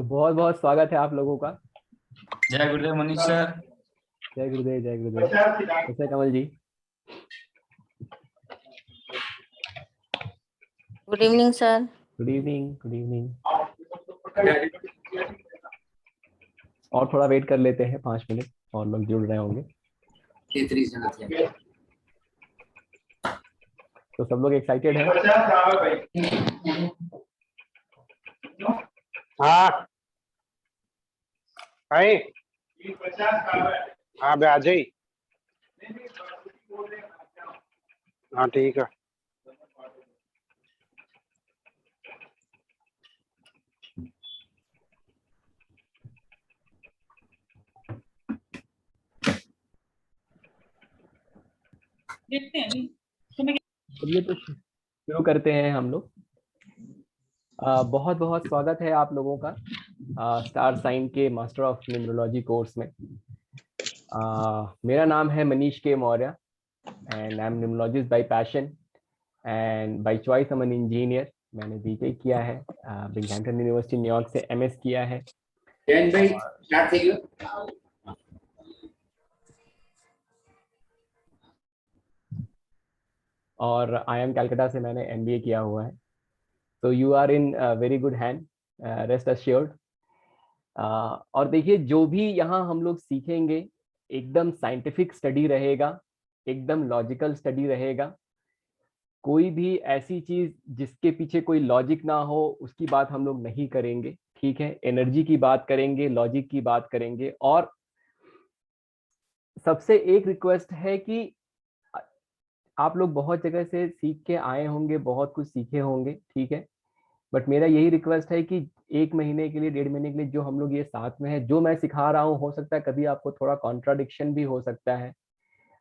तो बहुत बहुत स्वागत है आप लोगों का। जय गुरुदेव मनीष सर। जय गुरुदेव, जय गुरुदेव। कैसे Kamal ji? Good evening sir. Good evening, good evening. और थोड़ा वेट कर लेते हैं, 5 मिनट और लोग जुड़ रहे होंगे। तो सब लोग एक्साइटेड हैं? हाँ भाई, हाँ बे आ जाई। हाँ ठीक है। चलिए तो शुरू करते हैं हम लोग। बहुत बहुत स्वागत है आप लोगों का स्टार साइन के मास्टर ऑफ न्यूमरोलॉजी कोर्स में। मेरा नाम है मनीष के Maurya and I am numerologist bye passion and by choice I am an engineer. मैंने बीटेक किया है, बिंगहैम्पटन यूनिवर्सिटी न्यूयॉर्क से एमएस किया है। और IIM कलकत्ता से मैंने MBA किया हुआ है। तो you are in very good hand, rest assured. और देखिए, जो भी यहाँ हम लोग सीखेंगे एकदम साइंटिफिक स्टडी रहेगा, एकदम लॉजिकल स्टडी रहेगा। कोई भी ऐसी चीज जिसके पीछे कोई लॉजिक ना हो उसकी बात हम लोग नहीं करेंगे, ठीक है? एनर्जी की बात करेंगे, लॉजिक की बात करेंगे। और सबसे एक रिक्वेस्ट है कि आप लोग बहुत जगह से सीख के आए होंगे, बहुत कुछ सीखे होंगे, ठीक है? बट मेरा यही रिक्वेस्ट है कि 1 महीने के लिए, 1.5 महीने के लिए जो हम लोग ये साथ में है, जो मैं सिखा रहा हूँ, हो सकता है कभी आपको थोड़ा कॉन्ट्राडिक्शन भी हो सकता है,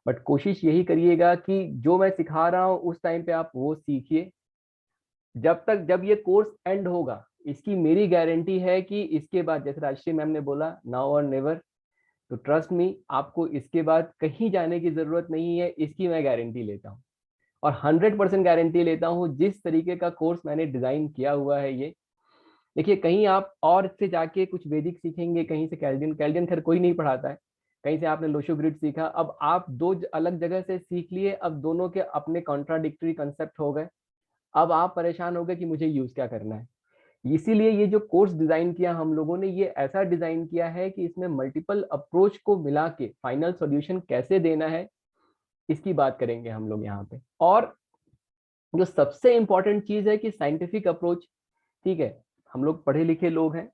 बट कोशिश यही करिएगा कि जो मैं सिखा रहा हूँ उस टाइम पे आप वो सीखिए। जब ये कोर्स एंड होगा, इसकी मेरी गारंटी है कि इसके बाद, जैसे राजश्री मैम ने बोला, नाउ और नेवर, तो ट्रस्ट मी, आपको इसके बाद कहीं जाने की जरूरत नहीं है, इसकी मैं गारंटी लेता हूँ। और 100% गारंटी लेता हूँ, जिस तरीके का कोर्स मैंने डिजाइन किया हुआ है ये, देखिए, कहीं आप और से जाके कुछ वैदिक सीखेंगे, कहीं से कैल्डियन, खैर कोई नहीं पढ़ाता है, कहीं से आपने लोशो ग्रिड सीखा, अब आप दो अलग जगह से सीख लिए, अब दोनों के अपने कॉन्ट्राडिक्टरी कंसेप्ट हो गए। अब आप परेशान हो गए कि मुझे यूज क्या करना है। इसीलिए ये जो कोर्स डिजाइन किया हम लोगों ने, ये ऐसा डिजाइन किया है कि इसमें मल्टीपल अप्रोच को मिला के फाइनल सॉल्यूशन कैसे देना है, इसकी बात करेंगे हम लोग यहाँ पे। और जो सबसे इंपॉर्टेंट चीज है कि साइंटिफिक अप्रोच, ठीक है? हम लोग पढ़े लिखे लोग हैं,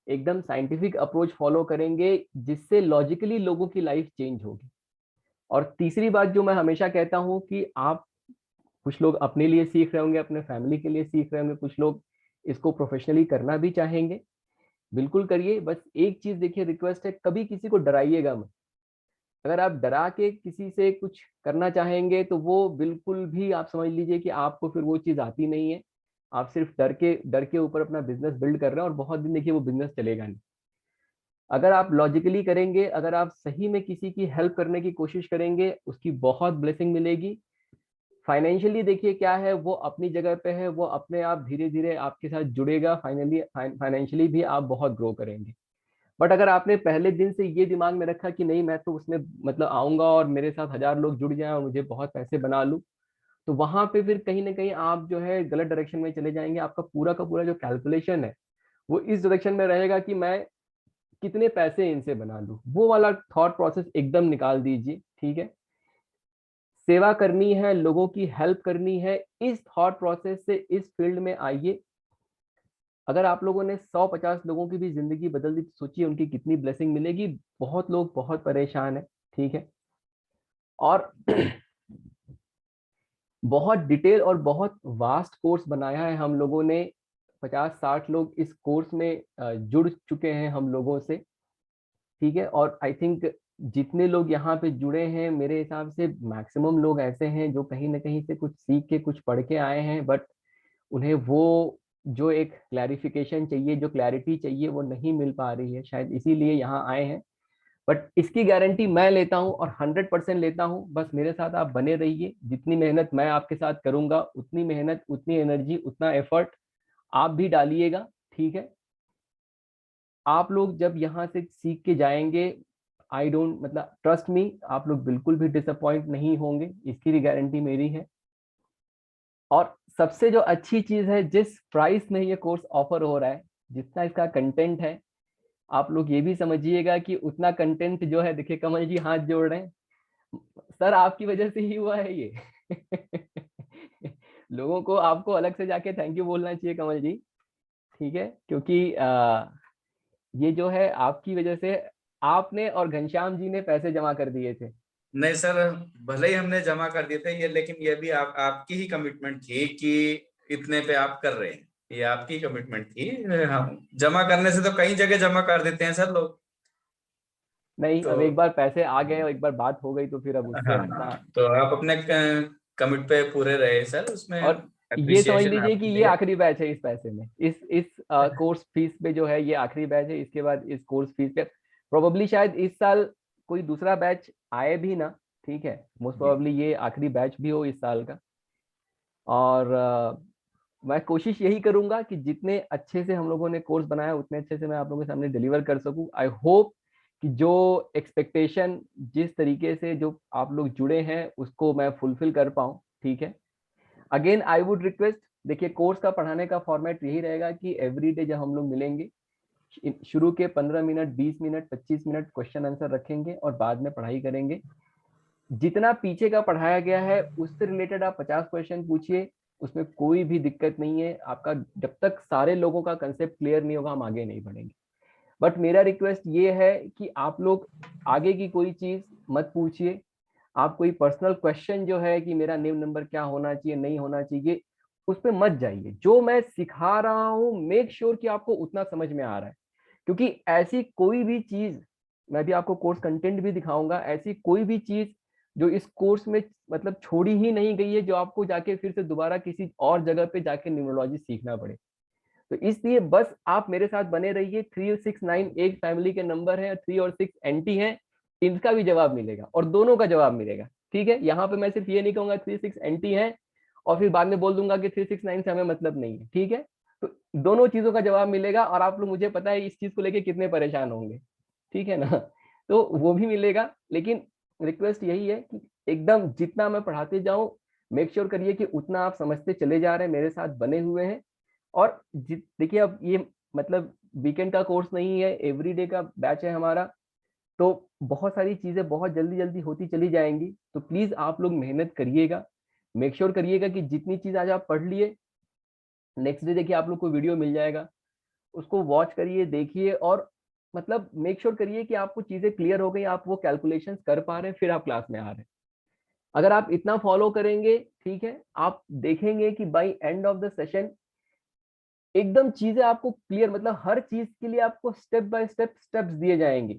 एकदम साइंटिफिक अप्रोच फॉलो करेंगे जिससे लॉजिकली लोगों की लाइफ चेंज होगी। और तीसरी बात जो मैं हमेशा कहता हूं कि आप, कुछ लोग अपने लिए सीख रहे होंगे, अपने फैमिली के लिए सीख रहे होंगे, कुछ लोग इसको प्रोफेशनली करना भी चाहेंगे, बिल्कुल करिए। बस एक चीज देखिए, रिक्वेस्ट है, कभी किसी को डराइएगा मत। अगर आप डरा के किसी से कुछ करना चाहेंगे तो वो बिल्कुल भी, आप समझ लीजिए कि आपको फिर वो चीज आती नहीं है। आप सिर्फ डर के ऊपर अपना बिजनेस बिल्ड कर रहे हैं और बहुत दिन देखिए वो बिजनेस चलेगा नहीं। अगर आप लॉजिकली करेंगे, अगर आप सही में किसी की हेल्प करने की कोशिश करेंगे, उसकी बहुत ब्लेसिंग मिलेगी। फाइनेंशियली देखिए क्या है, वो अपनी जगह पे है, वो अपने आप धीरे धीरे आपके साथ जुड़ेगा, फाइनली फाइनेंशियली भी आप बहुत ग्रो करेंगे। बट अगर आपने पहले दिन से ये दिमाग में रखा कि नहीं, मैं तो उसमें मतलब आऊंगा और मेरे साथ 1000 लोग जुड़ जाएं और मुझे बहुत पैसे बना लूं, तो वहां पे फिर कहीं ना कहीं आप जो है गलत डायरेक्शन में चले जाएंगे। आपका पूरा का पूरा जो कैलकुलेशन है वो इस डायरेक्शन में रहेगा कि मैं कितने पैसे इनसे बना लूं, वो वाला थॉट प्रोसेस एकदम निकाल दीजिए, ठीक है? सेवा करनी है, लोगों की हेल्प करनी है, इस थॉट प्रोसेस से इस फील्ड में आइए। अगर आप लोगों ने 150 लोगों की भी जिंदगी बदल दी, तो सोचिए उनकी कितनी ब्लेसिंग मिलेगी। बहुत लोग बहुत परेशान है, ठीक है? और बहुत डिटेल और बहुत वास्ट कोर्स बनाया है हम लोगों ने। 50-60 लोग इस कोर्स में जुड़ चुके हैं हम लोगों से, ठीक है? और आई थिंक जितने लोग यहाँ पे जुड़े हैं, मेरे हिसाब से मैक्सिमम लोग ऐसे हैं जो कहीं ना कहीं से कुछ सीख के, कुछ पढ़ के आए हैं, बट उन्हें वो जो एक क्लैरिफिकेशन चाहिए, जो क्लैरिटी चाहिए, वो नहीं मिल पा रही है, शायद इसीलिए यहाँ आए हैं। बट इसकी गारंटी मैं लेता हूँ और 100% लेता हूँ। बस मेरे साथ आप बने रहिए, जितनी मेहनत मैं आपके साथ करूंगा, उतनी मेहनत, उतनी एनर्जी, उतना एफर्ट आप भी डालिएगा, ठीक है? आप लोग जब यहाँ से सीख के जाएंगे, आई डोंट मतलब ट्रस्ट मी, आप लोग बिल्कुल भी डिसअपॉइंट नहीं होंगे, इसकी भी गारंटी मेरी है। और सबसे जो अच्छी चीज है, जिस प्राइस में ये कोर्स ऑफर हो रहा है, जितना इसका कंटेंट है, आप लोग ये भी समझिएगा कि उतना कंटेंट जो है, देखिए कमल जी हाथ जोड़ रहे हैं, सर आपकी वजह से ही हुआ है ये। लोगों को आपको अलग से जाके थैंक यू बोलना चाहिए कमल जी, ठीक है, क्योंकि ये जो है आपकी वजह से, आपने और घनश्याम जी ने पैसे जमा कर दिए थे। नहीं सर, भले ही हमने जमा कर दिए थे ये, लेकिन ये भी आपकी ही कमिटमेंट थी कि इतने पे आप कर रहे हैं, ये आपकी कमिटमेंट थी। हम जमा करने से तो कई जगह जमा कर देते हैं सर लोग। नहीं, तो अब एक बार पैसे आ गए और एक बार बात हो गई तो फिर अब उससे हाँ, हटना। तो आप अपने कमिट पे पूरे रहे सर, उसमें और ये समझ अप्रिसिएशन लीजिए कि आपके ये लिए। आखिरी बैच है इस पैसे में, इस कोर्स फीस पे जो है, ये आखिरी बैच है। इसके बाद इस कोर्स फीस पे प्रोबेबली शायद इस साल कोई दूसरा बैच आए भी ना, ठीक है, मोस्ट जी। प्रोबेबली ये आखिरी बैच भी हो इस साल का। और मैं कोशिश यही करूंगा कि जितने अच्छे से हम लोगों ने कोर्स बनाया उतने अच्छे से मैं आप लोगों के सामने डिलीवर कर सकूं। आई होप कि जो एक्सपेक्टेशन, जिस तरीके से जो आप लोग जुड़े हैं, उसको मैं फुलफिल कर पाऊं, ठीक है। अगेन आई वुड रिक्वेस्ट, देखिए कोर्स का पढ़ाने का फॉर्मेट यही रहेगा कि एवरी डे जब हम लोग मिलेंगे, शुरू के 15 minute, 20 minute, 25 minute question answer रखेंगे और बाद में पढ़ाई करेंगे। जितना पीछे का पढ़ाया गया है उससे रिलेटेड आप 50 क्वेश्चन पूछिए, उसमें कोई भी दिक्कत नहीं है आपका। जब तक सारे लोगों का कंसेप्ट क्लियर नहीं होगा, हम आगे नहीं बढ़ेंगे। बट मेरा रिक्वेस्ट ये है कि आप लोग आगे की कोई चीज मत पूछिए। आप कोई पर्सनल क्वेश्चन जो है कि मेरा नेम नंबर क्या होना चाहिए, नहीं होना चाहिए, उस पर मत जाइए। जो मैं सिखा रहा हूं, मेक श्योर कि आपको उतना समझ में आ रहा है। क्योंकि ऐसी कोई भी चीज, मैं भी आपको कोर्स कंटेंट भी दिखाऊंगा, ऐसी कोई भी चीज जो इस कोर्स में मतलब छोड़ी ही नहीं गई है, जो आपको जाके फिर से दोबारा किसी और जगह पे जाके न्यूमरोलॉजी सीखना पड़े। तो इसलिए बस आप मेरे साथ बने रहिए। 369 एक फैमिली के नंबर है, 3 और 6 एंटी है, इनका भी जवाब मिलेगा और दोनों का जवाब मिलेगा, ठीक है। यहाँ पे मैं सिर्फ ये नहीं कहूंगा 3 6 एंटी है और फिर बाद में बोल दूंगा कि 369 से हमें मतलब नहीं है, ठीक है। तो दोनों चीजों का जवाब मिलेगा और आप लोग, मुझे पता है इस चीज को लेके कितने परेशान होंगे, ठीक है ना। तो वो भी मिलेगा। लेकिन रिक्वेस्ट यही है कि एकदम जितना मैं पढ़ाते जाऊं, मेक श्योर करिए कि उतना आप समझते चले जा रहे हैं, मेरे साथ बने हुए हैं। और देखिए, अब ये मतलब वीकेंड का कोर्स नहीं है, एवरीडे का बैच है हमारा। तो बहुत सारी चीजें बहुत जल्दी जल्दी होती चली जाएंगी, तो प्लीज आप लोग मेहनत करिएगा। मेक श्योर करिएगा कि जितनी चीज आज आप पढ़ लिए, नेक्स्ट डे देखिए आप लोग को वीडियो मिल जाएगा, उसको वॉच करिए, देखिए, और मतलब मेक श्योर करिए कि आपको चीजें क्लियर हो गई, आप वो कैलकुलेशंस कर पा रहे हैं, फिर आप क्लास में आ रहे हैं। अगर आप इतना फॉलो करेंगे, ठीक है, आप देखेंगे कि by and of the session एकदम चीजें आपको क्लियर, मतलब हर चीज के लिए आपको स्टेप बाय स्टेप स्टेप्स दिए जाएंगे।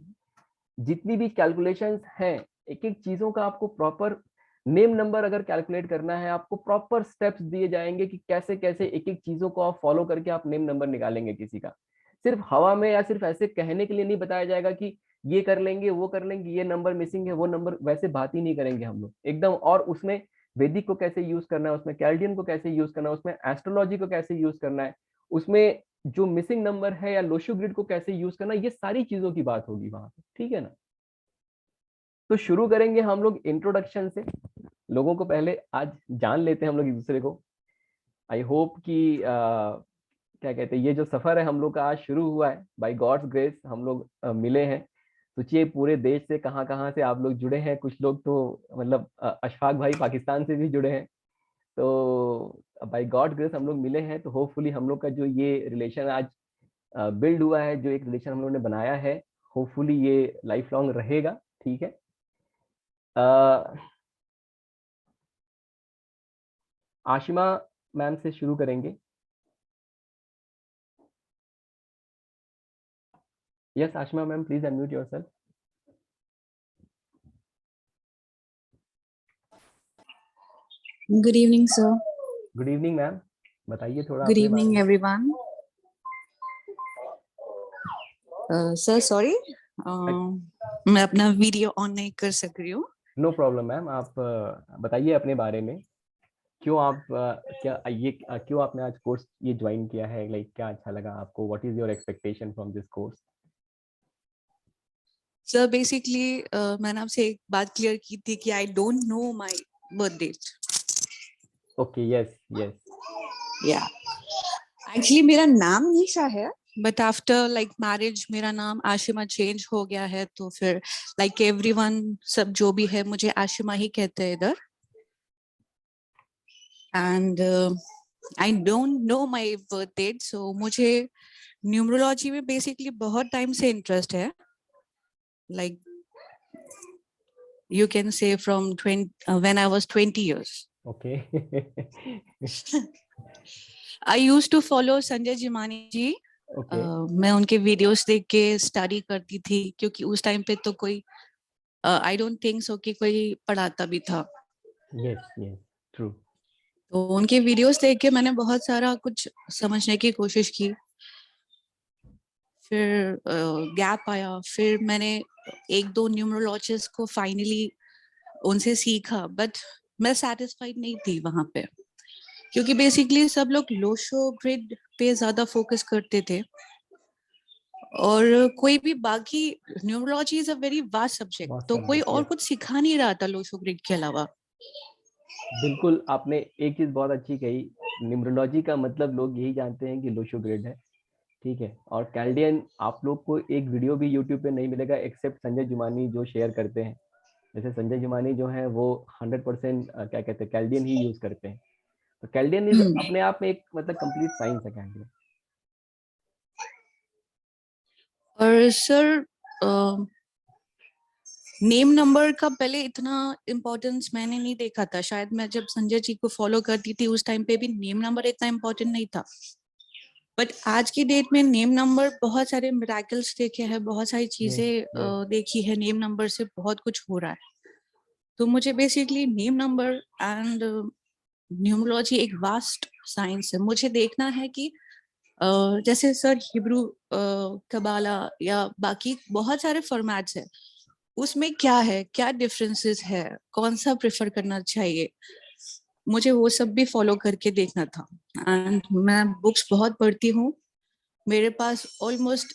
जितनी भी कैलकुलेशंस हैं, एक एक चीजों का आपको प्रॉपर नेम नंबर अगर कैलकुलेट करना है, आपको प्रॉपर स्टेप्स दिए जाएंगे कि कैसे कैसे एक एक चीजों को आप फॉलो करके आप नेम नंबर निकालेंगे किसी का। सिर्फ हवा में या सिर्फ ऐसे कहने के लिए नहीं बताया जाएगा कि ये कर लेंगे, वो कर लेंगे, ये नंबर मिसिंग है, वो नंबर, वैसे बात ही नहीं करेंगे हम लोग एकदम। और उसमें वैदिक को कैसे यूज करना है, उसमें कैल्डियन को कैसे यूज करना है, उसमें एस्ट्रोलॉजी को कैसे यूज करना है, उसमें जो मिसिंग नंबर है या लोशो ग्रिड को कैसे यूज करना, ये सारी चीजों की बात होगी वहां पे, ठीक है ना। तो शुरू करेंगे हम लोग इंट्रोडक्शन से। लोगों को पहले आज जान लेते हैं हम लोग एक दूसरे को। आई होप कि क्या कहते हैं, ये जो सफर है हम लोग का आज शुरू हुआ है, बाय गॉड्स ग्रेस हम लोग मिले हैं। सोचिए पूरे देश से कहाँ कहाँ से आप लोग जुड़े हैं, कुछ लोग तो मतलब अशफाक भाई पाकिस्तान से भी जुड़े हैं। तो बाय गॉड ग्रेस हम लोग मिले हैं, तो होपफुली हम लोग का जो ये रिलेशन आज बिल्ड हुआ है, जो एक रिलेशन हम लोग ने बनाया है, होपफुली ये लाइफ लॉन्ग रहेगा, ठीक है। आशिमा मैम से शुरू करेंगे। Yes Ashima ma'am, please unmute yourself. Good evening, sir. Good evening ma'am, बताइए थोड़ा Good अपने बारे evening, में। everyone. Sir, sorry. मैं अपना वीडियो ऑन नहीं कर सक रही हूँ. नो प्रॉब्लम मैम, आप बताइए अपने बारे में। क्यों आप क्यों आपने आज कोर्स ये ज्वाइन किया है, लाइक क्या अच्छा लगा आपको, what is your expectation from this course. Sir basically मैंने आपसे एक बात क्लियर की थी कि I don't know my birth date. Okay, yes yes, या एक्चुअली मेरा नाम निशा है, बट आफ्टर लाइक मैरिज मेरा नाम आशिमा चेंज हो गया है, तो फिर लाइक एवरीवन सब जो भी है मुझे आशिमा ही कहते हैं इधर. And I don't know my birth date, so मुझे न्यूमरोलॉजी में बेसिकली बहुत टाइम से इंटरेस्ट है. Like you can say from 20 when I was 20 years. Okay. I used to follow Sanjay Jumaani ji. Okay, मैं उनके वीडियोस देख के स्टडी करती थी, क्योंकि उस टाइम पे तो कोई आई डोंट थिंक सो कि कोई पढ़ाता भी था. Yes yes, true. तो उनके वीडियोस देख के मैंने बहुत सारा कुछ समझने की कोशिश की. फिर गैप आया, फिर मैंने एक दो न्यूमरोलॉजिस्ट को फाइनली उनसे सीखा, बट मैं सेटिस्फाइड नहीं थी वहां पे, क्योंकि बेसिकली सब लोग लोशो ग्रिड पे ज्यादा फोकस करते थे, और कोई भी बाकी numerology is a very vast subject, vast तो कोई सब्जेक्ट, और यस। कुछ सिखा नहीं रहा था लोशो ग्रिड के अलावा. बिल्कुल, आपने एक चीज बहुत अच्छी कही। न्यूमरोलॉजी का मतलब लोग यही जानते हैं कि लोशो ग्रिड है, ठीक है। और कैल्डियन आप लोग को एक वीडियो भी यूट्यूब पे नहीं मिलेगा एक्सेप्ट संजय जुमानी जो शेयर करते हैं। जैसे संजय जुमानी जो है वो 100% क्या कहते हैं, कैल्डियन ही यूज करते हैं। तो कैल्डियन इज अपने आप में एक मतलब कंप्लीट साइंस है कैल्डियन। और सर नेम नंबर का पहले इतना इम्पोर्टेंस मैंने नहीं देखा था. शायद मैं जब संजय जी को फॉलो करती थी उस टाइम पे भी नेम नंबर इतना इम्पोर्टेंट नहीं था, बट आज की डेट में नेम नंबर बहुत सारे मिराकल्स देखे हैं, बहुत सारी चीजें देखी है, नेम नंबर से बहुत कुछ हो रहा है. तो मुझे basically name number and numerology एक वास्ट साइंस है. मुझे देखना है कि जैसे सर हिब्रू कबाला या बाकी बहुत सारे फॉर्मेट्स है, उसमें क्या है, क्या डिफरेंसेस है, कौन सा प्रेफर करना चाहिए, मुझे वो सब भी फॉलो करके देखना था. एंड मैं बुक्स बहुत पढ़ती हूँ. मेरे पास ऑलमोस्ट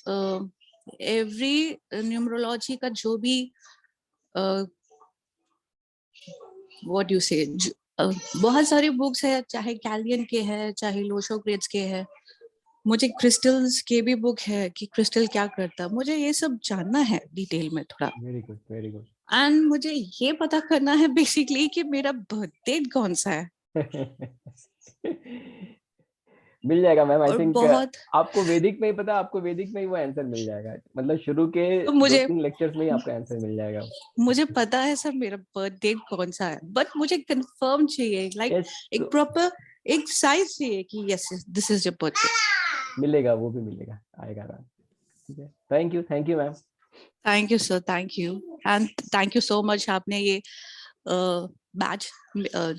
एवरी न्यूमरोलॉजी का जो भी व्हाट यू से बहुत सारे बुक्स है, चाहे कैलियन के हैं चाहे लोशो ग्रेड्स के हैं. मुझे क्रिस्टल्स के भी बुक है कि क्रिस्टल क्या करता है, मुझे ये सब जानना है डिटेल में थोड़ा. Very good, very good. And मुझे ये पता करना है बेसिकली कि मेरा बर्थडे कौन सा है. मिल जाएगा मैम, आई और थिंक। बहुत आपको वैदिक में ही पता, आपको वैदिक में ही वो आंसर मिल जाएगा, मतलब शुरू के तो 2-3 लेक्चर्स में ही आपका आंसर मिल जाएगा। मुझे पता है सर मेरा बर्थडे कौन सा है, बट मुझे कंफर्म चाहिए, लाइक यस, एक प्रॉपर एक साइज चाहिए कि yes this is your birthday. मिलेगा, वो भी मिलेगा, आएगा मैम। ठीक है, thank you ma'am. Thank you sir, thank you. And thank you so much. आपने ये बैच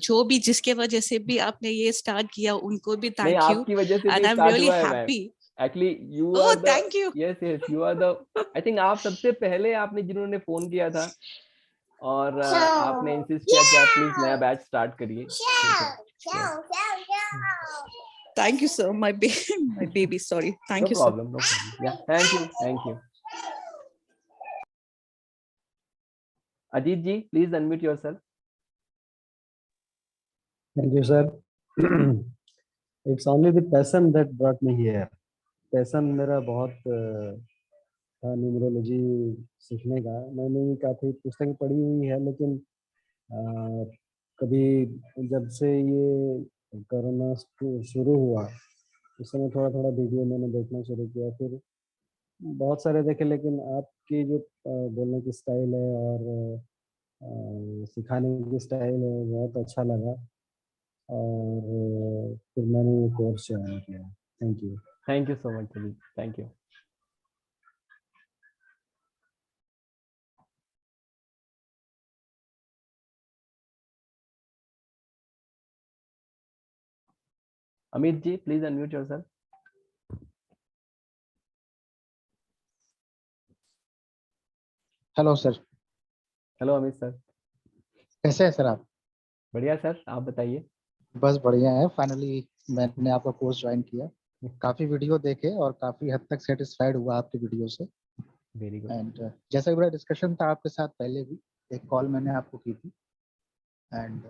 जो भी जिसके वजह से भी आपने ये स्टार्ट किया उनको भी नहीं, थैंक यू. आपकी वजह से एंड भी आई एम स्टार्ट रियली हुआ है ma'am. Happy. Actually you oh are the, thank you. Yes yes, you are the, I think आप सबसे पहले आपने जिन्होंने फोन किया था और आपने इंसिस्ट किया कि आप प्लीज नया बैच स्टार्ट करिए। ठीक है, Thank you sir, my baby, sorry. No Thank you sir. Problem, no problem, yeah thank you. Ajit ji, please unmute yourself. Thank you, sir. It's only the passion that brought me here. Passion मेरा बहुत था numerology सीखने का. मैंने भी काफ़ी पुस्तकें पढ़ी हुई है, लेकिन कभी जब से ये कोरोना शुरू हुआ उस समय थोड़ा थोड़ा वीडियो मैंने देखना शुरू किया. फिर बहुत सारे देखे, लेकिन आपकी जो बोलने की स्टाइल है और सिखाने की स्टाइल है बहुत अच्छा लगा, और फिर मैंने ये कोर्स ज्वाइन किया. Thank you. Thank you so much Ajit, thank you. Amit ji, please unmute yourself. Hello sir. Hello Amit sir. कैसे हैं सर आप? बढ़िया सर, आप बताइए। बस बढ़िया है. फाइनली मैंने आपका कोर्स ज्वाइन किया. काफ़ी वीडियो देखे और काफ़ी हद तक सेटिस्फाइड हुआ आपकी वीडियो से. Very good. एंड जैसा कि मेरा डिस्कशन था आपके साथ पहले भी, एक कॉल मैंने आपको की थी। एंड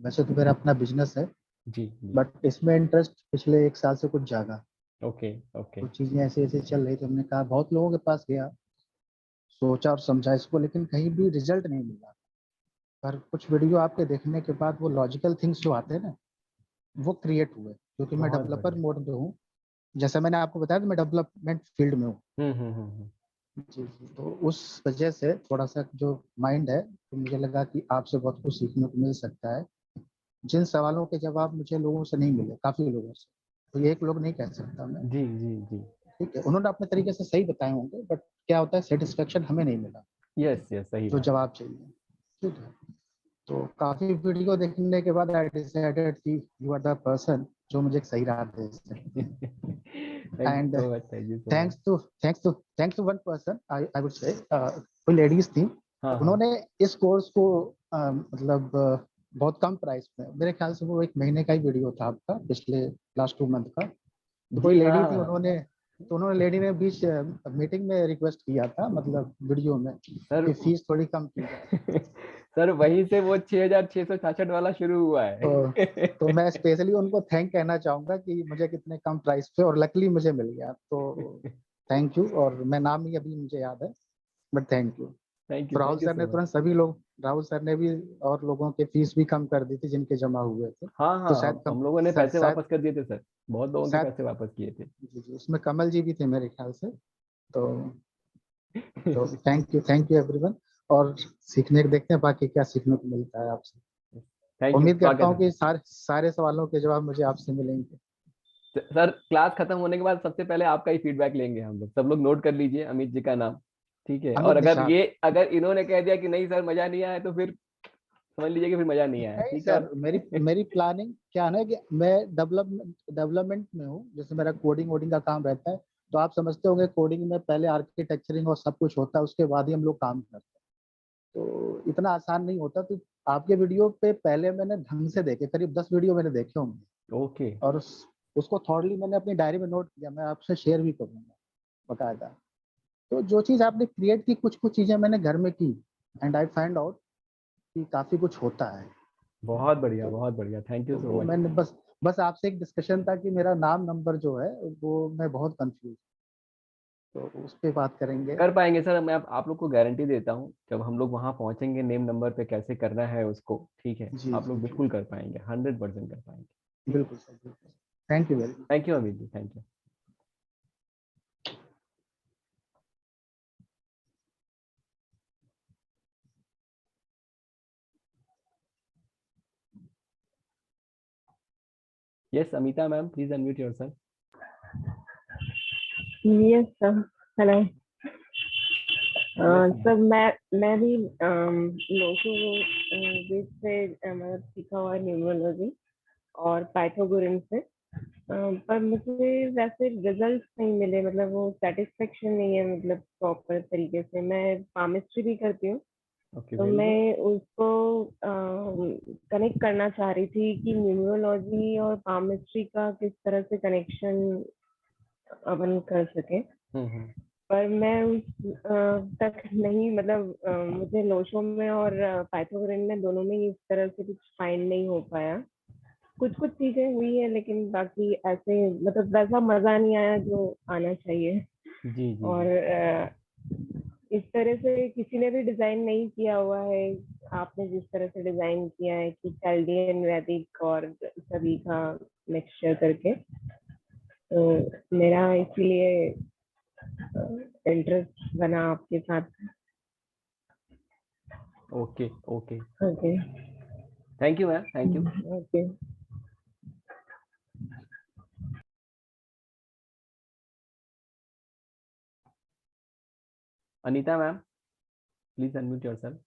वैसे तो मेरा अपना बिजनेस है, जी जी। बट इसमें इंटरेस्ट पिछले 1 साल से कुछ जागा। Okay okay. कुछ चीज़ें ऐसे ऐसे चल रही थी, हमने कहा बहुत लोगों के पास गया, सोचा और समझा इसको, लेकिन कहीं भी रिजल्ट नहीं मिला। पर कुछ वीडियो आपके देखने के बाद वो लॉजिकल थिंग्स जो आते हैं ना, वो क्रिएट हुए। क्योंकि मैं बहुत डेवलपर बढ़िया। मोड में हूँ, जैसा मैंने आपको बताया था, मैं डेवलपमेंट फील्ड में हूँ। हम्म। जी जी। तो उस वजह से थोड़ा सा जो माइंड है, तो मुझे लगा कि आपसे बहुत कुछ सीखने को मिल सकता है। जिन सवालों के जवाब मुझे लोगों से नहीं मिले, काफी लोगों से, तो ये एक लोग नहीं कह सकता मैं। जी जी जी। ठीक है, उन्होंने अपने तरीके से सही बताए होंगे, बट क्या होता है, सेटिस्फेक्शन हमें नहीं मिला यस यस, सही जो बात। जवाब चाहिए। ठीक है, तो काफी वीडियो देखने के बाद आई डिसाइडेड कि यू आर द पर्सन जो मुझे एक सही राह दे सकते हैं। Thank you and so much, thank you so much. Thanks to one person, I would say, कोई लेडीज थी, हाँ हाँ। उन्होंने इस कोर्स को मतलब बहुत कम प्राइस में, मेरे ख्याल से वो 1 महीने का ही वीडियो था आपका, पिछले लास्ट 2 मंथ का। तो कोई जी लेडी थी, हाँ उन्होंने लेडी ने बीच मीटिंग में रिक्वेस्ट किया था, मतलब वीडियो में, सर। कि फीस थोड़ी कम की जाए। सर वहीं से वो 6,666 वाला शुरू हुआ है। तो मैं स्पेशली उनको थैंक कहना चाहूंगा कि मुझे कितने कम प्राइस पे, और लकली मुझे मिल गया, तो थैंक यू। और मैं नाम ही अभी मुझे याद है, बट थैंक यू। तो राहुल थैंक यू सर ने सो मच। तुरंत सभी लोग, राहुल सर ने भी और लोगों के फीस भी कम कर दी थी जिनके जमा हुए थे। हाँ तो हाँ, शायद हम लोगों ने पैसे शायद वापस कर दिए थे सर, बहुत लोगों के शायद पैसे वापस किए थे। जी जी, उसमें कमल जी भी थे मेरे ख्याल से। तो थैंक यू एवरीवन। और सीखने को देखते हैं बाकी क्या सीखने को मिलता है आपसे। थैंक यू, उम्मीद करता स्वागत हूँ है। कि सारे सवालों के जवाब मुझे आपसे मिलेंगे। सर क्लास खत्म होने के बाद सबसे पहले आपका ही फीडबैक लेंगे हम लोग, सब लोग नोट कर लीजिए अमित जी का नाम, ठीक है। और अमित निषाद। अगर इन्होंने कह दिया कि नहीं सर मजा नहीं आया, तो फिर समझ लीजिए कि फिर मजा नहीं आया, नहीं ठीक है। सर, मेरी प्लानिंग क्या है ना, कि मैं डेवलपमेंट में हूँ, जैसे मेरा कोडिंग वोडिंग का काम रहता है। तो आप समझते होंगे, कोडिंग में पहले आर्किटेक्चरिंग और सब कुछ होता है, उसके बाद ही हम लोग काम करते हैं। तो इतना आसान नहीं होता। तो आपके वीडियो पे पहले मैंने ढंग से देखे, करीब 10 वीडियो मैंने देखे होंगे, ओके। और उसको थॉरली मैंने अपनी डायरी में नोट किया, मैं आपसे शेयर भी करूंगा बकायदा। तो जो चीज़ आपने क्रिएट की, कुछ कुछ चीज़ें मैंने घर में की, एंड आई फाइंड आउट कि काफ़ी कुछ होता है। बहुत बढ़िया, तो बहुत बढ़िया, थैंक यू तो सो वो मच। मैंने बस आपसे एक डिस्कशन था कि मेरा नाम नंबर जो है, वो मैं बहुत कंफ्यूज, तो उस पे बात करेंगे। कर पाएंगे सर, मैं आप लोग को गारंटी देता हूँ, जब हम लोग वहां पहुंचेंगे नेम नंबर पे कैसे करना है उसको, ठीक है, जी आप जी लोग जी, बिल्कुल कर पाएंगे, 100% कर पाएंगे। बिल्कुल सर, बिल्कुल। Thank you very much. Thank you Amit ji, thank you. Yes Amita ma'am, please unmute yourself. Yes sir, hello yes sir. मैं भी लोगों से मतलब सीखा हुआ है न्यूमरोलॉजी और पाइथागोरन से, पर मुझे वैसे रिजल्ट नहीं मिले, मतलब वो सेटिस्फेक्शन नहीं है, मतलब प्रॉपर तरीके से। मैं पामिस्ट्री भी करती हूँ, ओके, तो वेरी गुड। मैं उसको कनेक्ट करना चाह रही थी कि न्यूमरोलॉजी और पामिस्ट्री का किस तरह से कनेक्शन अपन कर सके। हम्म। पर मैं उस तक नहीं, मतलब मुझे लोशो में और पाइथागोरन में, दोनों में इस तरह से कुछ फाइंड नहीं हो पाया। कुछ कुछ चीजें हुई है, लेकिन बाकी ऐसे मतलब वैसा मजा नहीं आया जो आना चाहिए। जी जी और जी। इस तरह से किसी ने भी डिजाइन नहीं किया हुआ है, आपने जिस तरह से डिजाइन किया है कि चाल्डियन, वैदिक और सभी का मिक्सचर करके, तो मेरा इसलिए इंटरेस्ट बना आपके साथ। Okay okay, okay thank you ma'am, thank you. Okay. Anita ma'am, please unmute yourself.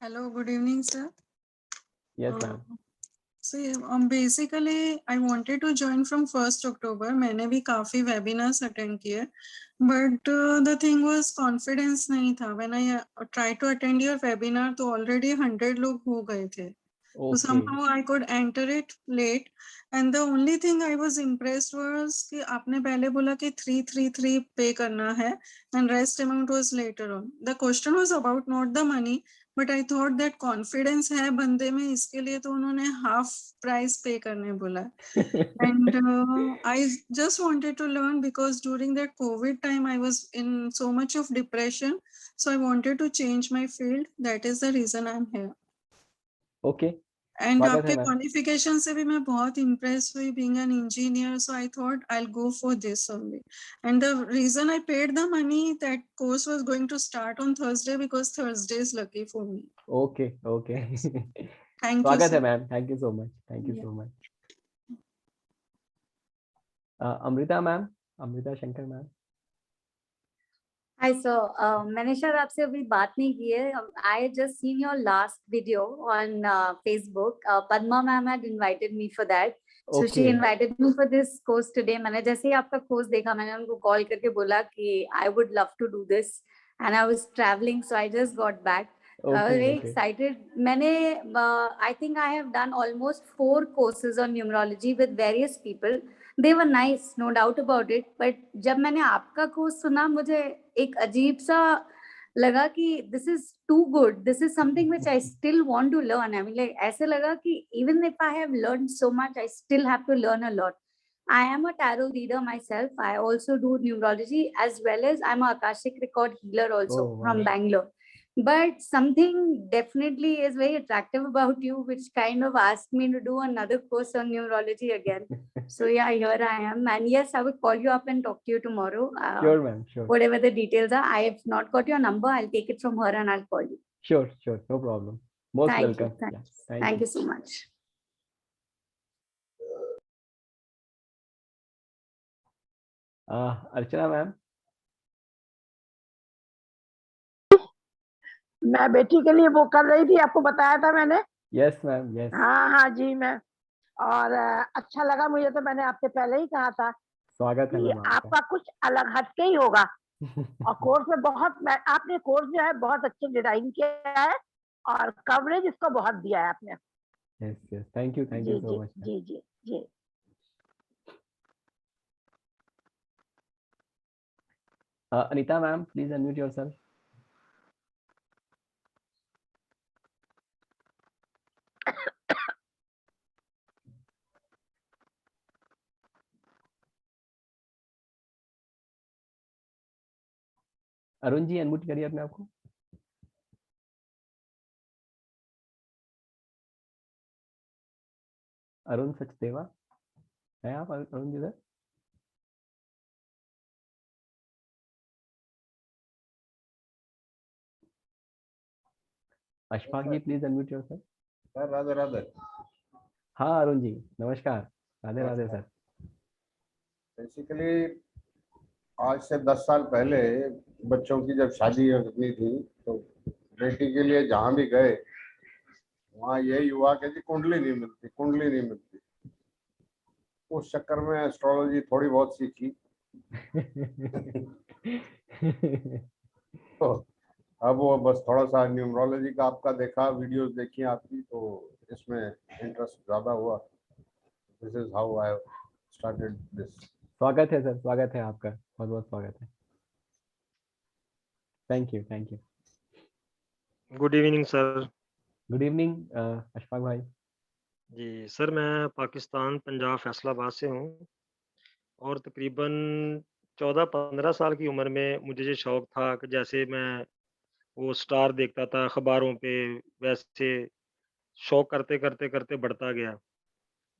Hello, good evening, sir. Yes ma'am. So basically, I wanted to join from 1st October. मैंने भी काफी webinars attend किए, but the thing was confidence नहीं था. When I tried to attend your webinar, तो already 100 लोग हो गए थे. So okay somehow I could enter it late, And the only thing I was impressed was कि आपने पहले बोला कि 333 पे करना है and rest amount was later on. The question was about not the money, but I thought that confidence है बंदे में, इसके लिए तो उन्होंने half price pay करने बोला. And I just wanted to learn because during that COVID time I was in so much of depression, so I wanted to change my field. That is the reason I'm here. Okay, And स्वागत है आपके ma'am. Qualification से भी मैं बहुत impress हुई, being an engineer, so I thought I'll go for this only. And the reason I paid the money, that course was going to start on Thursday because Thursday is lucky for me. Okay okay Thank you, स्वागत है sir. Ma'am, thank you so much, thank you Yeah. So much. Amrita ma'am, Amrita Shankar ma'am. Hi sir, मैंने शायद आपसे अभी बात नहीं की है। I just seen your last video on Facebook. Padma ma'am had invited me for that, so she okay invited me for this course today. मैंने जैसे ही आपका कोर्स देखा, मैंने उनको कॉल करके बोला कि I would love to do this, and I was travelling, so I just got back. Very excited. मैंने I think I have done almost 4 courses on numerology with various people. They were nice, no doubt about it. But जब मैंने आपका course सुना, मुझे एक अजीब सा लगा कि this is too good. This is something which I still want to learn. I mean, like ऐसे लगा कि even if I have learned so much, I still have to learn a lot. I am a tarot reader myself. I also do numerology, as well as I'm a Akashic record healer also from Bangalore. But something definitely is very attractive about you, which kind of asked me to do another course on numerology again. So yeah, here I am. And yes, I will call you up and talk to you tomorrow. Sure, ma'am. Sure. Whatever the details are, I have not got your number. I'll take it from her and I'll call you. Sure, sure. No problem. Most Thank welcome. you. Thanks. Yeah, Thank you so much. Archana ma'am. मैं बेटी के लिए वो कर रही थी, आपको बताया था मैंने। Yes ma'am, yes. हाँ हाँ जी मैम, और अच्छा लगा मुझे, तो मैंने आपसे पहले ही कहा था स्वागत है कि मैम आपका कुछ अलग हटके ही होगा। और कोर्स में बहुत, आपने कोर्स जो है बहुत अच्छे डिजाइन किया है और कवरेज इसको बहुत दिया है आपने। Yes yes, thank you so much. जी जी जी। Anita ma'am, please unmute yourself. Arun ji, unmute करिए अपने आपको। अरुण सचदेवा है आप? Arun ji sir? Ashfaq ji, please unmute yourself. Sir Radhe Radhe. हाँ अरुण जी, नमस्कार। राधे राधे सर। बेसिकली आज से 10 साल पहले बच्चों की जब शादी करनी थी, तो बेटी के लिए जहाँ भी गए वहाँ यही हुआ कि कुंडली नहीं मिलती, कुंडली नहीं मिलती। उस चक्कर में एस्ट्रोलॉजी थोड़ी बहुत सीखी। तो अब वो बस थोड़ा सा न्यूमरोलॉजी का आपका देखा, वीडियोस देखी आपकी, तो इसमें इंटरेस्ट ज्यादा हुआ। This is how I started this. स्वागत है सर, स्वागत है आपका, बहुत बहुत स्वागत है। Thank you, thank you. Good evening sir. Good evening Ashfaq भाई। जी सर, मैं पाकिस्तान पंजाब फैसलाबाद से हूँ और तकरीबन 14-15 साल की उम्र में मुझे ये शौक था कि जैसे मैं वो स्टार देखता था अखबारों पे, वैसे शौक करते करते करते बढ़ता गया।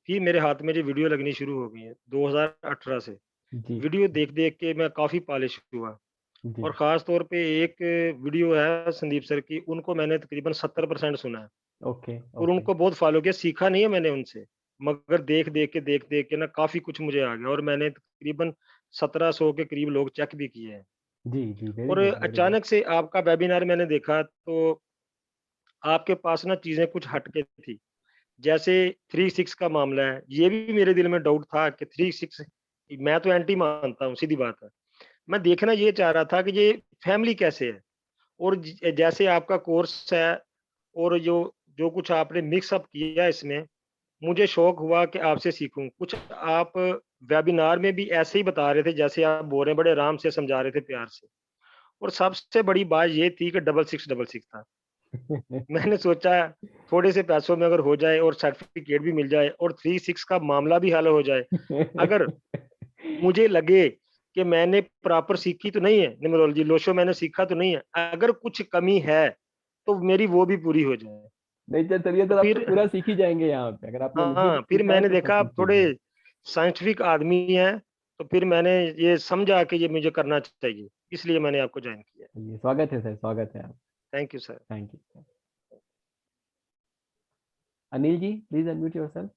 फिर मेरे हाथ में ये वीडियो लगनी शुरू हो गई है 2018 से। जी वीडियो देख देख के मैं काफ़ी पॉलिश हुआ जी और ख़ास तौर पे एक वीडियो है संदीप सर की, उनको मैंने तकरीबन 70% सुना है ओके और ओके उनको बहुत फॉलो किया। सीखा नहीं है मैंने उनसे, मगर देख देख के ना काफ़ी कुछ मुझे आ गया और मैंने तकरीबन 1700 के करीब लोग चेक भी किए हैं। जी जी, वेरी और गुड, वेरी गुड। अचानक से आपका वेबिनार मैंने देखा तो आपके पास ना चीज़ें कुछ हटके थी। जैसे 3-6 का मामला है, ये भी मेरे दिल में डाउट था कि 3-6, मैं तो एंटी मानता हूँ, सीधी बात है। मैं देखना ये चाह रहा था कि ये फैमिली कैसे है और जैसे आपका कोर्स है और जो जो कुछ आपने मिक्स अप किया इसमें, मुझे शौक हुआ कि आपसे सीखूं। कुछ आप वेबिनार में भी ऐसे ही बता रहे थे जैसे आप बोल रहे हैं, बड़े आराम से समझा रहे थे, प्यार से। और सबसे बड़ी बात ये थी कि 6666 था। मैंने सोचा थोड़े से पैसों में अगर हो जाए और सर्टिफिकेट भी मिल जाए और 36 का मामला भी हल हो जाए। अगर मुझे लगे कि मैंने प्रॉपर सीखी तो नहीं है न्यूमरोलॉजी, लोशो मैंने सीखा तो नहीं है, अगर कुछ कमी है तो मेरी वो भी पूरी हो जाए। नहीं चल चलिए, तो तो आप तो फिर पूरा सीख ही जाएंगे यहाँ पे, अगर आपने नहीं भी हाँ, फिर सीखा है मैंने तो सब देखा सीख आप थोड़े लीजिए। साइंटिफिक आदमी हैं, तो फिर मैंने ये समझा कि ये मुझे करना चाहिए, इसलिए मैंने आपको ज्वाइन किया। चलिए, स्वागत है सर, स्वागत है आप। Thank you sir. Thank you. Anil ji, please unmute yourself.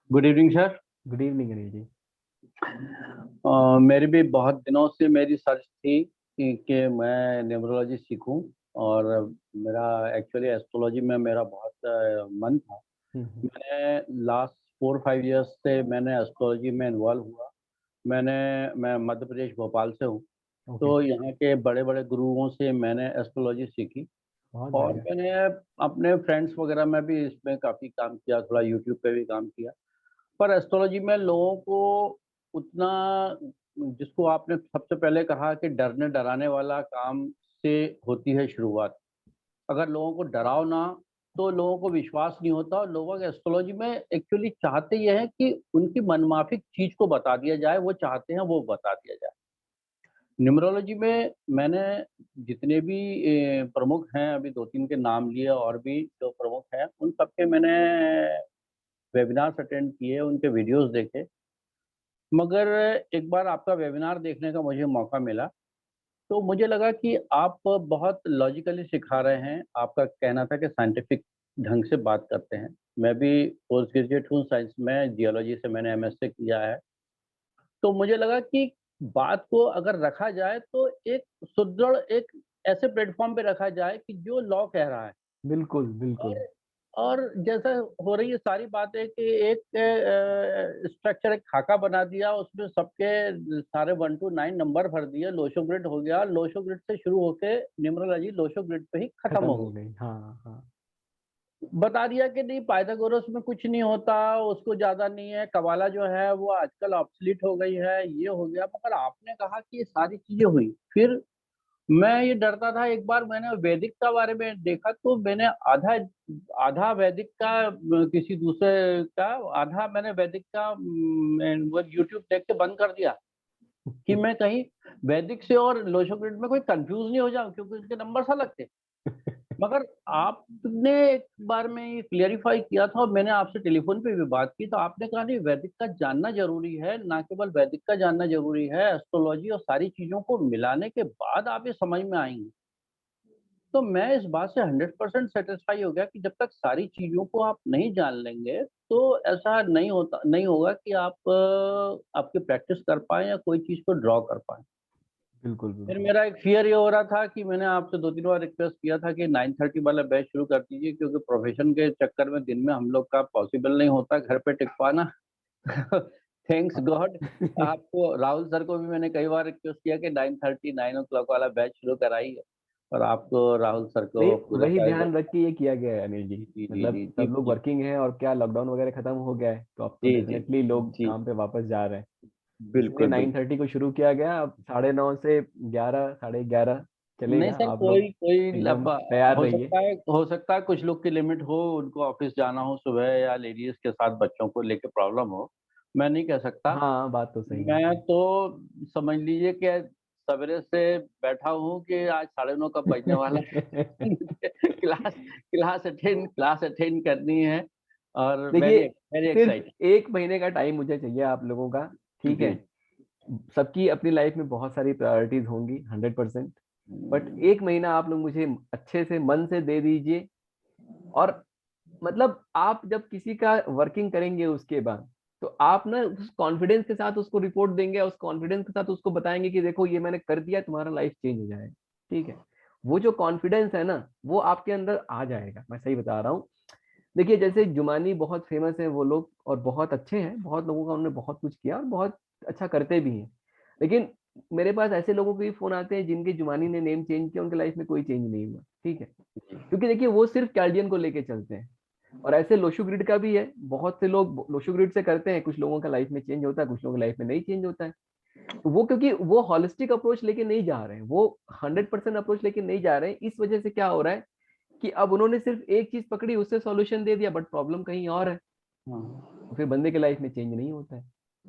Good evening sir. Good evening Anil ji. मेरी भी बहुत दिनों से मेरी सर्च थी कि मैं न्यूमरोलॉजी सीखूं, और मेरा एक्चुअली एस्ट्रोलॉजी में मेरा बहुत मन था। मैंने लास्ट 4-5 इयर्स से मैंने एस्ट्रोलॉजी में इन्वॉल्व हुआ। मैं मध्य प्रदेश भोपाल से हूँ, तो यहाँ के बड़े बड़े गुरुओं से मैंने एस्ट्रोलॉजी सीखी, और मैंने अपने फ्रेंड्स वगैरह में भी इसमें काफ़ी काम किया, थोड़ा यूट्यूब पे भी काम किया। पर एस्ट्रोलॉजी में लोगों को उतना, जिसको आपने सबसे पहले कहा कि डरने डराने वाला काम से होती है शुरुआत। अगर लोगों को डराओ ना, तो लोगों को विश्वास नहीं होता, और लोग एस्ट्रोलॉजी में एक्चुअली चाहते ये हैं कि उनकी मनमाफिक चीज को बता दिया जाए, वो चाहते हैं वो बता दिया जाए। न्यूमरोलॉजी में मैंने जितने भी प्रमुख हैं, अभी 2-3 के नाम लिए, और भी जो प्रमुख हैं उन सबके मैंने वेबिनार्स अटेंड किए, उनके वीडियोस देखे। मगर एक बार आपका वेबिनार देखने का मुझे मौका मिला, तो मुझे लगा कि आप बहुत लॉजिकली सिखा रहे हैं। आपका कहना था कि साइंटिफिक ढंग से बात करते हैं। मैं भी पोस्ट ग्रेजुएट हूँ साइंस में, जियोलॉजी से मैंने एमएससी किया है। तो मुझे लगा कि बात को अगर रखा जाए तो एक सुदृढ़, एक ऐसे प्लेटफॉर्म पे रखा जाए कि जो लॉ कह रहा है। बिल्कुल बिल्कुल। और जैसा हो रही है सारी बातें कि एक स्ट्रक्चर, एक खाका बना दिया, उसमें सबके सारे 1 to 9 नंबर भर दिए, लोशो ग्रिड हो गया, लोशो ग्रिड से शुरू होके न्यूमरोलॉजी लोशो ग्रिड पे ही खत्म हो गई। हाँ हाँ। बता दिया कि नहीं, पाइथागोरस में कुछ नहीं होता, उसको ज्यादा नहीं है, कबाला जो है वो आजकल ऑब्सलीट हो गई है, ये हो गया। मगर आपने कहा कि ये सारी चीजें हुई, फिर मैं ये डरता था। एक बार मैंने वैदिक का बारे में देखा, तो मैंने आधा आधा वैदिक का किसी दूसरे का, आधा मैंने वैदिक का वो यूट्यूब देख के बंद कर दिया कि मैं कहीं वैदिक से और लोशो ग्रिड में कोई कंफ्यूज नहीं हो जाऊं, क्योंकि उसके नंबर अलग थे। मगर आपने एक बार में ये क्लियरिफाई किया था, और मैंने आपसे टेलीफोन पे भी बात की, तो आपने कहा नहीं, वैदिक का जानना जरूरी है, ना केवल वैदिक का जानना जरूरी है, एस्ट्रोलॉजी और सारी चीजों को मिलाने के बाद आप ये समझ में आएंगे। तो मैं इस बात से 100% सेटिस्फाई हो गया कि जब तक सारी चीजों को आप नहीं जान लेंगे, तो ऐसा नहीं होगा कि आप आपकी प्रैक्टिस कर पाए या कोई चीज को ड्रॉ कर पाए। बिल्कुल फिर बिल्कुल। मेरा एक फियर ये हो रहा था कि मैंने आपसे 2-3 बार रिक्वेस्ट किया था कि 9:30 वाला बैच शुरू कर दीजिए, क्योंकि प्रोफेशन के चक्कर में दिन में हम लोग का पॉसिबल नहीं होता घर पे टिक पाना। थैंक्स गॉड, आपको, राहुल सर को भी मैंने कई बार रिक्वेस्ट किया कि 9:30 9 o'clock वाला बैच शुरू कराइए, और आपको, राहुल सर को नहीं, पूरे वही सारे ध्यान रख के ये किया गया है अनिल जी। जी मतलब जी सब लोग जी वर्किंग है, और क्या लॉकडाउन वगैरह खत्म हो गया है, तो अब तो जी जी डेफिनेटली लोग जी, काम पे वापस जा रहे हैं। इसलिए बिल्कुल बिल्कुल। 9:30 को शुरू किया गया। अब 9:30 से 11 11:30 नहीं चलेगा। सर, आप कोई लोग कोई एकदम तैयार रहिए। हो सकता है कुछ लोग की लिमिट हो, उनको ऑफिस जाना हो सुबह, या लेडीज के साथ बच्चों को लेके प्रॉब्लम हो, मैं नहीं कह सकता। हाँ, बात तो सही है। मैं तो समझ लीजिए कि सवेरे से बैठा हूँ कि आज 9:30 कब बजने वाला है। क्लास अटेंड करनी है, और वेरी देखिए, वेरी सिर्फ एक्साइटेड। 1 महीने का टाइम मुझे चाहिए आप लोगों का, ठीक जी। है। सबकी अपनी लाइफ में बहुत सारी प्रायोरिटीज होंगी 100%, बट 1 महीना आप लोग मुझे अच्छे से मन से दे दीजिए। और मतलब आप जब किसी का वर्किंग करेंगे उसके बाद, तो आप ना उस कॉन्फिडेंस के साथ उसको रिपोर्ट देंगे, उस कॉन्फिडेंस के साथ उसको बताएंगे कि देखो ये मैंने कर दिया, तुम्हारा लाइफ चेंज हो जाएगा, ठीक है। वो जो कॉन्फिडेंस है ना, वो आपके अंदर आ जाएगा, मैं सही बता रहा हूँ। देखिए, जैसे जुमानी बहुत फेमस है वो लोग, और बहुत अच्छे हैं, बहुत लोगों का उन्होंने बहुत कुछ किया और बहुत अच्छा करते भी हैं। लेकिन मेरे पास ऐसे लोगों के भी फोन आते हैं जिनके जुमानी ने नेम चेंज किया, उनके लाइफ में कोई चेंज नहीं हुआ, ठीक है, क्योंकि देखिए वो सिर्फ कैल्डियन को लेके चलते हैं। और ऐसे लोशो ग्रिड का भी है, बहुत से लोग लोशो ग्रिड से करते हैं, कुछ लोगों का लाइफ में चेंज होता है, कुछ लोगों की लाइफ में नहीं चेंज होता है। तो वो क्योंकि वो हॉलिस्टिक अप्रोच लेके नहीं जा रहे हैं, वो 100% अप्रोच लेके नहीं जा रहे हैं, इस वजह से क्या हो रहा है कि अब उन्होंने सिर्फ एक चीज पकड़ी, उससे सॉल्यूशन दे दिया, बट प्रॉब्लम कहीं और है, तो फिर बंदे के लाइफ में चेंज नहीं होता है।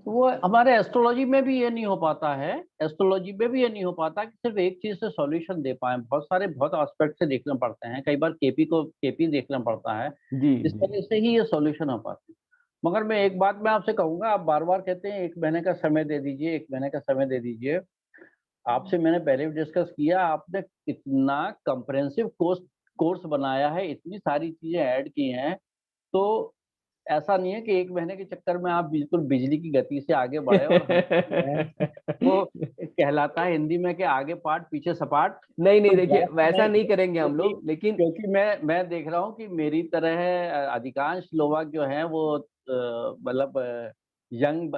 तो वो हमारे एस्ट्रोलॉजी में भी ये नहीं हो पाता है, एस्ट्रोलॉजी में भी ये नहीं हो पाता कि सिर्फ एक चीज से सॉल्यूशन दे पाए, बहुत एस्पेक्ट से देखना पड़ते हैं, कई बार केपी देखना पड़ता है, जी इस तरह से ही ये सॉल्यूशन हो पाते हैं। मगर मैं एक बात मैं आपसे कहूंगा, आप बार बार कहते हैं 1 महीने का समय दे दीजिए, 1 महीने का समय दे दीजिए। आपसे मैंने पहले भी डिस्कस किया, आपने इतना कंप्रेहेंसिव कोर्स बनाया है, इतनी सारी चीजें ऐड की हैं, तो ऐसा नहीं है कि 1 महीने के चक्कर में आप बिल्कुल बिजली की गति से आगे बढ़े और वो कहलाता है हिंदी में कि आगे पाट पीछे सपाट। नहीं नहीं, तो देखिए वैसा मैं- नहीं करेंगे हम लोग, क्योंकि लेकिन क्योंकि मैं देख रहा हूँ कि मेरी तरह अधिकांश लोग जो हैं वो मतलब यंग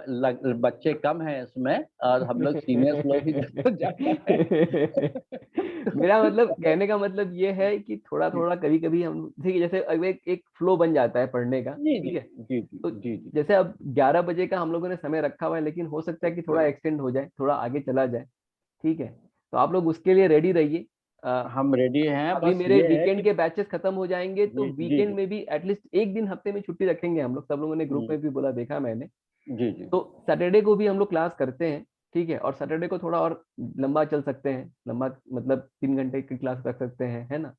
बच्चे कम हैं इसमें, और हम लोग सीनियर्स लोग ही ज्यादा हैं। मेरा मतलब कहने का मतलब ये है कि थोड़ा थोड़ा कभी कभी हम, ठीक है, जैसे अब एक फ्लो बन जाता है पढ़ने का, जी ठीक है, जी तो जी जी जैसे अब 11 बजे का हम लोगों ने समय रखा हुआ है, लेकिन हो सकता है कि थोड़ा एक्सटेंड हो जाए, थोड़ा आगे चला जाए, ठीक है, तो आप लोग उसके लिए रेडी रहिए। हम रेडी हैं, अभी बस मेरे ये है वीकेंड कि के बैचेस खत्म हो जाएंगे, तो जी जी वीकेंड में भी एटलीस्ट एक दिन हफ्ते में छुट्टी रखेंगे हम लोग, सब लोगों ने ग्रुप में भी बोला, देखा मैंने, जी जी तो सैटरडे को भी हम लोग क्लास करते हैं, ठीक है, और सैटरडे को थोड़ा और लंबा चल सकते हैं, लंबा मतलब 3 घंटे की क्लास रख सकते हैं, है ना,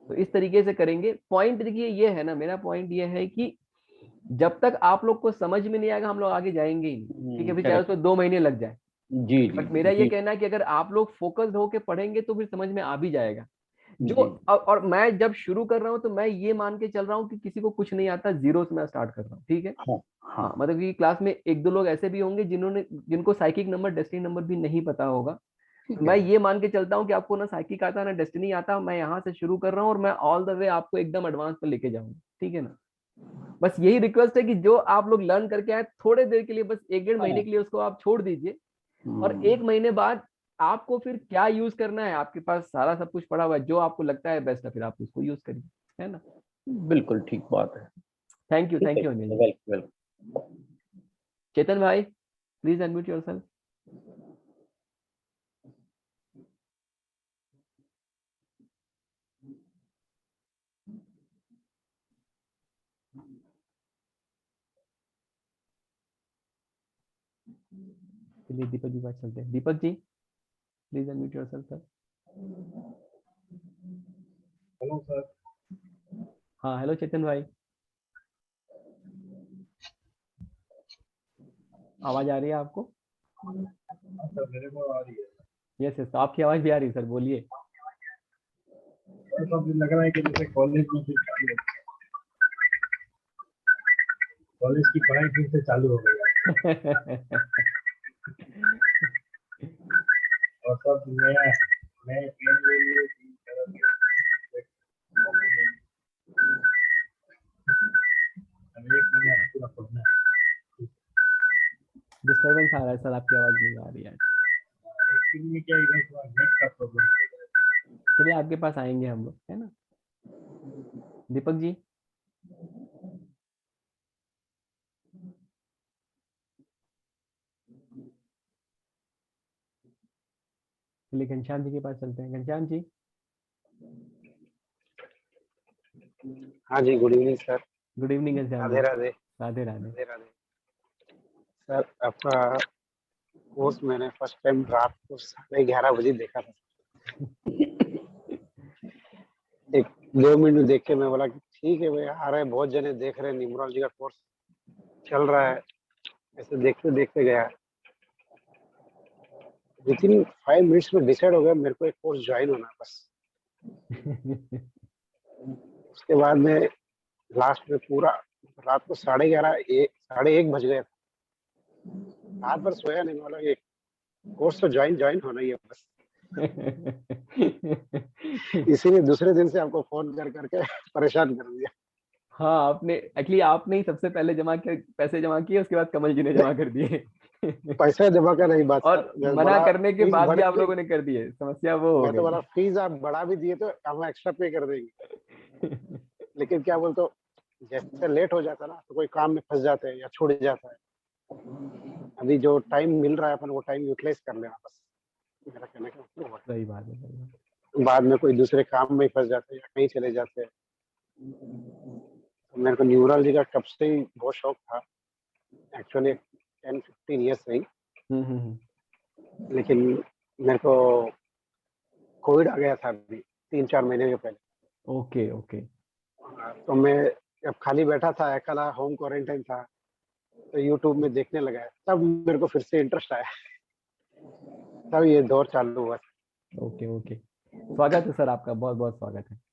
तो इस तरीके से करेंगे। पॉइंट देखिए ये है ना, मेरा पॉइंट ये है कि जब तक आप लोग को समझ में नहीं आएगा हम लोग आगे जाएंगे ही नहीं, ठीक है, फिर चाहे करेक्ट उसमें 2 महीने लग जाए, जी जी बट मेरा ये जी कहना है कि अगर आप लोग फोकस्ड होके पढ़ेंगे तो फिर समझ में आ भी जाएगा। जो जी और मैं जब शुरू कर रहा हूँ तो मैं ये मान के चल रहा हूँ कि किसी को कुछ नहीं आता, जीरो से मैं स्टार्ट कर रहा हूँ, ठीक है, हाँ हाँ, मतलब कि क्लास में 1-2 लोग ऐसे भी होंगे जिनको साइकिक नंबर डेस्टिनी नंबर भी नहीं पता होगा, ठीक तो है मैं ये मान के चलता हूँ कि आपको ना साइकिक आता ना डेस्टिनी आता, मैं यहाँ से शुरू कर रहा हूँ और मैं ऑल द वे आपको एकदम एडवांस पे लेके जाऊंगा, ठीक है ना, बस यही रिक्वेस्ट है कि जो आप लोग लर्न करके आए थोड़े देर के लिए, बस 1-1.5 महीने के लिए उसको आप छोड़ दीजिए, और 1 महीने बाद आपको फिर क्या यूज करना है, आपके पास सारा सब कुछ पड़ा हुआ है, जो आपको लगता है बेस्ट है फिर आप उसको यूज करिए, है ना। बिल्कुल ठीक बात है। थैंक यू ठीक है, अनिल जी। वेलकम। चेतन भाई प्लीज अनम्यूट योरसेल्फ। चलिए दीपक जी बात चलते हैं, Deepak ji please unmute yourself sir. Hello sir. हाँ हेलो चेतन भाई, आवाज आ रही है आपको? सर मेरे को आ रही है। यस यस, आपकी आवाज भी आ रही है सर, बोलिए। ऐसा भी लग रहा है कि जैसे कॉलेज में फिर चालू हो गया। कॉलेज की पढ़ाई फिर से चालू हो गई और सब नया नए प्लान ले लिए अब 1 महीने पूरा पढ़ना है। डिस्टर्बेंस आ रहा है सर, आपकी आवाज नहीं आ रही है। एक्चुअली में क्या इधर थोड़ा नेट का प्रॉब्लम है। चलिए आपके पास आएंगे हम लोग, है ना दीपक जी। चलिए घनश्याम जी के पास चलते हैं, घनश्याम जी। हाँ जी, good evening sir. Good evening Ghanshyam ji. Radhe Radhe. Radhe Radhe. Radhe Radhe sir. आपका कोर्स मैंने फर्स्ट टाइम रात को 11:30 बजे देखा था। 1-2 मिनट देख के मैं बोला कि ठीक है भाई, आ रहे हैं, बहुत जने देख रहे हैं, न्यूमरोलॉजी का कोर्स चल रहा है। ऐसे देखते देखते गया, विथिन 5 मिनट्स में डिसाइड हो गया मेरे को एक कोर्स ज्वाइन होना है बस। उसके बाद में लास्ट में पूरा रात को 11:30 साढ़े 1 बज गए। रात भर सोया नहीं, बोला एक कोर्स तो ज्वाइन होना ही है बस। इसीलिए दूसरे दिन से आपको फोन कर करके परेशान कर दिया। हाँ, आपने एक्चुअली आपने ही सबसे पहले जमा किया, पैसे जमा किए, उसके बाद कमल जी ने जमा कर दिए। पैसा जमा का नहीं बात और सर, जब मना बड़ा करने के फीस बाद भी बढ़े आप लोगों ने कर दिए, समस्या वो हो मैं तो गई। बोला फीस आप बढ़ा भी दिए तो हम एक्स्ट्रा पे कर देंगे, लेकिन क्या बोलते हो, जैसे लेट हो जाता ना तो कोई काम में फंस जाते हैं या छूट जाता है। अभी जो टाइम मिल रहा है अपन वो टाइम यूटिलाइज कर लेना बस, मेरा कहने का मतलब वो सही बात है, सही बात है। बाद में कोई दूसरे काम में फंस जाते हैं या कहीं चले जाते हैं। तो मेरे को न्यूरोलॉजी का कब से ही बहुत शौक था, एक्चुअली 10-15 ईयर्स से ही, है। हम्म। लेकिन मेरे को कोविड आ गया था अभी 3-4 महीने के पहले। Okay okay. तो मैं जब खाली बैठा था, अकेला होम क्वारंटाइन था, तो यूट्यूब में देखने लगा, तब मेरे को फिर से इंटरेस्ट आया, तब ये दौर चालू हुआ। ओके ओके, स्वागत है सर आपका, बहुत बहुत स्वागत है।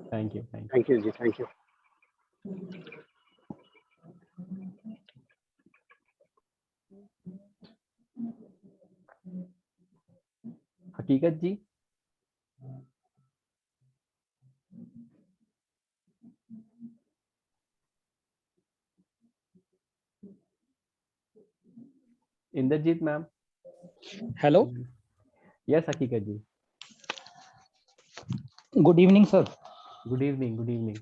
Thank you thank thank you जी, thank you. Haqeeqat ji. Inderjeet ma'am. Hello, yes Haqeeqat ji. Good evening sir. Good evening, good evening.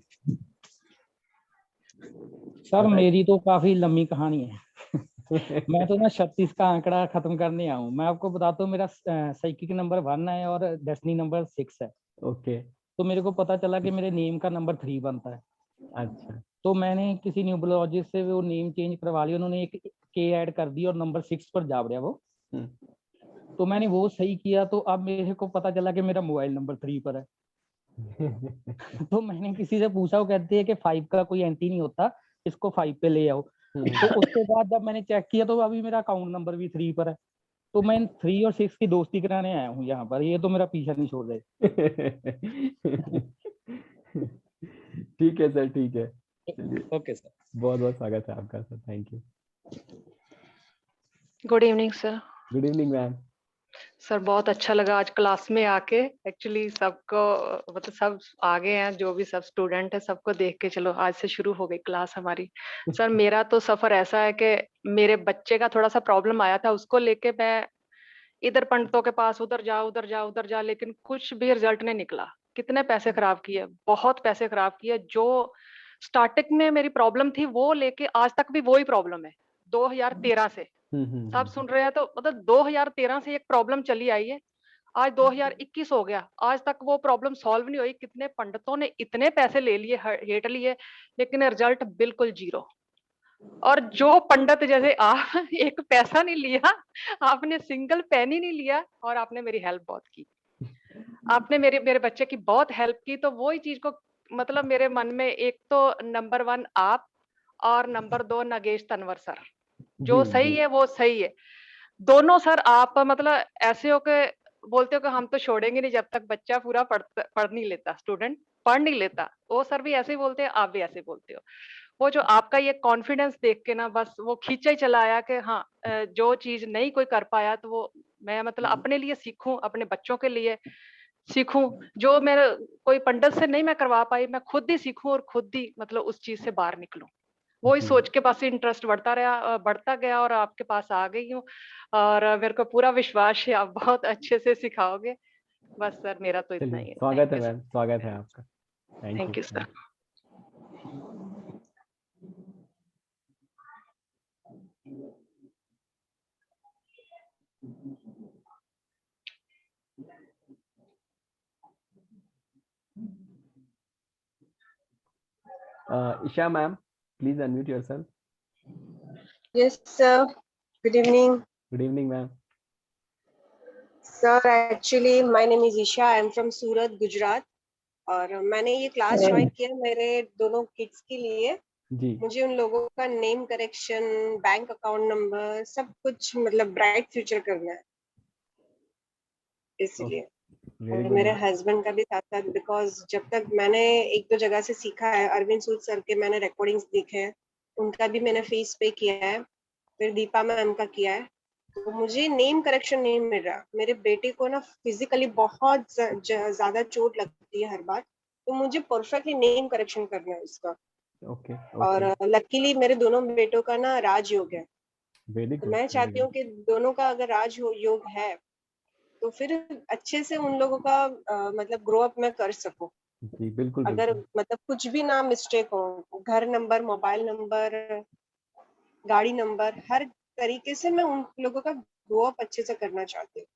Sir बताइए। मेरी तो काफी लंबी कहानी है। मैं तो ना 36 का आंकड़ा खत्म करने आया हूँ। मैं आपको बताता हूँ, मेरा साइकिक नंबर 1 है और डेस्टिनी नंबर 6 है। ओके। तो मेरे को पता चला कि मेरे नेम का नंबर 3 बनता है। अच्छा। तो मैंने किसी न्यूमरोलॉजिस्ट से वो नेम चेंज करवा लिया, उन्होंने एक के ऐड कर दी और नंबर 6 पर जा बढ़िया वो। तो मैंने वो सही किया, तो अब मेरे को पता चला कि मेरा मोबाइल नंबर 3 पर है। तो मैंने किसी से पूछा, वो कहते हैं कि 5 का कोई एंटी नहीं होता, इसको 5 पे ले आओ। तो उसके बाद जब मैंने चेक किया तो अभी मेरा अकाउंट नंबर भी 3 पर है। तो मैं 3 और 6 की दोस्ती कराने आया हूँ यहाँ पर, ये तो मेरा पीछा नहीं छोड़ रहे। ठीक है सर, ठीक है, चलिए। Okay sir. बहुत बहुत स्वागत है आपका sir, thank you. Good evening sir. Good evening ma'am. Sir बहुत अच्छा लगा आज क्लास में आके। एक्चुअली सबको मतलब सब आगे हैं, जो भी सब स्टूडेंट है, सबको देख के चलो आज से शुरू हो गई क्लास हमारी। सर मेरा तो सफर ऐसा है कि मेरे बच्चे का थोड़ा सा प्रॉब्लम आया था, उसको लेके मैं इधर पंडितों के पास, उधर जा उधर जा उधर जा, लेकिन कुछ भी रिजल्ट नहीं निकला। कितने पैसे खराब किए, बहुत पैसे खराब किए। जो स्टार्टिंग में मेरी प्रॉब्लम थी वो लेके आज तक भी वही प्रॉब्लम है 2013 से। सब सुन रहे हैं तो मतलब 2013 से एक प्रॉब्लम चली आई है, आज 2021 हो गया, आज तक वो प्रॉब्लम सॉल्व नहीं हुई। कितने पंडितों ने इतने पैसे ले लिए, हेट लिए, लेकिन रिजल्ट बिल्कुल जीरो। और जो पंडित जैसे आप एक पैसा नहीं लिया, आपने सिंगल पेन ही नहीं लिया, और आपने मेरी हेल्प बहुत की। आपने मेरे मेरे बच्चे की बहुत हेल्प की। तो वही चीज को मतलब मेरे मन में, एक तो नंबर 1 आप, और नंबर 2 नागेश तनवर सर। जो सही है वो सही है, दोनों सर। आप मतलब ऐसे हो के बोलते हो कि हम तो छोड़ेंगे नहीं जब तक बच्चा पूरा पढ़ नहीं लेता, स्टूडेंट पढ़ नहीं लेता। वो सर भी ऐसे ही बोलते हैं, आप भी ऐसे बोलते हो। वो जो आपका ये कॉन्फिडेंस देख के ना, बस वो खींचा ही चला आया कि हाँ, जो चीज नहीं कोई कर पाया तो वो मैं मतलब अपने लिए सीखूं, अपने बच्चों के लिए सीखूं। जो मेरे कोई पंडित से नहीं मैं करवा पाई, मैं खुद ही सीखूं और खुद ही मतलब उस चीज से बाहर निकलूं। वही सोच के पास इंटरेस्ट बढ़ता रहा, बढ़ता गया, और आपके पास आ गई हूँ। और मेरे को पूरा विश्वास है आप बहुत अच्छे से सिखाओगे। बस सर मेरा तो इतना चलिए, ही है। स्वागत है मैम, स्वागत है आपका, thank you sir. Isha ma'am, please unmute yourself. Yes, sir. Good evening. Good evening ma'am. Sir, actually, my name is Isha. I am from Surat, Gujarat. और मैंने ये क्लास ज्वाइन किया मेरे दोनों किड्स के लिए। जी। मुझे उन लोगों का name correction, bank account number, सब कुछ मतलब ब्राइट फ्यूचर करना है, इसलिए। वेरी और गुड मेरे मैम। हस्बैंड का भी साथ साथ, बिकॉज जब तक मैंने 1-2 जगह से सीखा है, अरविंद सूद सर के मैंने रिकॉर्डिंग्स देखे हैं, उनका भी मैंने फेस पे किया है, फिर दीपा मैम का किया है। तो मुझे नेम करेक्शन नहीं मिल रहा। मेरे बेटे को ना फिजिकली बहुत ज्यादा चोट लगती है हर बार, तो मुझे परफेक्टली नेम करेक्शन करना है उसका। ओके और लकीली मेरे दोनों बेटों का ना राजयोग है, वेरी तो गुड। मैं चाहती हूँ कि दोनों का अगर राजयोग है तो फिर अच्छे से उन लोगों का मतलब ग्रो अप मैं कर सकूं। जी बिल्कुल अगर बिल्कुल। मतलब कुछ भी ना मिस्टेक हो, घर नंबर, मोबाइल नंबर, गाड़ी नंबर, हर तरीके से मैं उन लोगों का ग्रो अप अच्छे से करना चाहती हूँ।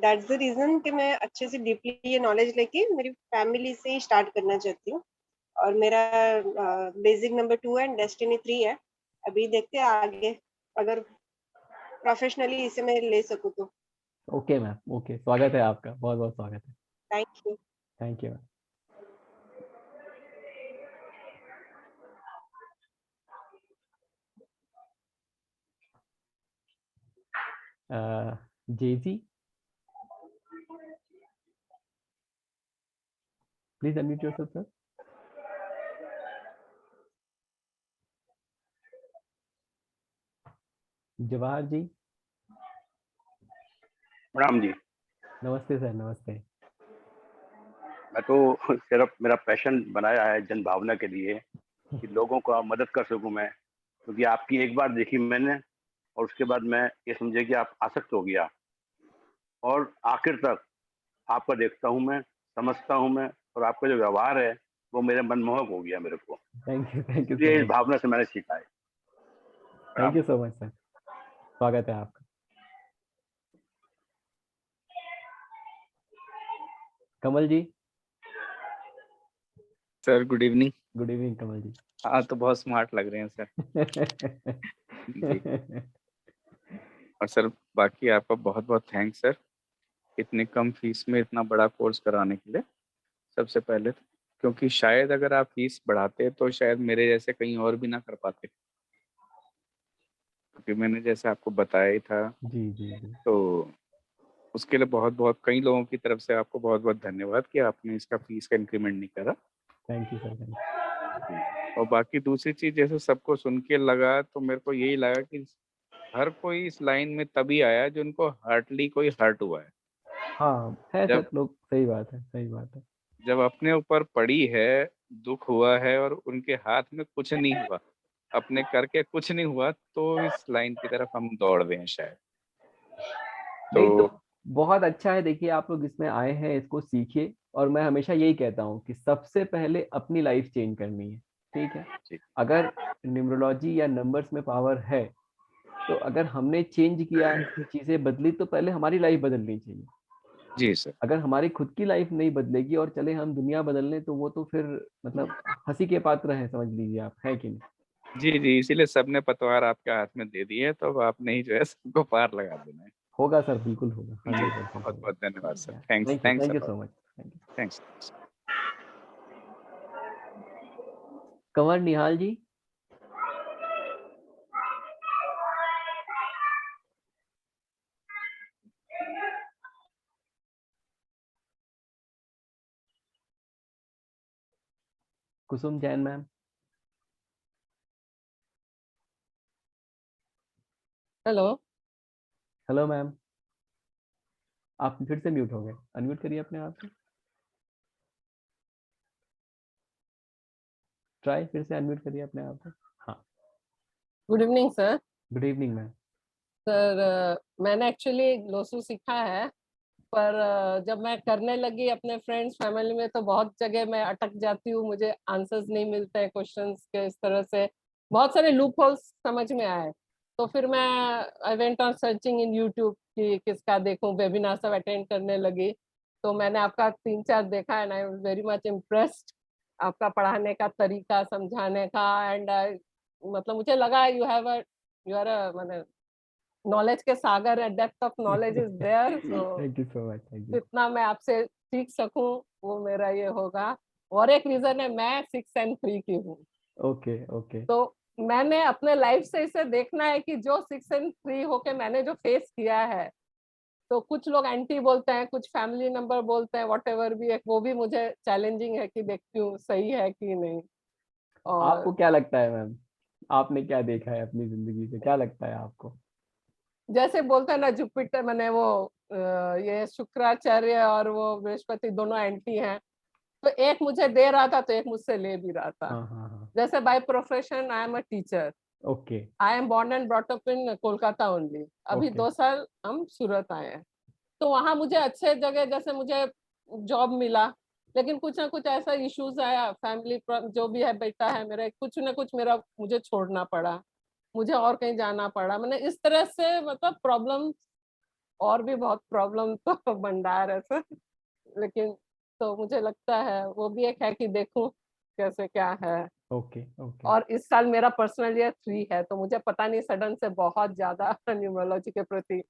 दैट्स द रीजन कि मैं अच्छे से डीपली ये नॉलेज लेके मेरी फैमिली से ही स्टार्ट करना चाहती हूँ। और मेरा बेसिक नंबर 2 है, डेस्टिनी 3 है। अभी देखते हैं आगे अगर प्रोफेशनली इसे मैं ले सकूँ तो। ओके मैम, ओके, स्वागत है आपका, बहुत बहुत स्वागत है। Thank you. Thank you ma'am. JG, please unmute yourself sir. Jawahar ji. प्रणाम जी। नमस्ते सर, नमस्ते। मैं तो सिर्फ मेरा पैशन बनाया है जन भावना के लिए कि लोगों का मदद कर सकूं मैं, क्योंकि आपकी एक बार देखी मैंने और उसके बाद मैं ये समझे कि आप आसक्त हो गया और आखिर तक आपका देखता हूं मैं, समझता हूं मैं, और आपका जो व्यवहार है वो मेरे मनमोहक हो गया मेरे को। थैंक यू सो इसलिए इस मच। भावना से मैंने सीखा है। Thank you so much sir, स्वागत है आपका। Kamal ji. Sir good evening. Good evening Kamal ji. हाँ तो बहुत स्मार्ट लग रहे हैं सर। जी। और सर बाकी आपका बहुत बहुत थैंक्स सर, इतने कम फीस में इतना बड़ा कोर्स कराने के लिए सबसे पहले तो, क्योंकि शायद अगर आप फीस बढ़ाते तो शायद मेरे जैसे कहीं और भी ना कर पाते, क्योंकि मैंने जैसे आपको बताया ही था। जी जी जी। तो उसके लिए बहुत बहुत कई लोगों की तरफ से आपको बहुत बहुत धन्यवाद कि आपने इसका फीस का इंक्रीमेंट नहीं करा। Thank you sir, thank you. और बाकी दूसरी चीज जैसे सबको सुन के लगा तो मेरे को यही लगा कि हर कोई इस लाइन में तभी आया जो उनको हार्टली कोई हर्ट हुआ है। हाँ है जब सर, लोग, सही बात है, सही बात है। जब अपने ऊपर पड़ी है, दुख हुआ है और उनके हाथ में कुछ नहीं हुआ, अपने करके कुछ नहीं हुआ, तो इस लाइन की तरफ हम दौड़ रहे हैं शायद। नहीं तो बहुत अच्छा है, देखिए आप लोग इसमें आए हैं, इसको सीखिए। और मैं हमेशा यही कहता हूँ कि सबसे पहले अपनी लाइफ चेंज करनी है, ठीक है। अगर न्यूमरोलॉजी या नंबर्स में पावर है, तो अगर हमने चेंज किया है, चीजें बदली, तो पहले हमारी लाइफ बदलनी चाहिए। जी सर। अगर हमारी खुद की लाइफ नहीं बदलेगी और चले हम दुनिया बदलने, तो वो तो फिर मतलब हंसी के पात्र है, समझ लीजिए आप, है कि नहीं। जी जी, इसीलिए सबने पतवार आपके हाथ में दे दी है, तो अब आपने ही जो है सबको पार लगा देना है। होगा सर, बिल्कुल होगा, जी 100% बहुत होगा। बहुत धन्यवाद sir. Thanks thank you, thanks thank you a lot. So much, thank you. Thanks. Kanwar Nihal ji. Kusum Jain ma'am. Hello. Hello ma'am, आप फिर से म्यूट हो गए, अनम्यूट करिए अपने आप को। ट्राई, फिर से अनम्यूट करिए अपने आप को। हाँ। Good evening sir. Good evening ma'am. Sir मैंने एक्चुअली लोसू सीखा है, पर जब मैं करने लगी अपने फ्रेंड्स फैमिली में तो बहुत जगह मैं अटक जाती हूँ, मुझे आंसर्स नहीं मिलते हैं क्वेश्चंस के। इस तरह से बहुत सारे लूप होल्स समझ में आए, तो फिर मैं I went on searching in YouTube कि किसका देखूं, वेबिनार सब अटेंड करने लगी। तो मैंने आपका 3-4 देखा and I was very much impressed, आपका पढ़ाने का तरीका, समझाने का। एंड मतलब मुझे लगा you have a you are a मतलब नॉलेज के सागर है, depth of knowledge is there. So thank you so much, thank you. जितना मैं आपसे सीख सकूं वो मेरा ये होगा। और एक रीजन है, मैं 6 and 3 की हूँ, ओके ओके। तो मैंने अपने लाइफ से इसे देखना है कि जो 6 and 3 होके मैंने जो फेस किया है, तो कुछ लोग एंटी बोलते हैं, कुछ फैमिली नंबर बोलते हैं, व्हाटएवर भी है, वो भी मुझे चैलेंजिंग है कि देखती हूँ सही है कि नहीं। और आपको क्या लगता है मैम, आपने क्या देखा है अपनी जिंदगी से, क्या लगता है आपको? जैसे बोलते हैं ना, जुपिटर मैंने वो ये शुक्राचार्य और वो बृहस्पति दोनों एंटी हैं, तो एक मुझे दे रहा था तो एक मुझसे ले भी रहा था। हाँ हाँ हाँ। जैसे by profession I am a teacher, okay I am born and brought up in Kolkata only. अभी Okay. 2 साल हम सूरत आए हैं, तो वहाँ मुझे अच्छे जगह जैसे मुझे जॉब मिला, लेकिन कुछ ना कुछ ऐसा इश्यूज आया, फैमिली जो भी है, बेटा है मेरा, कुछ ना कुछ मेरा मुझे छोड़ना पड़ा, मुझे और कहीं जाना पड़ा। मैंने इस तरह से मतलब प्रॉब्लम, और भी बहुत प्रॉब्लम तो भंडार है सर, लेकिन तो मुझे लगता है वो भी एक है कि देखूं कैसे क्या है। ओके ओके और इस साल मेरा पर्सनल ईयर 3 है, तो मुझे पता नहीं सडन से बहुत ज्यादा न्यूमरोलॉजी के प्रति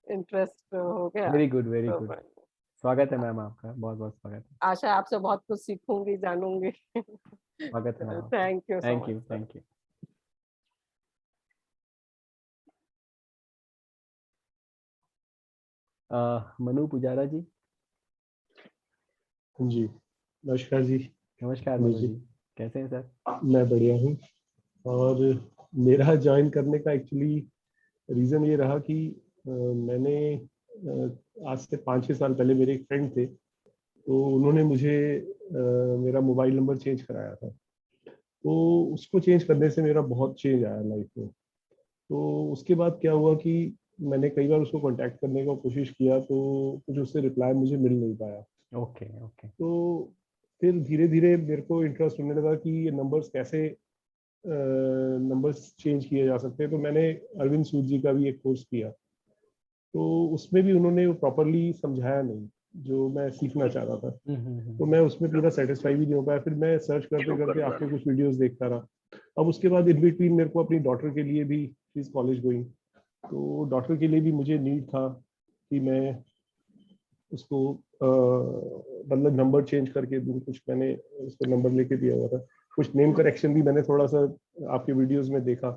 इंटरेस्ट हो गया। वेरी गुड वेरी तो गुड। स्वागत है मैम आपका, बहुत बहुत स्वागत है। आशा है आपसे बहुत कुछ सीखूंगी, जानूंगी। स्वागत है ma'am. Thank you so thank you much. Thank you. Manu Pujara ji. जी नमस्कार जी। नमस्कार मनु मनु जी, जी, कैसे हैं सर? मैं बढ़िया हूँ। और मेरा ज्वाइन करने का एक्चुअली रीज़न ये रहा कि मैंने आज से 5-6 साल पहले मेरे एक फ्रेंड थे, तो उन्होंने मुझे मेरा मोबाइल नंबर चेंज कराया था। तो उसको चेंज करने से मेरा बहुत चेंज आया लाइफ में। तो उसके बाद क्या हुआ कि मैंने कई बार उसको कांटेक्ट करने का कोशिश किया, तो कुछ उससे रिप्लाई मुझे मिल नहीं पाया। ओके ओके तो फिर धीरे धीरे मेरे को इंटरेस्ट होने लगा कि ये नंबर्स कैसे नंबर्स चेंज किए जा सकते हैं। तो मैंने अरविंद सूद जी का भी एक कोर्स किया, तो उसमें भी उन्होंने प्रॉपरली समझाया नहीं जो मैं सीखना चाह रहा था। तो मैं उसमें पूरा सेटिस्फाई भी नहीं हो पाया। फिर मैं सर्च करते करते आपके कुछ वीडियोस देखता रहा। अब उसके बाद इन बिटवीन मेरे को अपनी डॉटर के लिए भी, शी इज कॉलेज गोइंग, तो डॉटर के लिए भी मुझे नीड था कि मैं उसको मतलब नंबर चेंज करके दूँ। कुछ मैंने उसको नंबर लेके दिया हुआ था, कुछ नेम करेक्शन भी मैंने थोड़ा सा आपके वीडियोस में देखा,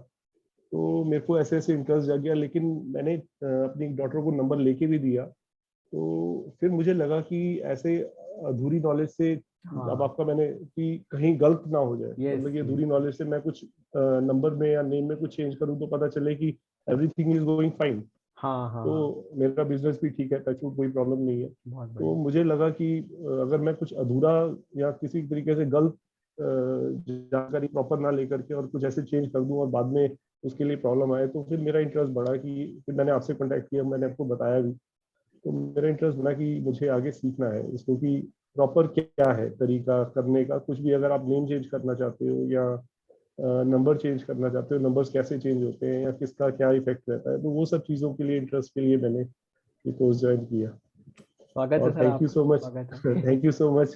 तो मेरे को ऐसे ऐसे इंटरेस्ट जाग गया। लेकिन मैंने अपनी डॉटर को नंबर लेके भी दिया, तो फिर मुझे लगा कि ऐसे अधूरी नॉलेज से अब आपका मैंने कि कहीं गलत ना हो जाए। मतलब कि अधूरी नॉलेज से मैं कुछ नंबर में या नेम में कुछ चेंज करूँ तो पता चले कि एवरीथिंग इज गोइंग फाइन। हाँ हाँ तो मेरा बिजनेस भी ठीक है, टचवुड, कोई प्रॉब्लम नहीं है। बहुत तो बढ़िया। मुझे लगा कि अगर मैं कुछ अधूरा या किसी तरीके से गलत जानकारी प्रॉपर ना लेकर के और कुछ ऐसे चेंज कर दूं और बाद में उसके लिए प्रॉब्लम आए, तो फिर मेरा इंटरेस्ट बढ़ा कि फिर मैंने आपसे कांटेक्ट किया, मैंने आपको बताया भी। तो मेरा इंटरेस्ट बना कि मुझे आगे सीखना है इसको कि प्रॉपर क्या है तरीका करने का। कुछ भी अगर आप नेम चेंज करना चाहते हो या नंबर चेंज करना चाहते हो, नंबर्स कैसे चेंज होते हैं या किसका क्या इफेक्ट रहता है, तो वो सब चीज़ों के लिए इंटरेस्ट के लिए मैंने ये कोर्स ज्वाइन किया। स्वागत है और सर थैंक यू आपका, सो मच, स्वागत है। Thank you so much.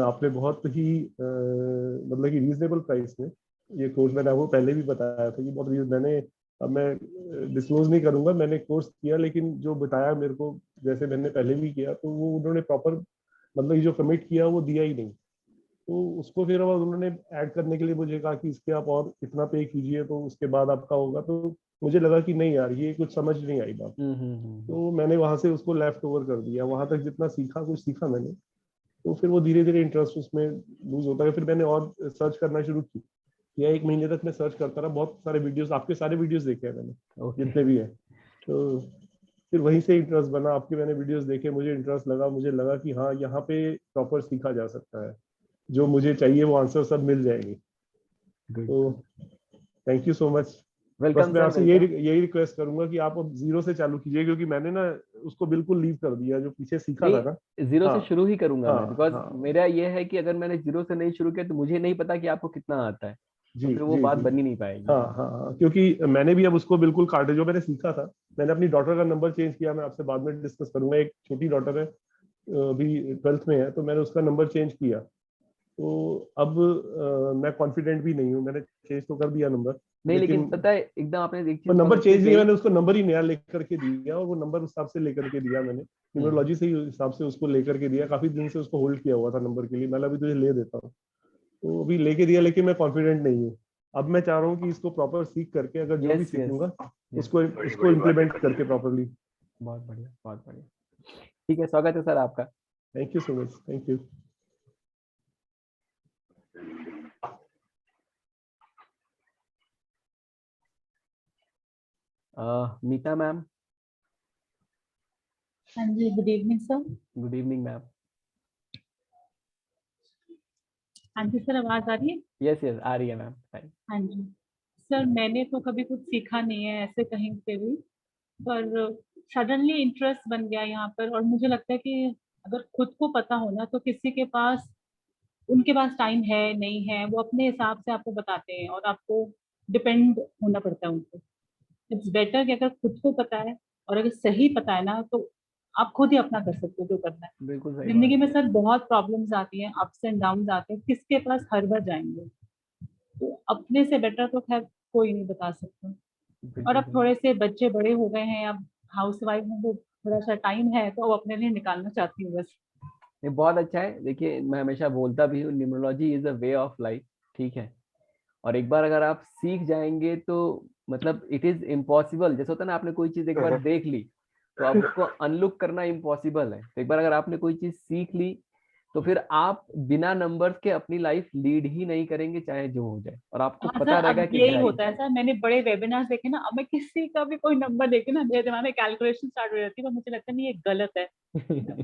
आपने बहुत ही मतलब कि रीजनेबल प्राइस में ये कोर्स, मैंने आपको पहले भी बताया था कि बहुत मैंने, अब मैं डिस्क्लोज नहीं करूंगा मैंने कोर्स किया, लेकिन जो बताया मेरे को, जैसे मैंने पहले भी किया, तो वो उन्होंने प्रॉपर मतलब ये जो कमिट किया वो दिया ही नहीं। तो उसको फिर अब उन्होंने ऐड करने के लिए मुझे कहा कि इसके आप और इतना पे कीजिए तो उसके बाद आपका होगा। तो मुझे लगा कि नहीं यार, ये कुछ समझ नहीं आई बात। तो मैंने वहां से उसको लेफ्ट ओवर कर दिया। वहां तक जितना सीखा, कुछ सीखा मैंने, तो फिर वो धीरे धीरे इंटरेस्ट उसमें लूज होता है। फिर मैंने और सर्च करना शुरू किया। 1 महीने तक मैं सर्च करता रहा, बहुत सारे वीडियोस, आपके सारे वीडियोस देखे हैं मैंने, जितने भी हैं। तो फिर वहीं से इंटरेस्ट बना, आपके मैंने वीडियोस देखे, मुझे इंटरेस्ट लगा, मुझे लगा कि हाँ यहाँ पे प्रॉपर सीखा जा सकता है, जो मुझे चाहिए वो आंसर सब मिल जाएंगे। तो थैंक यू सो मच। बस वेलकम मैं सर, आपसे वेलकम। यही रिक्वेस्ट करूंगा कि आप अब जीरो से चालू कीजिए, क्योंकि मैंने ना उसको बिल्कुल लीव कर दिया, जो पीछे सीखा था ना। नहीं, जीरो से हाँ शुरू ही करूंगा मैं, हाँ बिकॉज हाँ मेरा ये है कि अगर मैंने जीरो से नहीं शुरू किया तो मुझे नहीं पता कि आपको कितना आता है, तो जी फिर वो जी बात जी। बन ही नहीं पाएगी। हाँ हाँ हाँ, क्योंकि मैंने भी अब उसको बिल्कुल काटे, जो मैंने सीखा था। मैंने अपनी डॉटर का नंबर चेंज किया, मैं आपसे बाद में डिस्कस करूंगा। एक छोटी डॉटर है, अभी 12th में है, तो मैंने उसका नंबर चेंज किया। तो अब मैं कॉन्फिडेंट भी नहीं हूँ, मैंने चेंज तो कर दिया नंबर, नहीं, लेकिन लेकिन पता है एकदम आपने एक वो चीज बहुत नंबर अच्छी चेंज नहीं, कही। मैंने उसको नंबर ही नया लेकर के दिया, और वो नंबर उस हिसाब से लेकर के दिया मैंने, न्यूमरोलॉजी से ही हिसाब से उसको लेकर के दिया। काफी दिन से उसको होल्ड किया हुआ था नंबर के लिए, मैं अभी तुझे ले देता हूँ, तो अभी लेके दिया, लेकिन मैं कॉन्फिडेंट नहीं हूँ। अब मैं चाह रहा हूँ कि इसको प्रॉपर सीख करके, अगर जो भी यस यस, सीखूंगा उसको इम्प्लीमेंट करके प्रॉपरली। बहुत बढ़िया बहुत बढ़िया। ठीक है, स्वागत है सर आपका। Thank you so much, thank you. Meeta ma'am. हाँ जी, good evening sir. Good evening ma'am. हाँ जी सर, आवाज आ रही है? यस यस आ रही है मैम। हाँ जी सर, मैंने तो कभी कुछ सीखा नहीं है ऐसे कहीं पे भी, पर सडनली इंटरेस्ट बन गया यहाँ पर। और मुझे लगता है कि अगर खुद को पता हो ना, तो किसी के पास, उनके पास टाइम है नहीं है, वो अपने हिसाब से आपको बताते हैं और आपको डिपेंड होना पड़ता है उन पे। इट्स बेटर कि अगर खुद को पता है और अगर सही पता है ना, तो आप खुद ही अपना कर सकते हो जो करना है। बिल्कुल सही जिंदगी बात में सर बहुत प्रॉब्लम्स आती हैं, अप्स एंड डाउन आते हैं, किसके पास हर बार जाएंगे? तो अपने से बेटर तो खैर कोई नहीं बता सकता। और बिल्कुल अब सही। थोड़े से बच्चे बड़े हो गए हैं, अब हाउस वाइफ में तो थोड़ा सा टाइम है, तो अब अपने लिए निकालना चाहती हूँ बस। ये बहुत अच्छा है। देखिए मैं हमेशा बोलता भी हूँ, numerology is a way of life, ठीक है। और एक बार अगर आप सीख जाएंगे तो मतलब इट इज इम्पॉसिबल। जैसे होता है ना, आपने कोई चीज एक बार देख ली तो अब उसको अनलुक करना इम्पॉसिबल है। तो एक बार अगर आपने कोई चीज सीख ली तो फिर आप बिना नंबर्स के अपनी लाइफ लीड ही नहीं करेंगे, चाहे जो हो जाए। और आपको हाँ पता सर, रहेगा अब कि यही भाई होता है सर, मैंने बड़े वेबिनार्स देखे ना, अब मैं किसी का भी कोई नंबर देखे ना, मेरे दिमाग में कैलकुलेशन स्टार्ट हो जाती है, तो मुझे लगता है नहीं ये गलत है,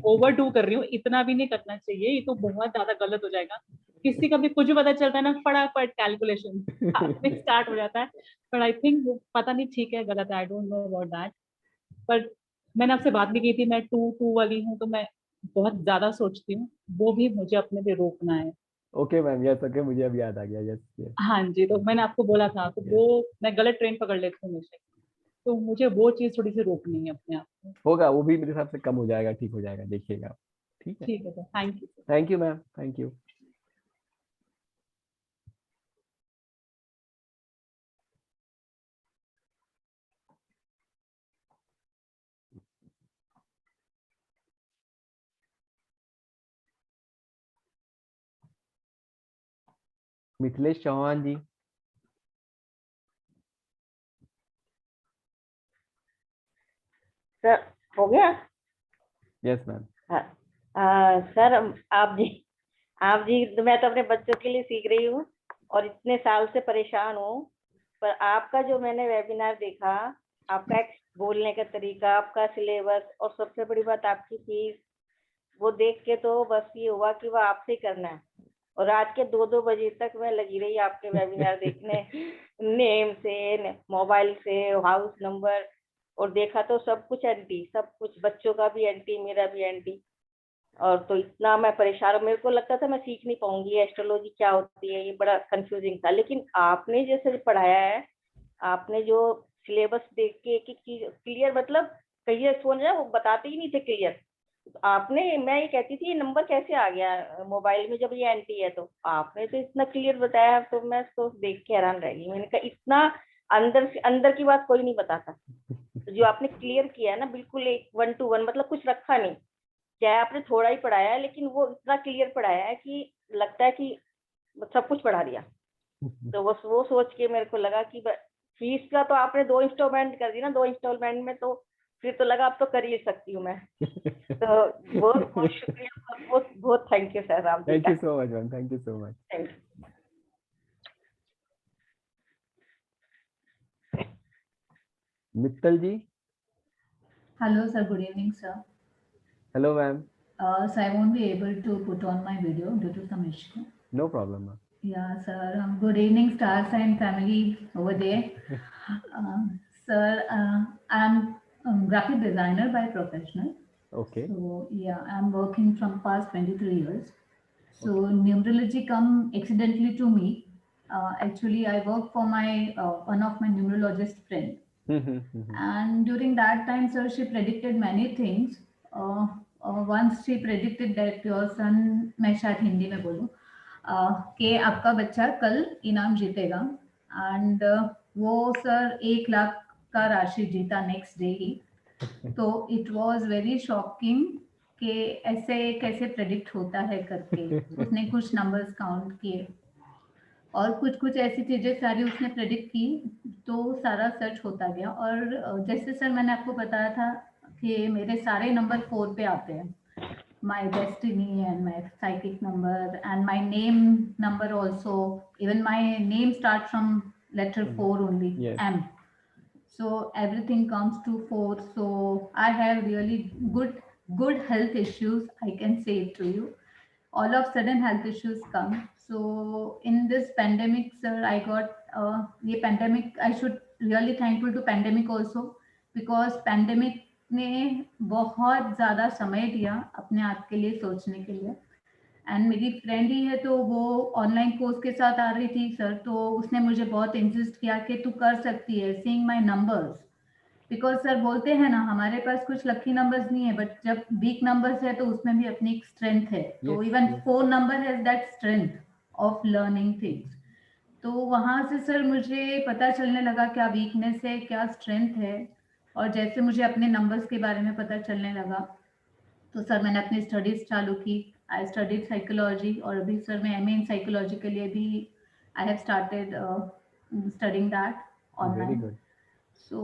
ओवर डू कर रही हूँ, इतना भी नहीं करना चाहिए, ये तो बहुत ज्यादा गलत हो जाएगा। किसी का भी कुछ भी पता चलता है ना, फटाफट कैलकुलेशन स्टार्ट हो जाता है। बट आई थिंक वो पता नहीं ठीक है गलत है, आई डोंट नो अबाउट दैट। पर मैंने आपसे बात भी की थी, मैं 2 वाली हूँ, तो मैं बहुत ज्यादा सोचती हूँ, वो भी मुझे अपने पे रोकना है। ओके मैम, यस ओके, मुझे अभी याद आ गया। यस यस हाँ जी, तो मैंने आपको बोला था, तो वो मैं गलत ट्रेन पकड़ लेती हूँ हमेशा, तो मुझे वो चीज थोड़ी सी रोकनी है अपने आप को। होगा, वो भी मेरे हिसाब से कम हो जाएगा, ठीक हो जाएगा, देखिएगा आप। ठीक है, ठीक है sir, thank you. Thank you ma'am, thank you. Mithilesh Chauhan ji. Sir हो गया? Yes ma'am. सर आप जी तो मैं तो अपने बच्चों के लिए सीख रही हूँ और इतने साल से परेशान हूँ, पर आपका जो मैंने वेबिनार देखा, आपका एक बोलने का तरीका, आपका सिलेबस और सबसे बड़ी बात आपकी फीस, वो देख के तो बस ये हुआ कि वो आपसे ही करना है। और रात के 2-2 बजे तक मैं लगी रही आपके वेबिनार देखने, नेम से, मोबाइल से, हाउस नंबर, और देखा तो सब कुछ एंटी, सब कुछ, बच्चों का भी एंटी, मेरा भी एंटी। और तो इतना मैं परेशान हूँ, मेरे को लगता था मैं सीख नहीं पाऊंगी, एस्ट्रोलॉजी क्या होती है, ये बड़ा कंफ्यूजिंग था। लेकिन आपने जैसे पढ़ाया है, आपने जो सिलेबस देख के एक एक चीज क्लियर, मतलब क्लियर फोन है, वो बताते ही नहीं थे क्लियर। आपने, मैं ये कहती थी ये नंबर कैसे आ गया मोबाइल में जब ये एंटी है, तो आपने तो इतना क्लियर बताया, तो मैं तो देख के हैरान रह गई। मैंने कहा इतना अंदर से अंदर की बात कोई नहीं बताता। तो जो आपने क्लियर किया है ना, बिल्कुल एक 1 to 1, मतलब कुछ रखा नहीं, चाहे आपने थोड़ा ही पढ़ाया है, लेकिन वो इतना क्लियर पढ़ाया है कि लगता है कि सब कुछ पढ़ा दिया। तो बस वो सोच के मेरे को लगा कि फीस का तो आपने 2 इंस्टॉलमेंट कर दी ना, 2 इंस्टॉलमेंट में, तो फिर तो लगा अब तो कर ही सकती हूँ मैं। तो बहुत बहुत शुक्रिया, बहुत बहुत थैंक यू सर। आप thank you so much ma'am, thank you so much. Thank you. Mittal ji. Hello, sir. Good evening, sir. Hello ma'am. So I won't be able to put on my video due to some issue. No problem ma'am. Yeah, sir. Good evening, star sign family over there. Sir, I'm graphic designer by professional. Okay. So yeah, I'm working from past 23 years. So numerology come accidentally to me. Actually, I work for my one of my numerologist friend. And during that time, sir, she predicted many things. Once she predicted that your son, मैं शायद हिंदी में बोलूँ, कि आपका बच्चा कल इनाम जीतेगा, एंड वो सर 1 लाख का राशि जीता नेक्स्ट डे ही। तो इट वाज वेरी शॉकिंग कि ऐसे कैसे प्रेडिक्ट होता है करके। उसने कुछ नंबर्स काउंट किए और कुछ कुछ ऐसी चीजें सारी उसने प्रेडिक्ट की, तो सारा सच होता गया। और जैसे सर मैंने आपको बताया था कि मेरे सारे नंबर 4 पे आते हैं, my destiny and my psychic number and my name number also. Even my name starts from letter 4 only. Yes. M. So everything comes to 4. So I have really good health issues, I can say it to you. all of sudden health issues come. So in this pandemic, sir, I got ये pandemic, I should really thankful to pandemic also, because pandemic ने बहुत ज़्यादा समय दिया अपने आप के लिए सोचने के लिए। एंड मेरी फ्रेंड ही है, तो वो ऑनलाइन कोर्स के साथ आ रही थी सर, तो उसने मुझे बहुत इंसिस्ट किया कि तू कर सकती है, seeing my numbers, because sir बोलते हैं ना हमारे पास कुछ लकी नंबर्स नहीं है, बट जब वीक नंबर्स है तो उसमें भी अपनी एक स्ट्रेंथ है। तो even 4 number has that strength of learning things. तो वहां से सर मुझे पता चलने लगा क्या वीकनेस है, क्या स्ट्रेंथ है, और जैसे मुझे अपने नंबर्स के बारे में पता चलने लगा, तो सर मैंने अपनी स्टडीज चालू की। आई स्टडीड साइकोलॉजी, और अभी सर मैं एमए इन साइकोलॉजी के लिए भी I have started studying that online. So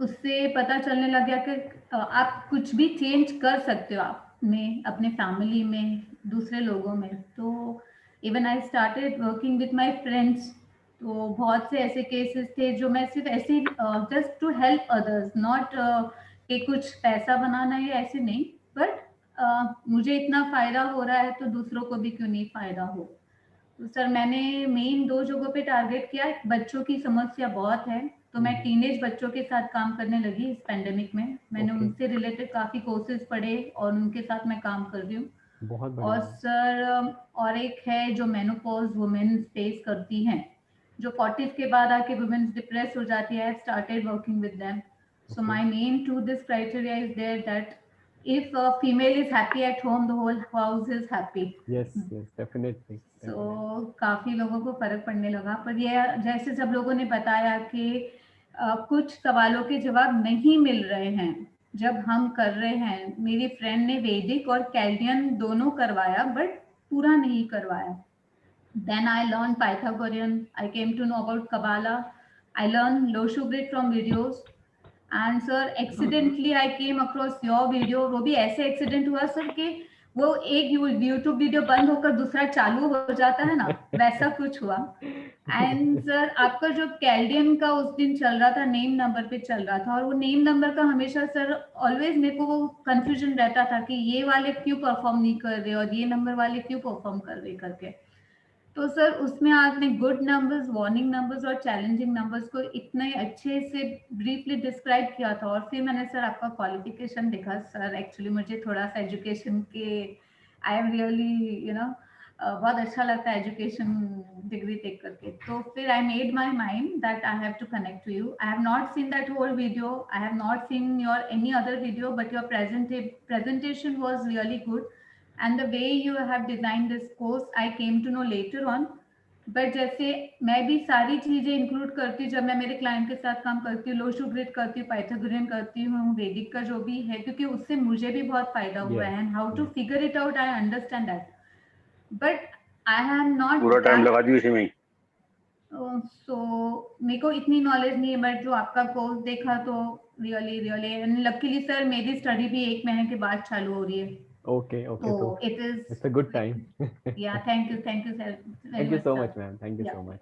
उससे पता चलने लग गया कि आप कुछ भी चेंज कर सकते हो आप में, अपने फैमिली में, दूसरे लोगों में। तो even I started working with my friends. तो बहुत से ऐसे केसेस थे जो मैं सिर्फ ऐसे just to help others, not कि कुछ पैसा बनाना है ऐसे नहीं, बट मुझे इतना फायदा हो रहा है तो दूसरों को भी क्यों नहीं फायदा हो। तो सर मैंने मेन 2 जगहों पे टारगेट किया। बच्चों की समस्या बहुत है, तो मैं टीनेज बच्चों के साथ काम करने लगी इस पैंडेमिक में। मैंने उनसे रिलेटेड काफ़ी कोर्सेज पढ़े और उनके साथ मैं काम कर रही हूँ। बहुत और सर और एक है जो मेनोपॉज वुमेन फेस करती हैं, जो 40s के बाद आके वुमेन डिप्रेस हो जाती है। I started working with them. So my main to this criteria is there that if a female is happy at home, the whole house is happy. Yes, definitely. So काफी लोगों को फर्क पड़ने लगा। पर ये जैसे सब लोगों ने बताया कि कुछ सवालों के जवाब नहीं मिल रहे हैं जब हम कर रहे हैं। मेरी फ्रेंड ने वैदिक और कैल्डियन दोनों करवाया, बट पूरा नहीं करवाया। Then I learned Pythagorean. I came to know about Kabbalah. I learned Loshu Grid from videos. And sir, accidentally I came across your video. वो भी ऐसे एक्सीडेंट हुआ सर कि वो एक यूट्यूब वीडियो बंद होकर दूसरा चालू हो जाता है ना, वैसा कुछ हुआ। एंड सर आपका जो कैल्डियन का उस दिन चल रहा था, नेम नंबर पे चल रहा था, और वो नेम नंबर का हमेशा सर ऑलवेज मेरे को वो कंफ्यूजन रहता था कि ये वाले क्यों परफॉर्म नहीं कर रहे और ये नंबर वाले क्यों परफॉर्म कर रहे करके। तो सर उसमें आपने गुड नंबर्स, वार्निंग नंबर्स और चैलेंजिंग नंबर्स को इतने अच्छे से ब्रीफली डिस्क्राइब किया था। और फिर मैंने सर आपका क्वालिफिकेशन देखा। सर एक्चुअली मुझे थोड़ा सा एजुकेशन के आई एम रियली बहुत अच्छा लगता है एजुकेशन डिग्री देख करके। तो फिर I made my mind that I have to connect to you. I have not seen that whole video, I have not seen your any other video, but your presentation was really good. And the way you have designed this course, I came to know later on. But जैसे मैं भी सारी चीजें include करती हूँ जब मैं मेरे क्लाइंट के साथ काम करती हूँ, लोशु ग्रिड करती हूँ, पाइथागोरियन करती हूँ, वैदिक का जो भी है, क्योंकि उससे मुझे भी बहुत फायदा हुआ है। And how to figure it out, I understand that, but I have not पूरा टाइम लगा दी इसी में। सो मेरे को इतनी नॉलेज नहीं है, बट जो आपका कोर्स देखा तो रियली एंड लकीली सर मेरी स्टडी भी 1 महीने के बाद चालू हो रही है। Okay. So it is. It's a good time. Yeah, thank you, sir. Thank you so much, ma'am. Thank you so much.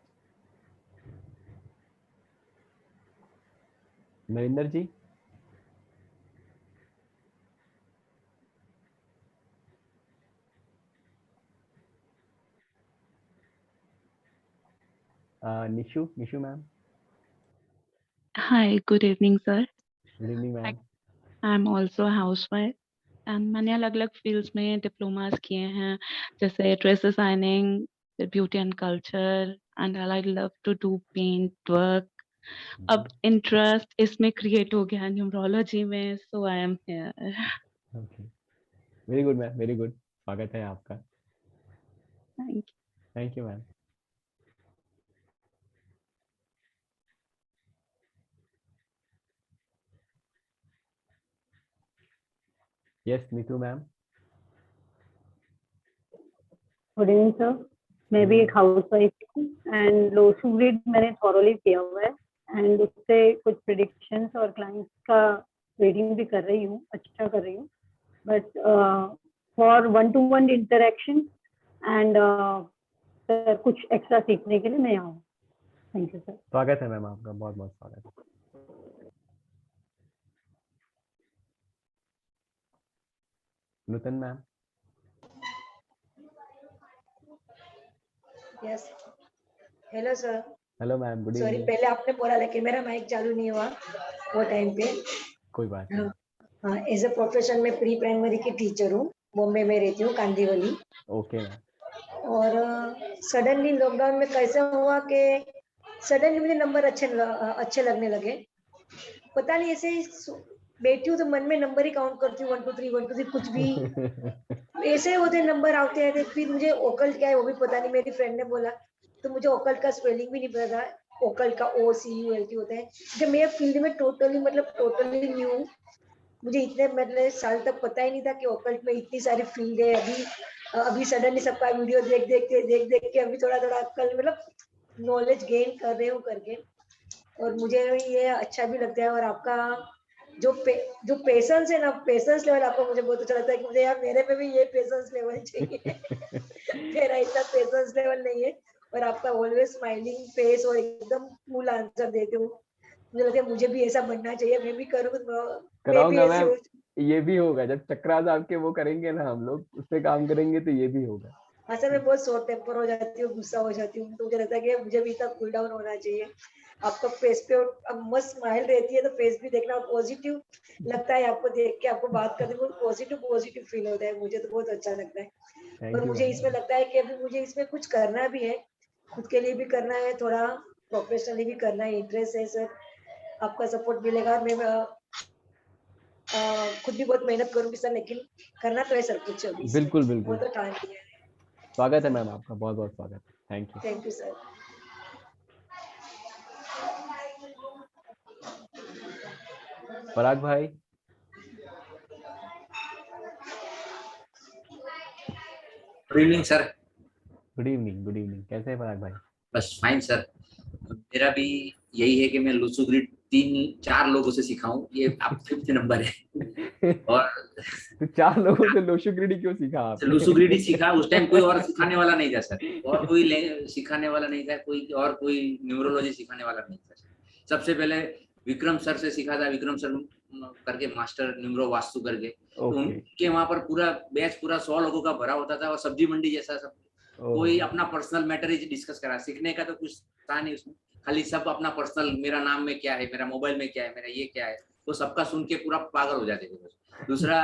Narendra ji, Nishu ma'am. Hi, good evening, sir. Good evening, ma'am. I'm also a housewife. And मैंने अलग अलग fields में diplomas किए हैं, जैसे dress designing, beauty and culture, and I love to do paint work. अब interest इसमें create हो गया न्यूमरोलॉजी में, so I am here. Okay. Very good, ma'am. Very good. स्वागत है आपका। Thank you, ma'am. Yes, Neetu ma'am. Good evening sir, मैं भी एक हाउस वाइफ हूँ एंड लोशु ग्रिड मैंने थॉरोली किया हुआ है एंड उससे कुछ प्रेडिक्शंस और क्लाइंट्स का रीडिंग भी कर रही हूँ, अच्छा कर रही हूँ, but for 1-to-1 interaction and sir कुछ एक्स्ट्रा सीखने के लिए मैं यहाँ हूँ। Thank you sir. स्वागत है मैम आपका, बहुत बहुत स्वागत है। Nutan ma'am. Yes hello sir. Hello ma'am, good sorry evening. पहले आपने बोला लेकिन मेरा माइक चालू नहीं हुआ वो टाइम पे। कोई बात नहीं। हाँ एज ए प्रोफेशन में प्री प्राइमरी की टीचर हूँ, बॉम्बे में रहती हूँ, कांदीवली। Okay ma'am. और सडनली लॉकडाउन में कैसा हुआ कि सडनली मुझे नंबर अच्छे लगने लगे। पता नहीं ऐसे ही बैठी हूँ तो मन में नंबर ही काउंट करती हूँ 1 2 3 1 2 3 कुछ भी ऐसे होते नंबर आते हैं। फिर मुझे ओकल्ट क्या है वो भी पता नहीं, मेरी फ्रेंड ने बोला तो मुझे ओकल्ट का स्पेलिंग भी नहीं पता था। ओकल्ट का OCULT होता है। जब मैं फील्ड में टोटली न्यू, मुझे इतने मतलब साल तक पता ही नहीं था कि ओकल्ट में इतनी सारी फील्ड है। अभी सडनली सबका वीडियो देख के अभी थोड़ा अक्कल मतलब नॉलेज गेन कर रहे हूँ करके, और मुझे ये अच्छा भी लगता है। और आपका जो पेशेंस है ना, पेशेंस लेवल आपका मुझे बहुत अच्छा लगता है कि मुझे यार मेरे पे भी ये पेशेंस लेवल चाहिए। मेरा इतना पेशेंस लेवल नहीं है। और आपका ऑलवेज स्माइलिंग फेस और एकदम कूल आंसर देते हो, मुझे लगता है मुझे भी ऐसा बनना चाहिए। मैं भी करूँ कराऊंगा मैम, ये भी होगा जब चक्रास आपके वो करेंगे ना, हम लोग उस पे काम करेंगे तो ये भी होगा। हाँ सर, मैं बहुत शॉर्ट टेम्पर हो जाती हूँ, गुस्सा हो जाती हूँ, तो मुझे लगता है कि मुझे भी इतना कूल डाउन होना चाहिए। आपका फेस पे अब मस्त स्माइल रहती है तो फेस भी देखना पॉजिटिव लगता है। आपको देख के, आपको बात करने में पॉजिटिव फील होता है। मुझे तो बहुत अच्छा लगता है। और मुझे इसमें लगता है कि अभी मुझे इसमें कुछ करना भी है, खुद के लिए भी करना है, थोड़ा प्रोफेशनली भी करना है। इंटरेस्ट है सर, आपका सपोर्ट मिलेगा। मैं खुद भी बहुत मेहनत करूंगी सर, लेकिन करना तो है सर कुछ अभी। बिल्कुल बिल्कुल, बहुत टाइम दिया है। स्वागत है मैम आपका, बहुत बहुत स्वागत। Thank you. Thank you sir. Parag भाई। Good evening sir. Good evening, कैसे हैं पराग भाई? बस फाइन सर। मेरा भी यही है कि मैं लूसू ग्रिड 3-4 लोगों से सीखा हूँ, ये आप 5th नंबर है। और तो 4 लोगों से लूसू ग्रिड क्यों सीखा आपने? लूसू ग्रिड ही सीखा, उस टाइम कोई और सिखाने वाला नहीं था सर, और कोई सिखाने वाला नहीं था, कोई न्यूमरोलॉजी सिखाने वाला नहीं था। सबसे पहले विक्रम सर से सीखा था, विक्रम सर करके मास्टर न्यूमरो वास्तु करके। तो उनके वहां पर पूरा बैच पूरा 100 लोगों का भरा होता था, और सब्जी मंडी जैसा सब कोई अपना पर्सनल मैटर ही डिस्कस करा। सीखने का तो कुछ था नहीं उसमें, खाली सब अपना पर्सनल, मेरा नाम में क्या है, मेरा मोबाइल में क्या है, मेरा ये क्या है, वो सबका सुन के पूरा पागल हो जाते थे। दूसरा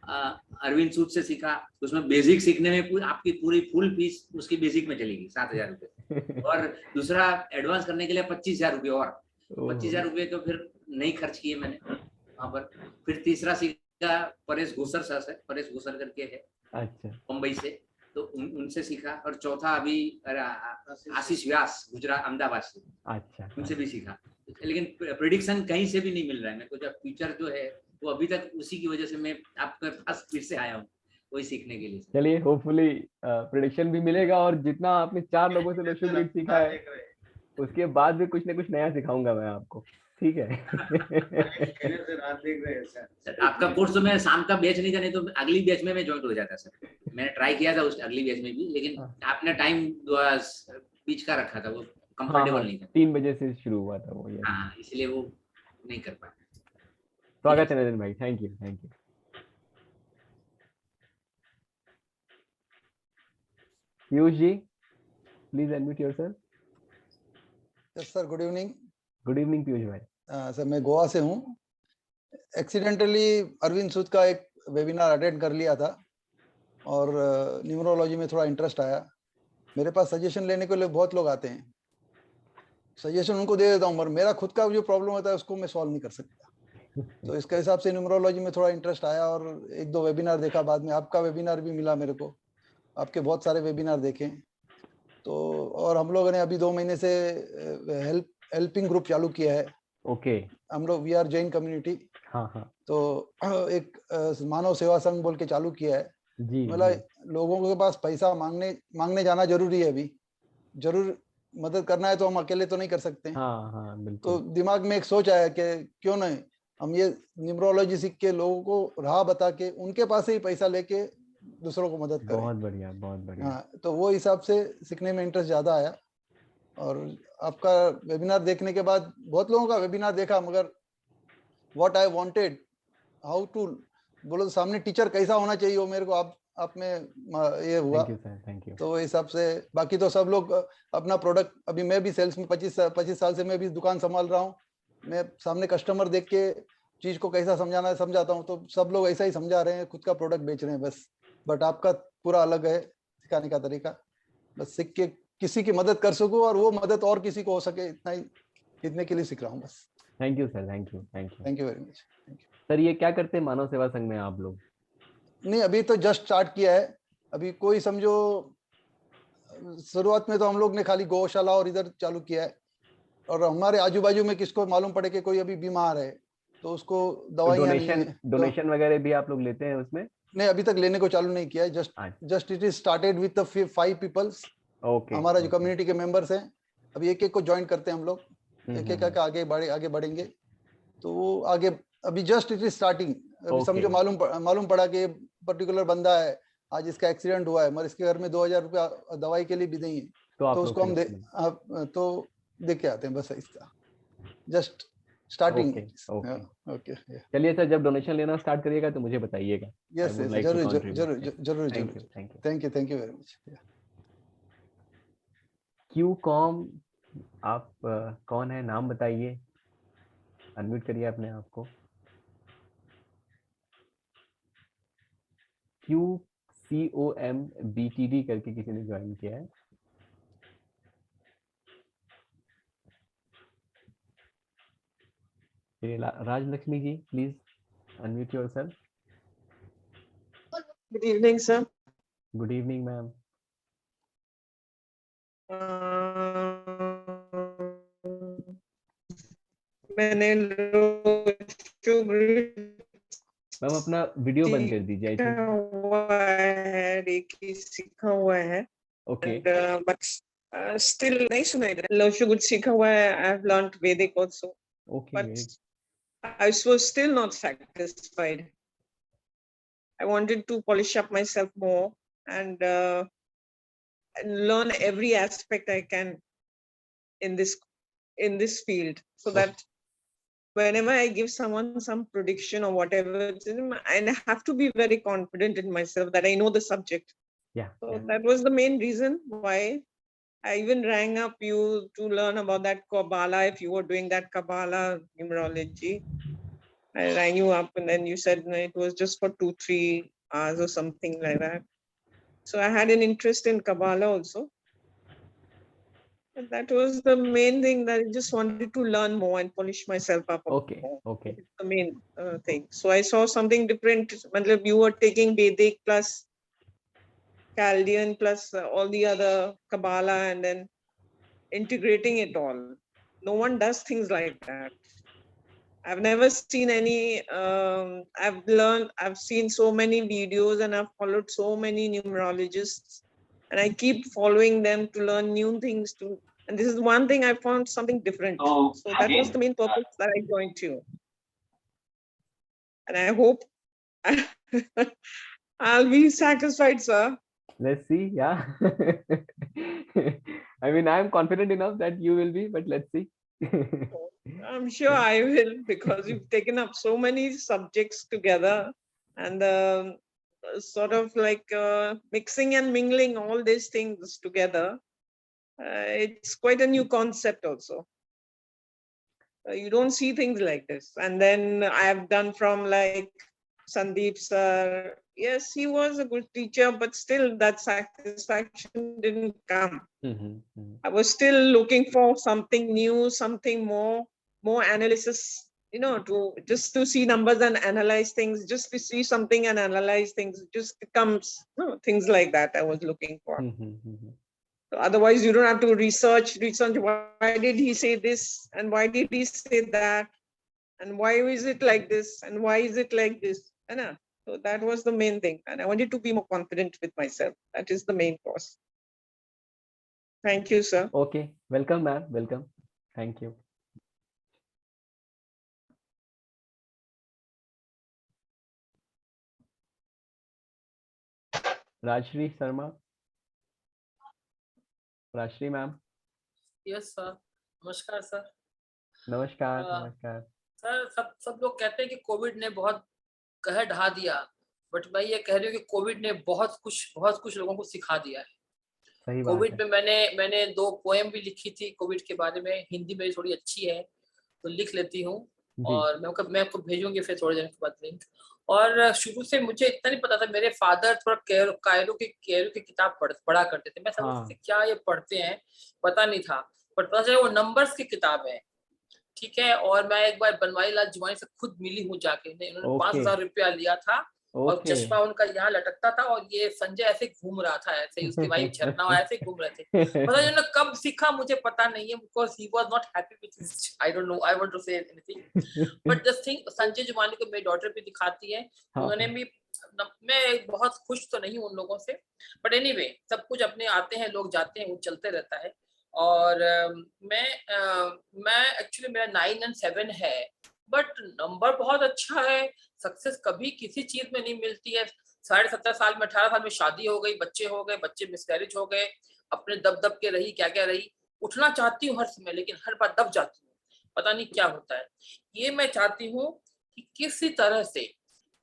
अरविंद सूद से सीखा, उसमें बेसिक सीखने में आपकी पूरी फुल फीस उसकी बेसिक में चलेगी 7,000 रुपये, और दूसरा एडवांस करने के लिए 25,000 रुपये, और 25,000 रुपये तो फिर नहीं खर्च किए मैंने वहां पर। फिर तीसरा सीखा परेश घोसर सर से, परेश घोसर करके है अच्छा मुंबई से, तो उनसे सीखा। और चौथा अभी आशीष व्यास गुजरात अहमदाबाद से, अच्छा, उनसे भी सीखा। लेकिन प्रेडिक्शन कहीं से भी नहीं मिल रहा है मेरे को, जब फ्यूचर जो है वो अभी तक, उसी की वजह से मैं आपके पास फिर से आया हूँ वही सीखने के लिए। चलिए होपफुली प्रेडिक्शन भी मिलेगा, और जितना आपने 4 लोगों से लूसू ग्रिड सीखा है उसके बाद भी कुछ ना कुछ नया सिखाऊंगा मैं आपको, ठीक है? आपका कोर्स तो मैं शाम का बैच नहीं था, नहीं तो अगली बैच में मैं ज्वाइन हो जाता सर। मैंने ट्राई किया था उस अगली बैच में भी, लेकिन आपने टाइम बीच का रखा था, वो कंफर्टेबल नहीं था। 3 बजे से शुरू हुआ था वो। हाँ, इसलिए वो नहीं कर पाया। स्वागत है Narendra bhai, thank you. Piyush ji, please unmute yourself. Yes sir, good evening. Good evening Piyush bhai. Sir मैं गोवा से हूँ। एक्सीडेंटली अरविंद सूद का एक वेबिनार अटेंड कर लिया था, और न्यूमरोलॉजी में थोड़ा इंटरेस्ट आया। मेरे पास सजेशन लेने के लिए बहुत लोग आते हैं, सजेशन उनको दे देता हूँ, पर मेरा खुद का जो प्रॉब्लम होता है उसको मैं सॉल्व नहीं कर सकता। तो इसके हिसाब से न्यूमरोलॉजी में थोड़ा इंटरेस्ट आया, और 1-2 वेबिनार देखा। बाद में आपका वेबिनार भी मिला मेरे को, आपके बहुत सारे वेबिनार देखे। तो और हम लोगों ने अभी 2 महीने से हेल्पिंग ग्रुप चालू किया है। ओके। हम लोग वी आर जैन कम्युनिटी। हाँ। तो एक मानव सेवा संघ बोल के चालू किया है। मतलब लोगों के पास पैसा मांगने जाना जरूरी है, अभी जरूर मदद करना है तो हम अकेले तो नहीं कर सकते। हाँ, बिल्कुल। तो दिमाग में एक सोच आया कि क्यों नहीं हम ये न्यूमरोलॉजी सीख के लोगों को राह बता के उनके पास से ही पैसा लेके दूसरों को मदद करें। बहुत बढ़िया। हाँ, तो वो हिसाब से सीखने में इंटरेस्ट ज्यादा आया। और आपका वेबिनार देखने के बाद बहुत लोगों का वेबिनार देखा, मगर what I wanted how to बोलो, सामने टीचर कैसा होना चाहिए वो मेरे को आप में ये हुआ। Thank you sir, thank you. तो हिसाब से बाकी तो सब लोग अपना प्रोडक्ट, अभी मैं भी सेल्स में 25 साल से मैं भी दुकान संभाल रहा हूँ। मैं सामने कस्टमर देख के चीज को कैसा समझाना है समझाता हूँ, तो सब लोग ऐसा ही समझा रहे हैं, खुद का प्रोडक्ट बेच रहे हैं बस। बट आपका पूरा अलग है सिखाने का तरीका। बस सीख के किसी की मदद कर सकूं और वो मदद और किसी को हो सके, इतना ही, इतने के लिए सीख रहा हूँ बस। Thank you sir, thank you, thank you. Thank you very much. Sir ये क्या करते हैं मानव सेवा संघ में आप लोग? नहीं, अभी तो जस्ट स्टार्ट किया है। अभी कोई समझो, शुरुआत में तो हम लोग ने खाली गौशाला और इधर चालू किया है, और हमारे आजू बाजू में किसको मालूम पड़े कि कोई अभी बीमार है तो उसको दवाइयाँ नहीं है, डोनेशन वगैरह भी आप लोग लेते हैं उसमें? नहीं, अभी तक लेने को चालू नहीं किया है। Just it is started with the 5 peoples. Okay, हमारा जो कम्युनिटी के मेंबर्स हैं, अभी एक एक को ज्वाइन करते हैं हम लोग, एक एक का आगे बढ़ेंगे। तो वो आगे अभी जस्ट इट इज स्टार्टिंग। अभी समझो मालूम पड़ा कि पर्टिकुलर बंदा है, आज इसका एक्सीडेंट हुआ है, मगर इसके घर में 2000 रुपया दवाई के लिए भी नहीं है, तो उसको हम तो देख के आते हैं बस। इसका जस्ट स्टार्टिंग। ओके, चलिए सर, जब डोनेशन लेना स्टार्ट करिएगा तो मुझे बताइएगा। यस, जरूर। Thank you very much. क्यूकॉम, आप कौन है, नाम बताइए, अनम्यूट करिए अपने आप को। QCOM BTD करके किसी ने ज्वाइन किया है। Rajalakshmi ji, please unmute yourself. Good evening sir. Good evening ma'am. मैंने मैम अपना वीडियो बंद कर दीजिए। सीखा हुआ है। ओके। बट स्टिल नहीं सुनाई दे रहा। लोशो गुड सीखा हुआ है। आई हैव लर्नड वैदिक also. Okay. I was still not satisfied. I wanted to polish up myself more and learn every aspect I can in this field, so that whenever I give someone some prediction or whatever, I have to be very confident in myself that I know the subject. So that was the main reason why I even rang up you to learn about that Kabbalah, if you were doing that Kabbalah numerology. I rang you up and then you said it was just for 2-3 hours or something like that. So I had an interest in Kabbalah also. And that was the main thing, that I just wanted to learn more and polish myself up. Okay. It's the main thing. So I saw something different. You were taking Vedic plus Chaldean plus all the other Kabbalah and then integrating it all. No one does things like that. I've never seen any. I've seen so many videos and I've followed so many numerologists, and I keep following them to learn new things too. And this is one thing I found something different. So that was the main purpose that I joined you. And I hope I'll be satisfied, sir. Let's see. Yeah. I mean, I'm confident enough that you will be, but let's see. I'm sure I will, because you've taken up so many subjects together, and sort of like mixing and mingling all these things together. It's quite a new concept also. You don't see things like this. And then I have done from like Sandeep sir. Yes, he was a good teacher, but still that satisfaction didn't come. I was still looking for something new, something more analysis, to see numbers and analyze things, just to see something and analyze things, just becomes things like that I was looking for. So otherwise you don't have to research, why did he say this and why did he say that and why is it like this and why is it like this. So that was the main thing, and I wanted to be more confident with myself. That is the main cause. Thank you, sir. Okay, welcome ma'am, welcome. Thank you. Rajshri Sharma. Rajshri ma'am. Yes sir. नमस्कार sir. नमस्कार. नमस्कार sir, सब लोग कहते हैं कि Covid ने बहुत कहर ढा दिया, बट मैं ये कह रही हूँ कि कोविड ने बहुत कुछ लोगों को सिखा दिया है। सही बात कोविड है। में मैंने 2 पोएम भी लिखी थी कोविड के बारे में, हिंदी मेरी थोड़ी अच्छी है तो लिख लेती हूँ, जी। और मैं आपको भेजूंगी फिर थोड़ी देर के बाद लिंक। और शुरू से मुझे इतना नहीं पता था, मेरे फादर थोड़ा कायरो की किताब पढ़ा करते थे, मैं समझती थी क्या ये पढ़ते हैं, पता नहीं था, पर पता चला वो नंबर्स की किताब है, ठीक है। और मैं एक बार बनवारी लाल जुमानी से खुद मिली हूँ जाके, उन्होंने 5,000 रुपया लिया था और ओके। चश्मा उनका यहाँ लटकता था, और ये संजय ऐसे घूम रहा था, ऐसे उसकी वाइफ झरना ऐसे घूम रहे थे। पता नहीं उन्होंने कब सीखा मुझे पता नहीं है, because he was not happy with his, I don't know, I want to say anything, but this thing Sanjay Jumani को मेरी डॉटर भी दिखाती है, उन्होंने भी, मैं बहुत खुश तो नहीं हूँ उन लोगों से, बट एनीवे सब कुछ अपने आते हैं लोग जाते हैं, वो चलते रहता है। और मैं एक्चुअली मेरा 9 और 7 है, बट नंबर बहुत अच्छा है। सक्सेस कभी किसी चीज में नहीं मिलती है। 17.5 साल में 18 साल में शादी हो गई, बच्चे हो गए, बच्चे मिसकैरेज हो गए, अपने दब के रही, क्या क्या रही, उठना चाहती हूँ हर समय, लेकिन हर बार दब जाती हूँ, पता नहीं क्या होता है। ये मैं चाहती हूँ कि किसी तरह से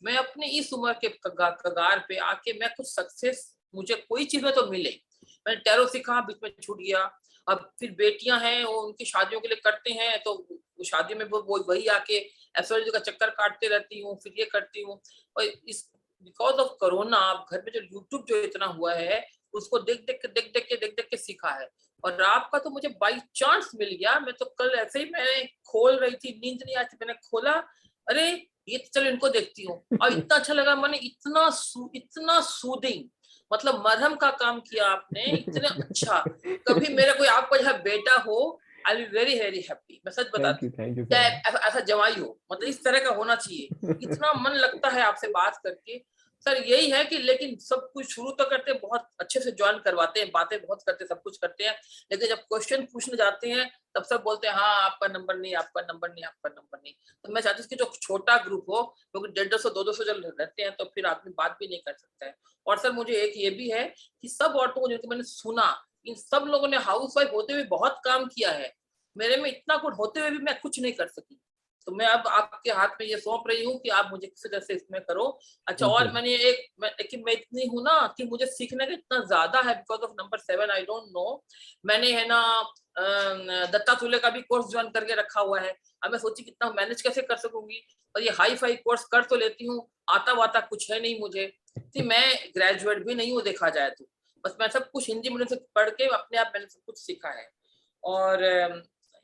मैं अपने इस उम्र के कगार पे आके मैं कुछ सक्सेस, मुझे कोई चीज में तो मिले। मैंने टैरो सीखा, बीच में छूट गया, अब फिर बेटियां हैं वो उनकी शादियों के लिए करते हैं, तो वो शादी में वो वही आके एस्ट्रोलॉजी का चक्कर काटते रहती हूँ, फिर ये करती हूँ। और इस बिकॉज ऑफ कोरोना आप घर में जो यूट्यूब जो इतना हुआ है, उसको देख देख के सीखा है। और आपका तो मुझे बाई चांस मिल गया, मैं तो कल ऐसे ही मैंने खोल रही थी, नींद नहीं आई थी, मैंने खोला, अरे ये तो चलो इनको देखती हूँ, और इतना अच्छा लगा, मैंने इतना सूदिंग, मतलब मरहम का काम किया आपने, इतना अच्छा। कभी मेरा कोई आपका जहाँ बेटा हो, आई बी वेरी वेरी हैप्पी, मैं सच बताती हूँ, ऐसा जवाई हो, मतलब इस तरह का होना चाहिए। इतना मन लगता है आपसे बात करके सर, यही है कि लेकिन सब कुछ शुरू तो करते हैं, बहुत अच्छे से ज्वाइन करवाते हैं, बातें बहुत करते हैं, सब कुछ करते हैं, लेकिन जब क्वेश्चन पूछने जाते हैं तब सब बोलते हैं हाँ आपका नंबर नहीं, आपका नंबर नहीं, आपका नंबर नहीं। तो मैं चाहती हूँ कि जो छोटा ग्रुप हो, क्योंकि 150-200 जन रहते हैं तो फिर आदमी बात भी नहीं कर सकता है। और सर मुझे एक ये भी है कि सब औरतों को जिनको मैंने सुना, इन सब लोगों ने हाउस वाइफ होते हुए बहुत काम किया है, मेरे में इतना गुण होते हुए भी मैं कुछ नहीं कर सकी। तो मैं अब आपके हाथ में ये सौंप रही हूँ कि आप मुझे किसी तरह से इसमें करो। अच्छा, और मैंने मैं इतनी हूँ ना कि मुझे सीखने का इतना ज्यादा है, because of number 7 I don't no, मैंने है ना दत्तात्रेय का भी कोर्स ज्वाइन करके रखा हुआ है। अब मैं सोची कितना मैनेज कैसे कर सकूंगी, और ये हाई फाई कोर्स कर तो लेती हूँ, आता वाता कुछ है नहीं मुझे, मैं ग्रेजुएट भी नहीं हूँ देखा जाए तो, बस मैं सब कुछ हिंदी मीडियम से पढ़ के अपने आप मैंने सब कुछ सीखा है। और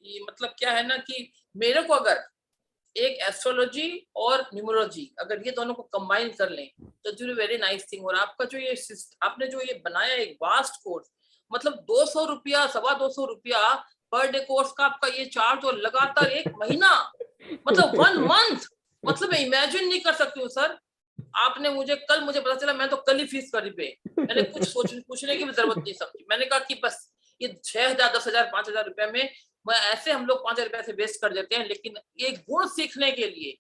ये मतलब क्या है ना कि मेरे को अगर एक एस्ट्रोलॉजी और न्यूमरोलॉजी अगर ये दोनों को कंबाइन कर लें तो it will very nice thing. और आपका जो ये आपने जो ये बनाया एक वास्ट कोर्स, मतलब 200 रुपया 250 रुपया पर डे कोर्स का आपका ये चार्ज, और लगातार 1 महीना, मतलब 1 मंथ, मतलब मैं इमेजिन नहीं कर सकती हूँ सर। आपने मुझे पता चला, मैं तो कल ही फीस करी पे, मैंने कुछ पूछने की भी जरूरत नहीं समझी, मैंने कहा कि बस ये 6,000 10,000 5,000 रुपए में मैं ऐसे हम लोग 5,000 रुपए से वेस्ट कर देते हैं, लेकिन ये गुण सीखने के लिए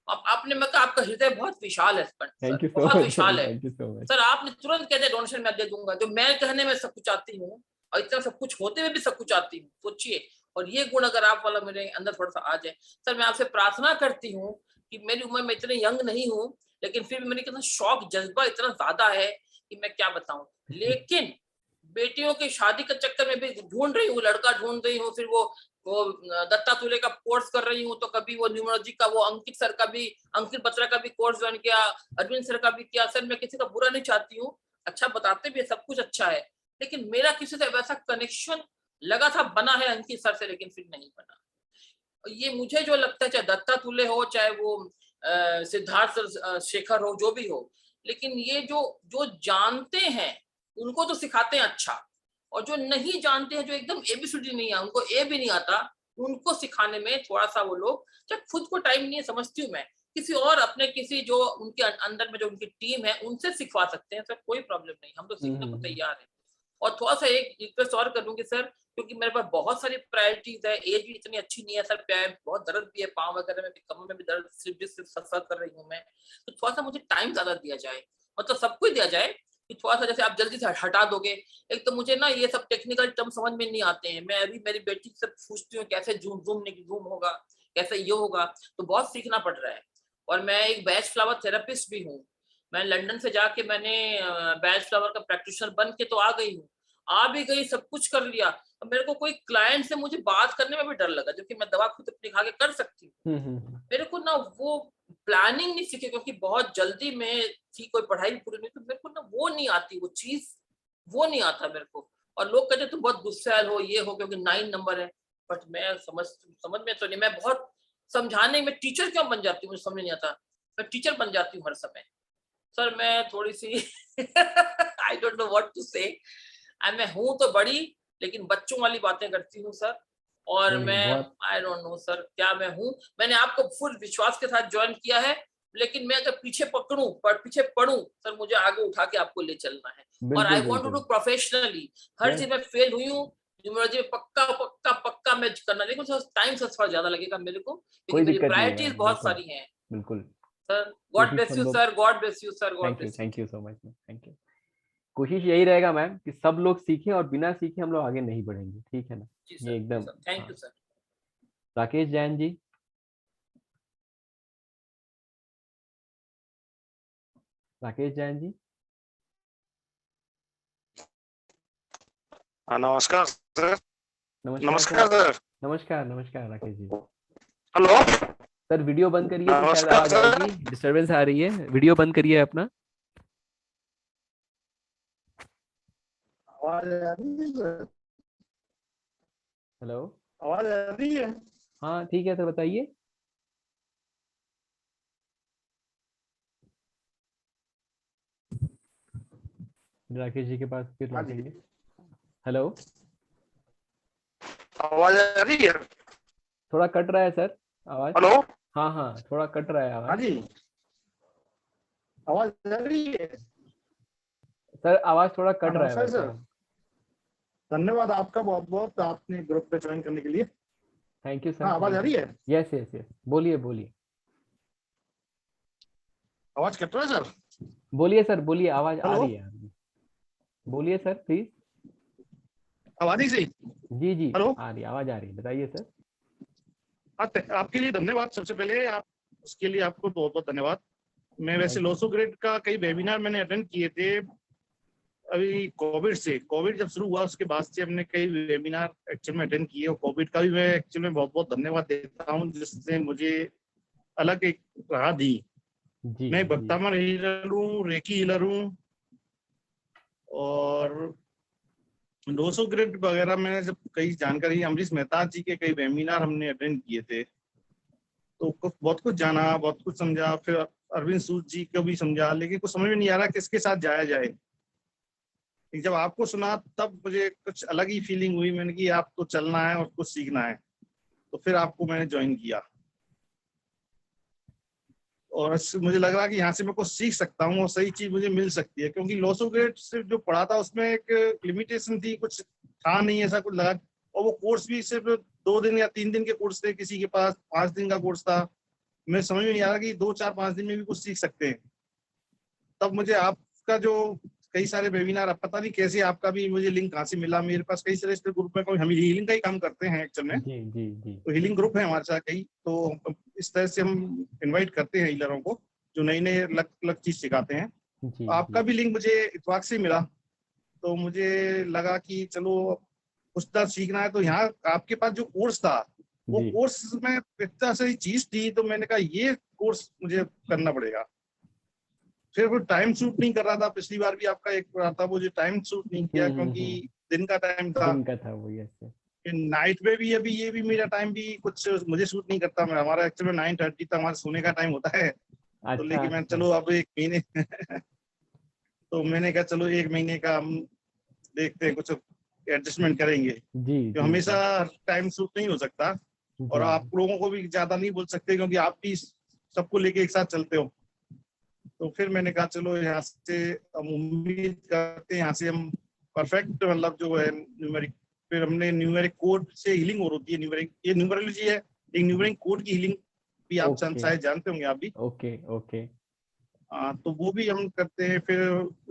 आपने, मैं कहा आपका हृदय बहुत विशाल है सर, बहुत विशाल है सर। आपने तुरंत कहते डोनेशन मैं दे दूंगा, जो मैं कहने में सब कुछ आती हूँ और इतना सब कुछ होते हुए भी सब कुछ आती हूँ, सोचिए। और ये गुण अगर आप वाला मेरे अंदर थोड़ा सा आ जाए सर, मैं आपसे प्रार्थना करती हूँ कि मेरी उम्र में इतने यंग नहीं हूँ, लेकिन फिर भी मेरे कितना शौक जज्बा इतना ज्यादा है कि मैं क्या बताऊं। लेकिन बेटियों की शादी के चक्कर में भी ढूंढ रही हूँ, लड़का ढूंढ रही हूँ, फिर वो दत्तात्रेय का कोर्स कर रही हूँ, तो कभी वो न्यूमरोलॉजी का वो अंकित बत्रा का भी कोर्स ज्वाइन किया, अरविंद सर का भी किया। सर मैं किसी का बुरा नहीं चाहती हूँ, अच्छा बताते भी सब कुछ अच्छा है, लेकिन मेरा किसी से वैसा कनेक्शन लगा था बना है अंकित सर से, लेकिन फिर नहीं बना। ये मुझे जो लगता है, चाहे दत्तात्रेय हो चाहे वो सिद्धार्थ शेखर हो, जो भी हो, लेकिन ये जो जानते हैं उनको तो सिखाते हैं अच्छा, और जो नहीं जानते हैं, जो एकदम एबीसीडी नहीं है, उनको ए भी नहीं आता, उनको सिखाने में थोड़ा सा वो लोग, चाहे खुद को टाइम नहीं है समझती हूँ मैं, किसी और अपने किसी जो उनके अंदर में जो उनकी टीम है उनसे सिखवा सकते हैं सर, कोई प्रॉब्लम नहीं, हम तो सीखने को तैयार है। और थोड़ा सा एक रिक्वेस्ट और करूंगी सर, क्योंकि मेरे पास बहुत सारी प्रायोरिटीज है, एज भी इतनी अच्छी नहीं है सर, पैर बहुत दर्द भी है, पाँव वगैरह में भी, कमर में भी दर्द, सिर्फ कर रही हूँ मैं, तो थोड़ा सा मुझे टाइम ज्यादा दिया जाए, मतलब सबको दिया जाए कि थोड़ा सा जैसे आप जल्दी से हटा दोगे। एक तो मुझे ना ये सब टेक्निकल टर्म समझ में नहीं आते हैं, मैं अभी मेरी बेटी से पूछती हूँ कैसे जूम होगा, कैसे ये होगा, तो बहुत सीखना पड़ रहा है। और मैं एक बैच फ्लावर थेरेपिस्ट भी हूँ, मैं लंदन से जाके मैंने बैच फ्लावर का प्रैक्टिशनर बन के तो आ गई हूँ, आ भी गई, सब कुछ कर लिया। अब मेरे को कोई क्लाइंट से मुझे बात करने में भी डर लगा, जबकि मैं दवा खुद अपनी खा के कर सकती हूँ। मेरे को ना वो प्लानिंग नहीं सीखे, क्योंकि बहुत जल्दी में थी, कोई पढ़ाई पूरी नहीं, तो मेरे को ना वो नहीं आती, वो चीज वो नहीं आता मेरे को। और लोग कहते तुम बहुत गुस्सैल हो, ये हो, क्योंकि 9 नंबर है। बट मैं समझ में तो नहीं, मैं बहुत समझाने में टीचर क्यों बन जाती हूँ मुझे समझ नहीं आता। मैं टीचर बन जाती हूँ हर समय। सर मैं थोड़ी सी I don't know what to say. मैं हूँ तो बड़ी, लेकिन बच्चों वाली बातें करती हूँ सर। और मैं आई डोंट नो सर क्या मैं हूँ। मैंने आपको फुल विश्वास के साथ ज्वाइन किया है, लेकिन मैं अगर पीछे पढ़ूं सर, मुझे आगे उठा के आपको ले चलना है। और I want to do professionally. हर चीज में फेल हुई हूँ, न्यूमरोलॉजी में पक्का मैं करना, लेकिन टाइम से थोड़ा ज्यादा लगेगा मेरे को, क्योंकि मेरी प्रायोरिटीज बहुत सारी हैं। बिल्कुल sir, God bless you sir, God bless you sir, God bless. Thank you so much, thank you. कोशिश यही रहेगा मैम कि सब लोग सीखें, और बिना सीखे हम लोग आगे नहीं बढ़ेंगे, ठीक है ना? ये एकदम। Thank you sir. Rakesh Jain ji. Rakesh Jain ji. नमस्कार सर। नमस्कार सर। नमस्कार Rakesh ji. Hello sir, video बंद करिए तो शायद आवाज आएगी, डिस्टरबेंस आ रही है। वीडियो बंद करिए अपना। आवाज आ रही है सर? हेलो, आवाज आ रही है? हाँ ठीक है सर, बताइए। राकेश जी के पास फिर लौटेंगे। हेलो, आवाज आ रही है? थोड़ा कट रहा है सर आवाज। हेलो, हाँ थोड़ा कट रहा है आवाज। हाँ जी, आवाज आ रही है सर? आवाज थोड़ा कट रहा है सर। धन्यवाद आपका बहुत बहुत, आपने ग्रुप पे ज्वाइन करने के लिए। Thank you sir. हाँ, आवाज आ रही है? यस यस यस, बोलिए। आवाज कट रहा है सर? बोलिए सर, बोलिए, आवाज आ रही है। बोलिए सर प्लीज। आवाज सही? जी हेलो, आ रही, आवाज आ रही है, बताइए सर। आपके लिए धन्यवाद। सबसे पहले आप उसके लिए आपको बहुत बहुत धन्यवाद। मैं वैसे लोसो ग्रेड का कई वेबिनार मैंने अटेंड किए थे अभी कोविड जब शुरू हुआ उसके बाद से हमने कई वेबिनार एक्चुअल में अटेंड किए, और कोविड का भी मैं एक्चुअल में बहुत बहुत धन्यवाद देता हूँ, जिसने मुझे अलग एक राह दी। मैं भक्तामन हीलर हूँ, रेकी हीलर हूँ, और लोसो ग्रेड वगैरह मैंने जब कई जानकारी, अमरीश मेहता जी के कई वेबिनार हमने अटेंड किए थे, तो बहुत कुछ जाना, बहुत कुछ समझा। फिर अरविंद सूद जी को भी समझा, लेकिन कुछ समझ में नहीं आ रहा किसके साथ जाया जाए। जब आपको सुना तब मुझे कुछ अलग ही फीलिंग हुई। मैंने कि आपको चलना है और कुछ सीखना है, तो फिर आपको मैंने ज्वाइन किया, और मुझे लग रहा कि यहाँ से मैं कुछ सीख सकता हूँ और सही चीज मुझे मिल सकती है। क्योंकि लोसो ग्रेड से जो पढ़ा था उसमें एक लिमिटेशन थी, कुछ था नहीं ऐसा कुछ लगा। और वो कोर्स भी सिर्फ 2 दिन या 3 दिन के कोर्स थे, किसी के पास 5 दिन का कोर्स था। मैं समझ में नहीं आ रहा कि 2, 4, 5 दिन में भी कुछ सीख सकते हैं। तब मुझे आपका जो कई सारे वेबिनार, अब पता नहीं कैसे आपका भी मुझे लिंक कहाँ से मिला। मेरे पास कई सारे ग्रुप में, हम हीलिंग का ही काम करते हैं एक्चुअल में। जी। तो हीलिंग ग्रुप है हमारे साथ कई, तो इस तरह से हम इनवाइट करते हैं हीलरों को जो नई अलग चीज सिखाते हैं। तो आपका भी लिंक मुझे इत्तेफाक से मिला, तो मुझे लगा कि चलो कुछ तो सीखना है। तो यहाँ आपके पास जो कोर्स था, वो कोर्स में इतना सही चीज थी, तो मैंने कहा ये कोर्स मुझे करना पड़ेगा। फिर वो टाइम सूट नहीं कर रहा था। पिछली बार भी आपका एक रहा था, वो जो टाइम सूट नहीं किया, क्योंकि दिन का टाइम था, वो यस। नाइट में भी अभी ये भी मेरा टाइम भी कुछ मुझे सूट नहीं करता। मैं हमारा एक्चुअली 9:30 तक हमारे सोने का टाइम होता है। तो लेकिन मैं चलो अब 1 महीने तो मैंने कहा चलो 1 महीने का हम देखते हैं, कुछ एडजस्टमेंट करेंगे। तो हमेशा टाइम सूट नहीं हो सकता, और आप लोगों को भी ज्यादा नहीं बोल सकते, क्योंकि आप भी सबको लेके एक साथ चलते हो। तो फिर मैंने कहा चलो यहाँ से हम उम्मीद करते हैं, यहाँ से हम परफेक्ट, मतलब जो है न्यूमेरिक, फिर हमने न्यूमेरिक कोड से हीलिंग और होती है। न्यूमेरिक, ये न्यूमरोलॉजी है, एक न्यूमेरिक कोड की हीलिंग भी आप शायद जानते होंगे आप भी। ओके। तो वो भी हम करते हैं। फिर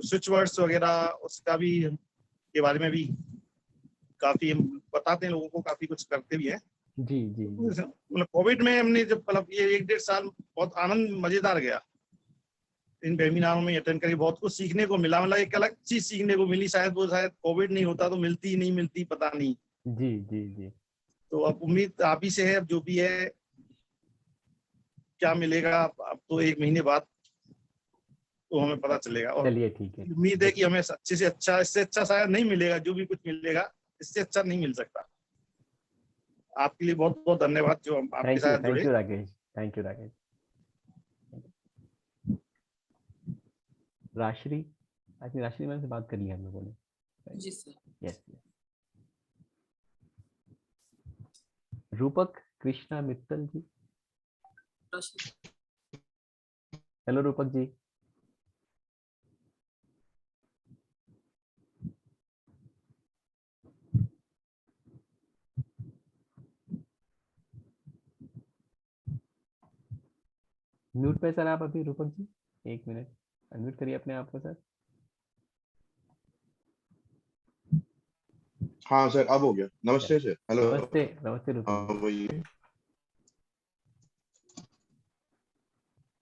स्विच वर्ड्स वगैरह उसका भी के बारे में भी काफी हम बताते हैं लोगों को, काफी कुछ करते भी हैं। जी। मतलब कोविड में हमने जब, मतलब ये 1-1.5 साल बहुत आनंद मजेदार गया। इन वेबिनारों में अटेंड करके बहुत कुछ सीखने को मिला, मतलब एक अलग चीज सीखने को मिली। शायद वो शायद कोविड नहीं होता तो मिलती नहीं मिलती, पता नहीं। जी जी जी। तो अब उम्मीद आप ही से है, अब जो भी है क्या मिलेगा अब तो 1 महीने बाद तो हमें पता चलेगा। और चलिए ठीक है, उम्मीद है कि हमें अच्छे से अच्छा, इससे अच्छा शायद नहीं मिलेगा, जो भी कुछ मिलेगा इससे अच्छा नहीं मिल सकता। आपके लिए बहुत बहुत धन्यवाद जो आपके साथ जुड़े। Thank you Rakesh, thank you Rakesh. Rashri, आज राश्री मैम से बात कर लिया हम लोगों ने। जी सर। यस। रूपक कृष्णा मित्तल जी। हेलो रूपक जी। म्यूट पे सर आप अभी, रूपक जी 1 मिनट अनम्यूट करिए अपने आप को सर। हाँ सर, अब हो गया। नमस्ते सर। हेलो। नमस्ते नमस्ते रूपक जी।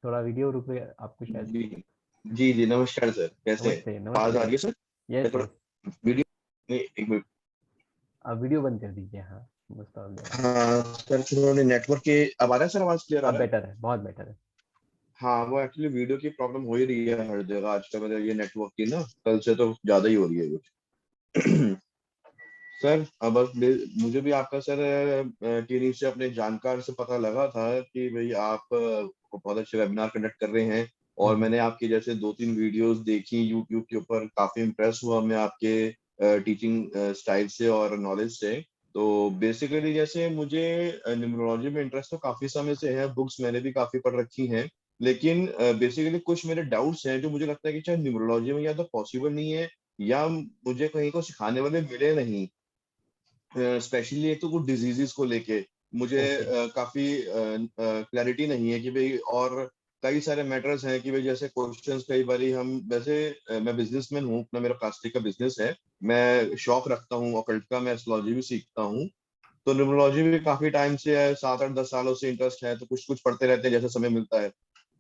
थोड़ा वीडियो रुक गया आपको शायद। जी जी नमस्कार सर, कैसे नमस्ते हैं? आवाज आ रही है सर? यस थोड़ा वीडियो नहीं, 1 मिनट। आप वीडियो बंद कर दीजिए। हाँ हाँ सर, थोड़ा नेटवर्क के, अब आ रहा है सर? आवाज क्लियर आ अब रहा है? बेटर है, बहुत बेटर है। हाँ, वो एक्चुअली वीडियो की प्रॉब्लम हो ही रही है हर जगह आजकल, मतलब ये नेटवर्क की ना, कल से तो ज्यादा ही हो रही है कुछ। सर अब बस मुझे भी आपका सर टीवी से अपने जानकार से पता लगा था कि भाई आप बहुत अच्छे वेबिनार कंडक्ट कर रहे हैं, और मैंने आपकी जैसे 2-3 वीडियोस देखी यूट्यूब के ऊपर, काफी इम्प्रेस हुआ मैं आपके टीचिंग स्टाइल से और नॉलेज से। तो बेसिकली जैसे मुझे न्यूमरोलॉजी में इंटरेस्ट तो काफी समय से है, बुक्स मैंने भी काफी पढ़ रखी हैं, लेकिन बेसिकली कुछ मेरे डाउट्स हैं जो मुझे लगता है कि शायद न्यूमरोलॉजी में या तो पॉसिबल नहीं है या मुझे कहीं को सिखाने वाले मिले नहीं। स्पेशली एक तो कुछ डिजीजेस को लेके मुझे काफी क्लैरिटी नहीं है कि भाई, और कई सारे मैटर्स हैं कि भाई जैसे क्वेश्चंस कई बारी हम वैसे मैं बिजनेसमैन हूँ, अपना मेरा प्लास्टिक का बिजनेस है, मैं शौक रखता हूँ ऑकल्ट का, मैं एस्ट्रोलॉजी भी सीखता हूँ, तो न्यूमरोलॉजी भी काफी टाइम से है, 7-8-10 सालों से इंटरेस्ट है, तो कुछ कुछ पढ़ते रहते हैं जैसे समय मिलता है।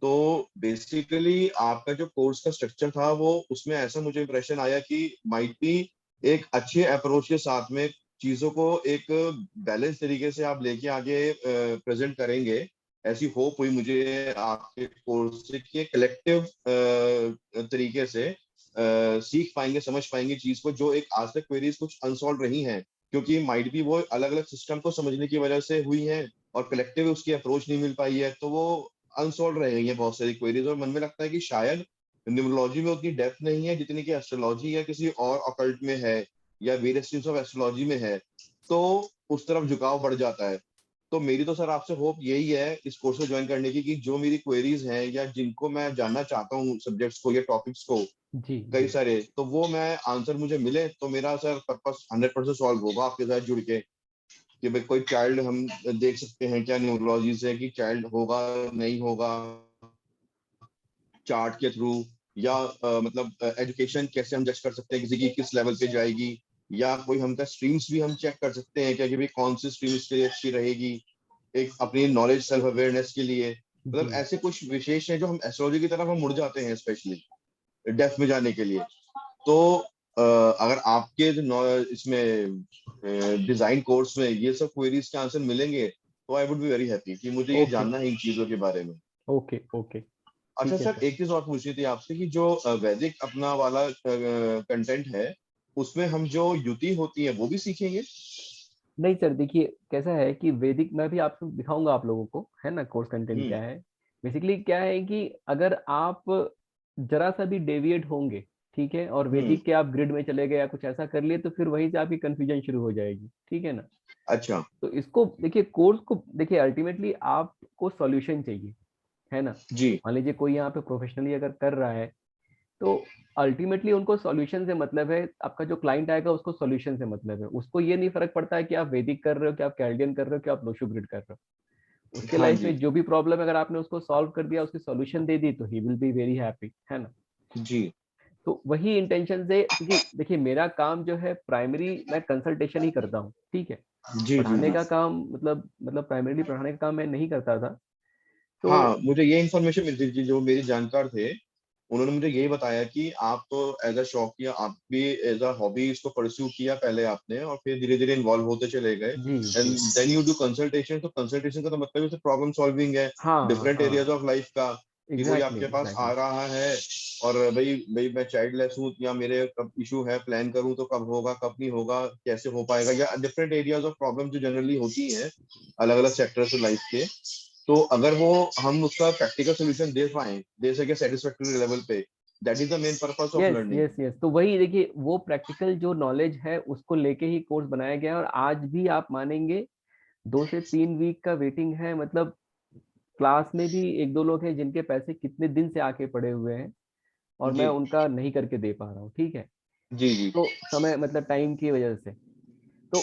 तो बेसिकली आपका जो कोर्स का स्ट्रक्चर था वो, उसमें ऐसा मुझे इंप्रेशन आया कि माइट बी एक अच्छे अप्रोच के साथ में चीजों को एक बैलेंस तरीके से आप लेके आगे प्रेजेंट करेंगे, ऐसी होप हुई मुझे आपके कोर्स से कि कलेक्टिव तरीके से सीख पाएंगे, समझ पाएंगे चीज को, जो एक आज तक क्वेरीज कुछ अनसॉल्व रही हैं, क्योंकि माइट भी वो अलग अलग सिस्टम को समझने की वजह से हुई है और कलेक्टिव उसकी अप्रोच नहीं मिल पाई है, तो वो अनसॉल्व रह गई है बहुत सारी क्वेरीज। और मन में लगता है कि शायद न्यूमरोलॉजी में उतनी डेप्थ नहीं है जितनी कि एस्ट्रोलॉजी या किसी और ऑकल्ट में है या वेरियस स्ट्रीम्स ऑफ एस्ट्रोलॉजी में है, तो उस तरफ झुकाव बढ़ जाता है। तो मेरी तो सर आपसे होप यही है इस कोर्स को ज्वाइन करने की कि जो मेरी क्वेरीज हैं या जिनको मैं जानना चाहता हूँ सब्जेक्ट्स को या टॉपिक्स को कई सारे, तो वो मैं आंसर मुझे मिले तो मेरा सर पर्पस 100% सॉल्व होगा आपके साथ जुड़ के, कि भाई कोई चाइल्ड हम देख सकते हैं क्या न्यूमरोलॉजी से कि चाइल्ड होगा नहीं होगा चार्ट के थ्रू, या मतलब एजुकेशन कैसे हम जज कर सकते हैं किसी की किस लेवल पे जाएगी, या कोई हमका स्ट्रीम्स भी हम चेक कर सकते हैं क्या कि भाई कौन सी स्ट्रीम इसके लिए अच्छी रहेगी, एक अपनी नॉलेज सेल्फ अवेयरनेस के लिए, मतलब ऐसे कुछ विशेष है जो हम एस्ट्रोलॉजी की तरफ हम मुड़ जाते हैं स्पेशली डेप्थ में जाने के लिए। तो अगर आपके इसमें डिजाइन कोर्स में ये सब क्वेरीज के आंसर मिलेंगे तो I would be very happy कि मुझे ये जानना है इन चीजों के बारे में। Okay okay. अच्छा सर, एक चीज और पूछनी थी आपसे कि जो वैदिक अपना वाला कंटेंट है उसमें हम जो युति होती है वो भी सीखेंगे? नहीं सर, देखिए कैसा है कि वैदिक मैं भी आपको दिखाऊंगा आप लोगों को, है ना, कोर्स कंटेंट क्या है। बेसिकली क्या है कि अगर आप जरा सा भी डेविएट होंगे, ठीक है, और वैदिक के आप ग्रिड में चले गए या कुछ ऐसा कर लिए, तो फिर वहीं से आपकी कंफ्यूजन शुरू हो जाएगी, ठीक है ना। अच्छा। तो इसको देखिए, कोर्स को देखिए, अल्टीमेटली आपको सॉल्यूशन चाहिए, है ना जी। मान लीजिए कोई यहाँ पे प्रोफेशनली अगर कर रहा है तो अल्टीमेटली उनको सॉल्यूशन से मतलब है, आपका जो क्लाइंट आएगा उसको सॉल्यूशन से मतलब है, उसको ये नहीं फर्क पड़ता है कि आप वैदिक कर रहे हो, कि आप कैल्डियन कर रहे हो, कि आप लोशो ग्रिड कर रहे हो। उसके लाइफ में जो भी प्रॉब्लम है अगर आपने उसको सॉल्व कर दिया, उसकी सॉल्यूशन दे दी, तो he will be very happy, है ना। जी। तो वही इंटेंशन से, क्योंकि देखिए मेरा काम जो है प्राइमरी मैं कंसल्टेशन ही करता हूँ, ठीक है। जी पढ़ाने जी का काम मतलब प्राइमरीली पढ़ाने का काम मैं नहीं करता था। तो हाँ, मुझे ये इन्फॉर्मेशन मिलती थी, जो मेरे जानकार थे उन्होंने मुझे यही बताया कि आप तो एज अ शौक किया, आप भी एज अ हॉबी इसको परस्यू किया पहले आपने, और फिर धीरे धीरे इन्वॉल्व होते चले गए, and then you do consultation. तो कंसल्टेशन का तो मतलब है प्रॉब्लम सॉल्विंग है, डिफरेंट एरियाज ऑफ लाइफ का, कि कोई आपके पास आ रहा है और भाई भाई मैं चाइल्डलेस हूँ, या मेरे कब इशू है, प्लान करूँ तो कब होगा, कब नहीं होगा, कैसे हो पाएगा, या डिफरेंट एरियाज ऑफ प्रॉब्लम जो जनरली होती है अलग अलग सेक्टर्स लाइफ के। तो अगर वो हम उसका प्रैक्टिकल सोल्यूशन दे पाए, दे सके सेटिस्फैक्टरी लेवल पे, that is the main purpose of learning. Yes, तो वही देखिए, वो प्रैक्टिकल जो नॉलेज है उसको लेके ही कोर्स बनाया गया है। और आज भी आप मानेंगे 2 से 3 वीक का वेटिंग है। मतलब क्लास में भी 1-2 लोग हैं जिनके पैसे कितने दिन से आके पड़े हुए हैं और मैं उनका नहीं करके दे पा रहा हूँ, ठीक है। जी। तो समय मतलब टाइम की वजह से, तो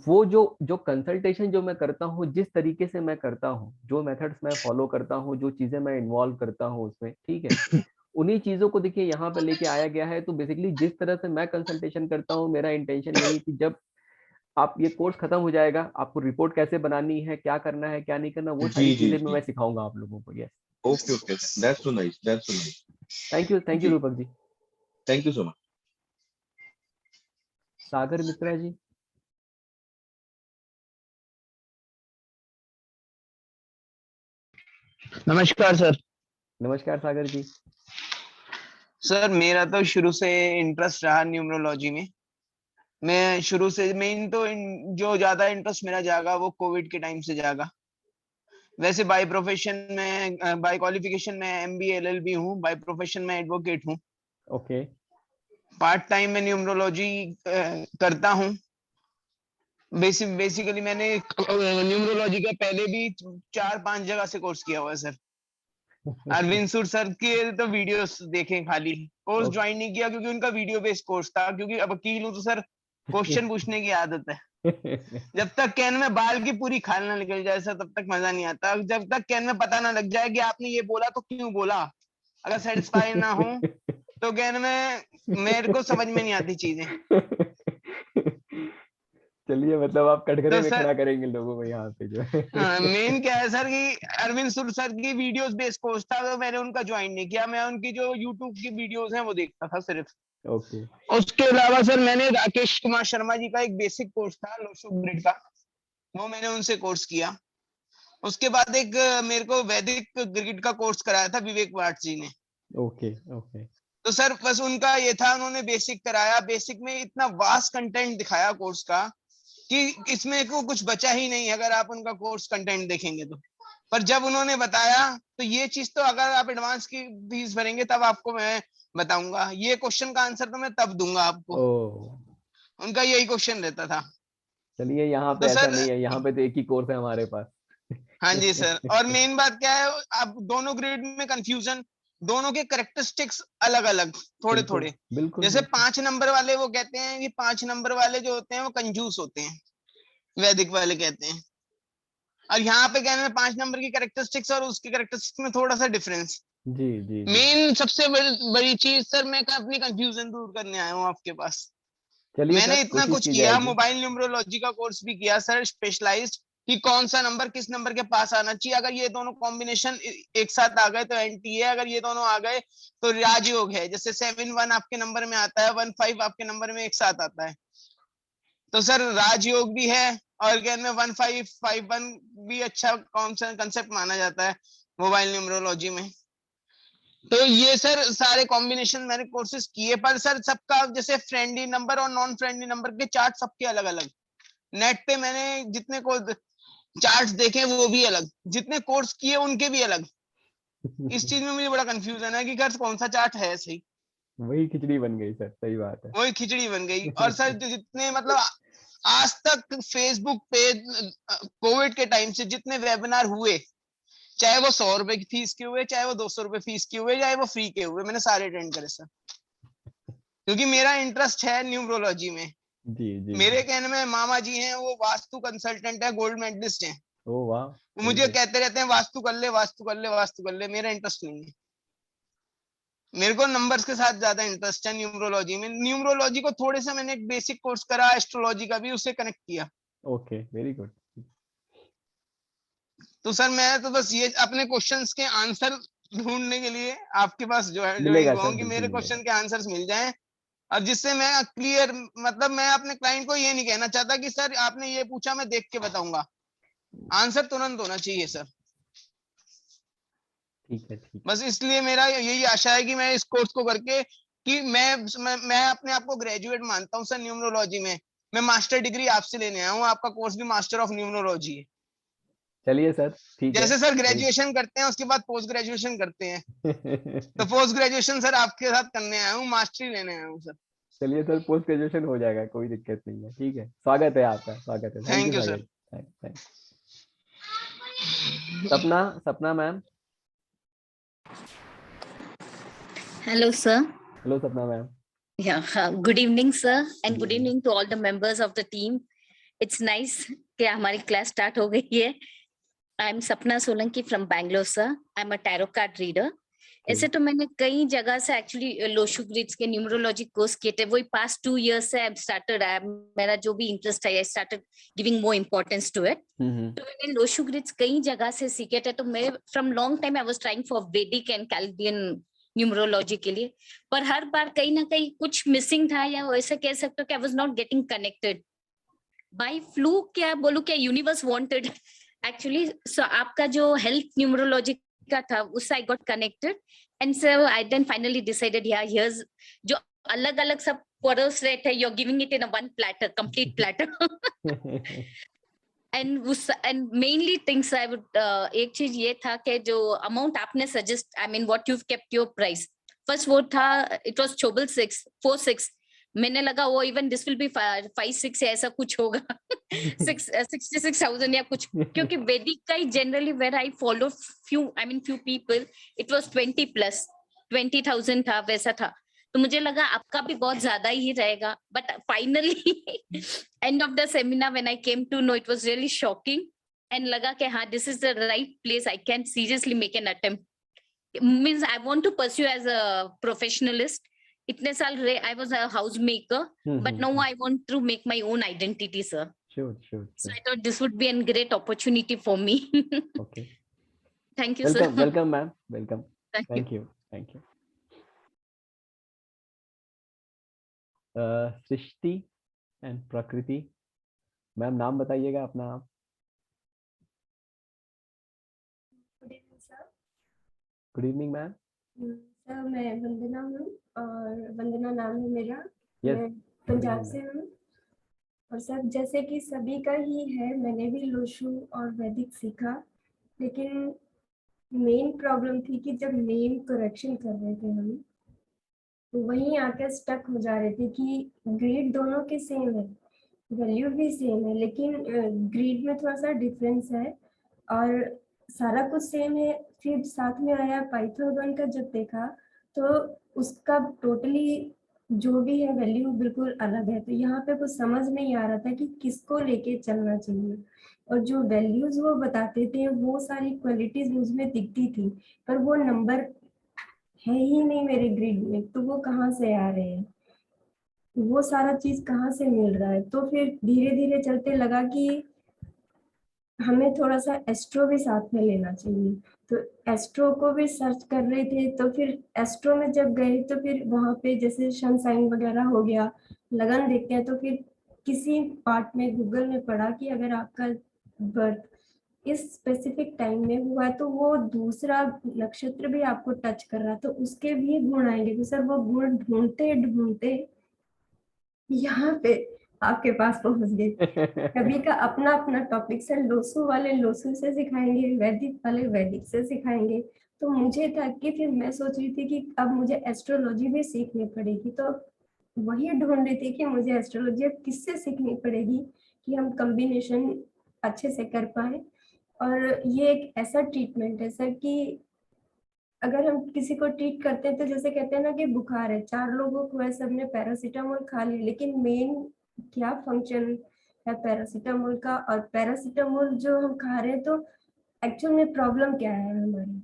वो जो कंसल्टेशन जो मैं करता हूँ, जिस तरीके से मैं करता हूँ, जो मेथड्स मैं फॉलो करता हूँ, जो चीजें मैं इन्वॉल्व करता हूँ उसमें, ठीक है, उन्हीं चीजों को देखिए यहाँ पे लेके आया गया है। तो बेसिकली जिस तरह से मैं कंसल्टेशन करता हूँ, मेरा इंटेंशन यही कि जब आप ये कोर्स खत्म हो जाएगा, आपको रिपोर्ट कैसे बनानी है, क्या करना है, क्या नहीं करना, वो सारी चीजें मैं सिखाऊंगा आप लोगों को। Yes, okay, that's so nice, that's so nice. Thank you Rupak ji, thank you so much. सागर मिश्रा जी। नमस्कार सर। नमस्कार सागर जी। सर मेरा तो शुरू से इंटरेस्ट रहा न्यूमरोलॉजी में। मैं शुरू से मेन तो जो ज्यादा इंटरेस्ट मेरा जागा वो कोविड के टाइम से जागा। वैसे बाय प्रोफेशन में, बाय क्वालिफिकेशन में MBA LLB हूँ, बाय प्रोफेशन में एडवोकेट हूँ। ओके। पार्ट टाइम में न्यूमरोलॉजी करता हूँ। बेसिकली मैंने न्यूमरोलॉजी का पहले भी 4-5 जगह से कोर्स किया हुआ है सर। अरविंद सूद सर के तो वीडियोस देखे, खाली कोर्स ज्वाइन नहीं किया क्योंकि उनका वीडियो बेस्ड कोर्स था। क्योंकि अब वकील हूँ तो सर क्वेश्चन पूछने की आदत है। जब तक कैन में बाल की पूरी खाल ना निकल जाए सर, तब तक मजा नहीं आता। जब तक कैन में पता ना लग जाए कि आपने ये बोला तो क्यों बोला, अगर सेटिस्फाई ना हो तो कैन में मेरे को समझ में नहीं आती चीजें। चलिए, मतलब आप कटघरे तो में सर खड़ा करेंगे लोगों को यहाँ पे जो है। मेन क्या है सर कि अरविंद सूद सर की वीडियोस बेस्ड कोर्स था, तो मैंने उनका ज्वाइन नहीं किया। मैं उनकी जो यूट्यूब की वीडियोस हैं वो देखता था सिर्फ। ओके। उसके अलावा सर मैंने राकेश कुमार शर्मा जी का एक बेसिक कोर्स था लोशो ग्रिड का, वो मैंने उनसे कोर्स किया। उसके बाद एक मेरे को वैदिक ग्रिड का कोर्स कराया था विवेक वाट जी ने। ओके। तो सर बस उनका ये था, उन्होंने बेसिक कराया। बेसिक में इतना वास्ट कंटेंट दिखाया कोर्स का कि इसमें को कुछ बचा ही नहीं अगर आप उनका कोर्स कंटेंट देखेंगे तो। पर जब उन्होंने बताया तो ये चीज तो अगर आप एडवांस की फीस भरेंगे तब आपको मैं बताऊंगा, ये क्वेश्चन का आंसर तो मैं तब दूंगा आपको। उनका यही क्वेश्चन रहता था। चलिए, यहाँ पे तो ऐसा सर नहीं है, यहाँ पे तो एक ही कोर्स है हमारे पास। हाँ जी सर। और मेन बात क्या है, आप दोनों ग्रेड में कंफ्यूजन, दोनों के करेक्टरिस्टिक्स अलग अलग थोड़े थोड़े। बिल्कुल। जैसे 5 नंबर वाले वो कहते हैं कि 5 नंबर वाले जो होते हैं वो कंजूस होते हैं, वैदिक वाले कहते हैं। और यहाँ पे कहने में 5 नंबर की करेक्टरिस्टिक्स और उसकी करेक्टरिस्टिक्स में थोड़ा सा डिफरेंस। जी। मेन सबसे बड़ी चीज सर, मैं अपनी कंफ्यूजन दूर करने आया हूँ आपके पास। चलिए मैंने सर, इतना कोशिश कुछ की किया, जाएगी। मोबाइल न्यूमरोलॉजी का कोर्स भी किया सर, स्पेशलाइज्ड कि कौन सा नंबर किस नंबर के पास आना चाहिए। अगर ये दोनों कॉम्बिनेशन एक साथ आ गए तो एंटी है, अगर ये दोनों आ गए तो राजयोग है। जैसे 7-1 आपके नंबर में आता है, 1-5 आपके नंबर में एक साथ आता है, तो सर राजयोग भी है। और ज्ञान में 1-5-5-1 भी अच्छा कंसेप्ट माना जाता है मोबाइल न्यूमरोलॉजी में। तो ये सर सारे कॉम्बिनेशन मैंने कोर्सेज किए। पर सर सबका जैसे फ्रेंडली नंबर और नॉन फ्रेंडली नंबर के चार्ट सबके अलग अलग। नेट पे मैंने जितने को चार्ट्स देखे वो भी अलग, जितने कोर्स किए उनके भी अलग। इस चीज में मुझे बड़ा कंफ्यूजन है कि सर कौन सा चार्ट है सही। वही खिचड़ी बन गई सर, सही बात है। वही खिचड़ी बन गई। और सर जितने मतलब आज तक फेसबुक पे कोविड के टाइम से जितने वेबिनार हुए, चाहे वो 100 रुपए की फीस के हुए, चाहे वो 200 रुपए फीस के हुए, चाहे वो फ्री के हुए, मैंने सारे अटेंड करे सर। क्योंकि मेरा इंटरेस्ट है न्यूमरोलॉजी में। जी। मेरे कहने में मामा जी हैं, वो वास्तु कंसल्टेंट है, गोल्ड मेडलिस्ट हैं। ओह वाह। वो मुझे कहते रहते हैं वास्तु कर ले, वास्तु कर ले, वास्तु कर ले। मेरा इंटरेस्ट नहीं है, मेरे को नंबर्स के साथ ज्यादा इंटरेस्ट है न्यूमरोलॉजी में। न्यूमरोलॉजी को थोड़े से मैंने एक बेसिक कोर्स करा, एस्ट्रोलॉजी का भी, उससे कनेक्ट किया। Okay, very good. तो सर मैं तो बस ये अपने क्वेश्चंस के आंसर ढूंढने के लिए आपके पास जो है मिलेगा ज्वाइन सर, कि बिल्कुल मेरे मिलेगा। क्वेश्चन के आंसर्स मिल जाएं, और जिससे मैं क्लियर, मतलब मैं अपने क्लाइंट को ये नहीं कहना चाहता कि सर आपने ये पूछा मैं देख के बताऊंगा, आंसर तुरंत होना चाहिए सर। ठीक है, ठीक। बस इसलिए मेरा यही आशा है कि मैं इस कोर्स को करके कि मैं अपने आप को ग्रेजुएट मानता हूँ सर न्यूमरोलॉजी में। मैं मास्टर डिग्री आपसे लेने आया हूँ, आपका कोर्स भी मास्टर ऑफ न्यूमरोलॉजी है। चलिए सर, ठीक है। जैसे सर ग्रेजुएशन करते हैं उसके बाद पोस्ट ग्रेजुएशन करते हैं, तो पोस्ट ग्रेजुएशन सर आपके साथ करने आया हूँ, मास्टरी लेने आया हूँ सर। चलिए सर, पोस्ट ग्रेजुएशन हो जाएगा, कोई दिक्कत नहीं है। ठीक है, स्वागत है आपका, स्वागत है। Thank thank you you sir. Sagar. Thank. सपना, सपना मैम। Hello, sir. हेलो सपना ma'am. Yeah, good evening, sir, and good evening to all the members of the team. It's nice कि हमारी क्लास स्टार्ट हो गई है। I'm Sapna Solanki from Bangalore, sir. I'm a tarot card reader. ऐसे तो मैंने कई जगह से एक्चुअली लोशु ग्रिड्स के न्यूमरोलॉजी कोर्स किए थे, वही पास्ट 2 years से मेरा जो भी इंटरेस्ट है, I started giving more importance to it. तो मैंने लोशु ग्रिड्स कई जगह से सीखे थे, तो मैं from long time I was trying for वैदिक एंड कैल्वियन न्यूमरोलॉजी के लिए, पर हर बार कहीं ना कहीं कुछ मिसिंग था, या ऐसा कह सकते हो कि I was not getting connected by flu, क्या बोलूं, क्या यूनिवर्स वांटेड एक्चुअली। सो आपका जो हेल्थ न्यूमरोलॉजी का था उससे I got connected, and so I then finally decided here's जो अलग अलग सब पोरस रेट है, you are giving it in a one platter, complete platter. and mainly things I would एक चीज ये था कि जो अमाउंट आपने suggest, I mean what you kept your price, first वो था इट वाज 46 मैंने लगा वो इवन दिस विल बी 5-6 ऐसा कुछ होगा 66,000 या कुछ, क्योंकि वैदिक का ही generally where I follow few people it was 20,000 था, वैसा था। तो मुझे लगा आपका भी बहुत ज्यादा ही रहेगा, but finally end of the seminar when I came to know it was really shocking, and लगा कि हाँ this is the right place, I can seriously make an attempt, means I want to pursue as a professionalist. इतने साल रहे I was a house maker, but now I want to make my own identity sir. Sure. So I thought this would be a great opportunity for me. Okay. Thank you, sir. Welcome, ma'am. Welcome. Thank you. Srishti and प्रकृति ma'am, नाम बताइएगा अपना आप। Good evening ma'am. Sir मैं वंदना हूँ, और वंदना नाम है मेरा। Yes. मैं पंजाब से हूँ, और सर जैसे कि सभी का ही है, मैंने भी लोशु और वैदिक सीखा, लेकिन मेन प्रॉब्लम थी कि जब नेम करेक्शन कर रहे थे हम, तो वहीं आकर स्टक हो जा रहे थे कि ग्रेड दोनों के सेम है, वैल्यू भी सेम है, लेकिन ग्रेड में थोड़ा सा डिफरेंस है और सारा कुछ सेम है। फिर साथ में आया पाइथागोरन का, जब देखा तो उसका टोटली जो भी है वैल्यू बिल्कुल अलग है। तो यहाँ पे कुछ समझ नहीं आ रहा था कि किसको लेके चलना चाहिए, और जो वैल्यूज वो बताते थे वो सारी क्वालिटीज उसमें दिखती थी, पर वो नंबर है ही नहीं मेरे ग्रिड में, तो वो कहाँ से आ रहे हैं, वो सारा चीज कहाँ से मिल रहा है। तो फिर धीरे धीरे चलते लगा कि हमें थोड़ा सा एस्ट्रो भी साथ में लेना चाहिए, तो एस्ट्रो को भी सर्च कर रहे थे। तो फिर एस्ट्रो में जब गए तो फिर वहाँ पे जैसे सन साइन वगैरह हो गया, लगन देखते हैं, तो फिर किसी पार्ट में गूगल में पढ़ा कि अगर आपका बर्थ इस स्पेसिफिक टाइम में हुआ है तो वो दूसरा नक्षत्र भी आपको टच कर रहा है, तो उसके भी गुण आएंगे। तो सर वो गुण ढूंढते ढूंढते यहाँ पे आपके पास पहुंच गए। कभी का अपना अपना टॉपिक, सर लोसु वाले लोसु से सिखाएंगे, वैदिक वाले वैदिक से सिखाएंगे। तो मुझे था कि फिर मैं सोच रही थी कि अब मुझे एस्ट्रोलॉजी भी सीखनी पड़ेगी, तो वही ढूंढ रही थी कि मुझे एस्ट्रोलॉजी अब किससे सीखनी पड़ेगी कि हम कॉम्बिनेशन अच्छे से कर पाए। और ये एक ऐसा ट्रीटमेंट है सर कि अगर हम किसी को ट्रीट करते हैं तो जैसे कहते हैं ना कि बुखार है, 4 लोगों को है, सबने पैरासीटामोल खा लिया, लेकिन मेन क्या फंक्शन है पैरासीटामोल का, और पैरासीटामोल जो हम खा रहे हैं तो एक्चुअल में प्रॉब्लम क्या है हमारी,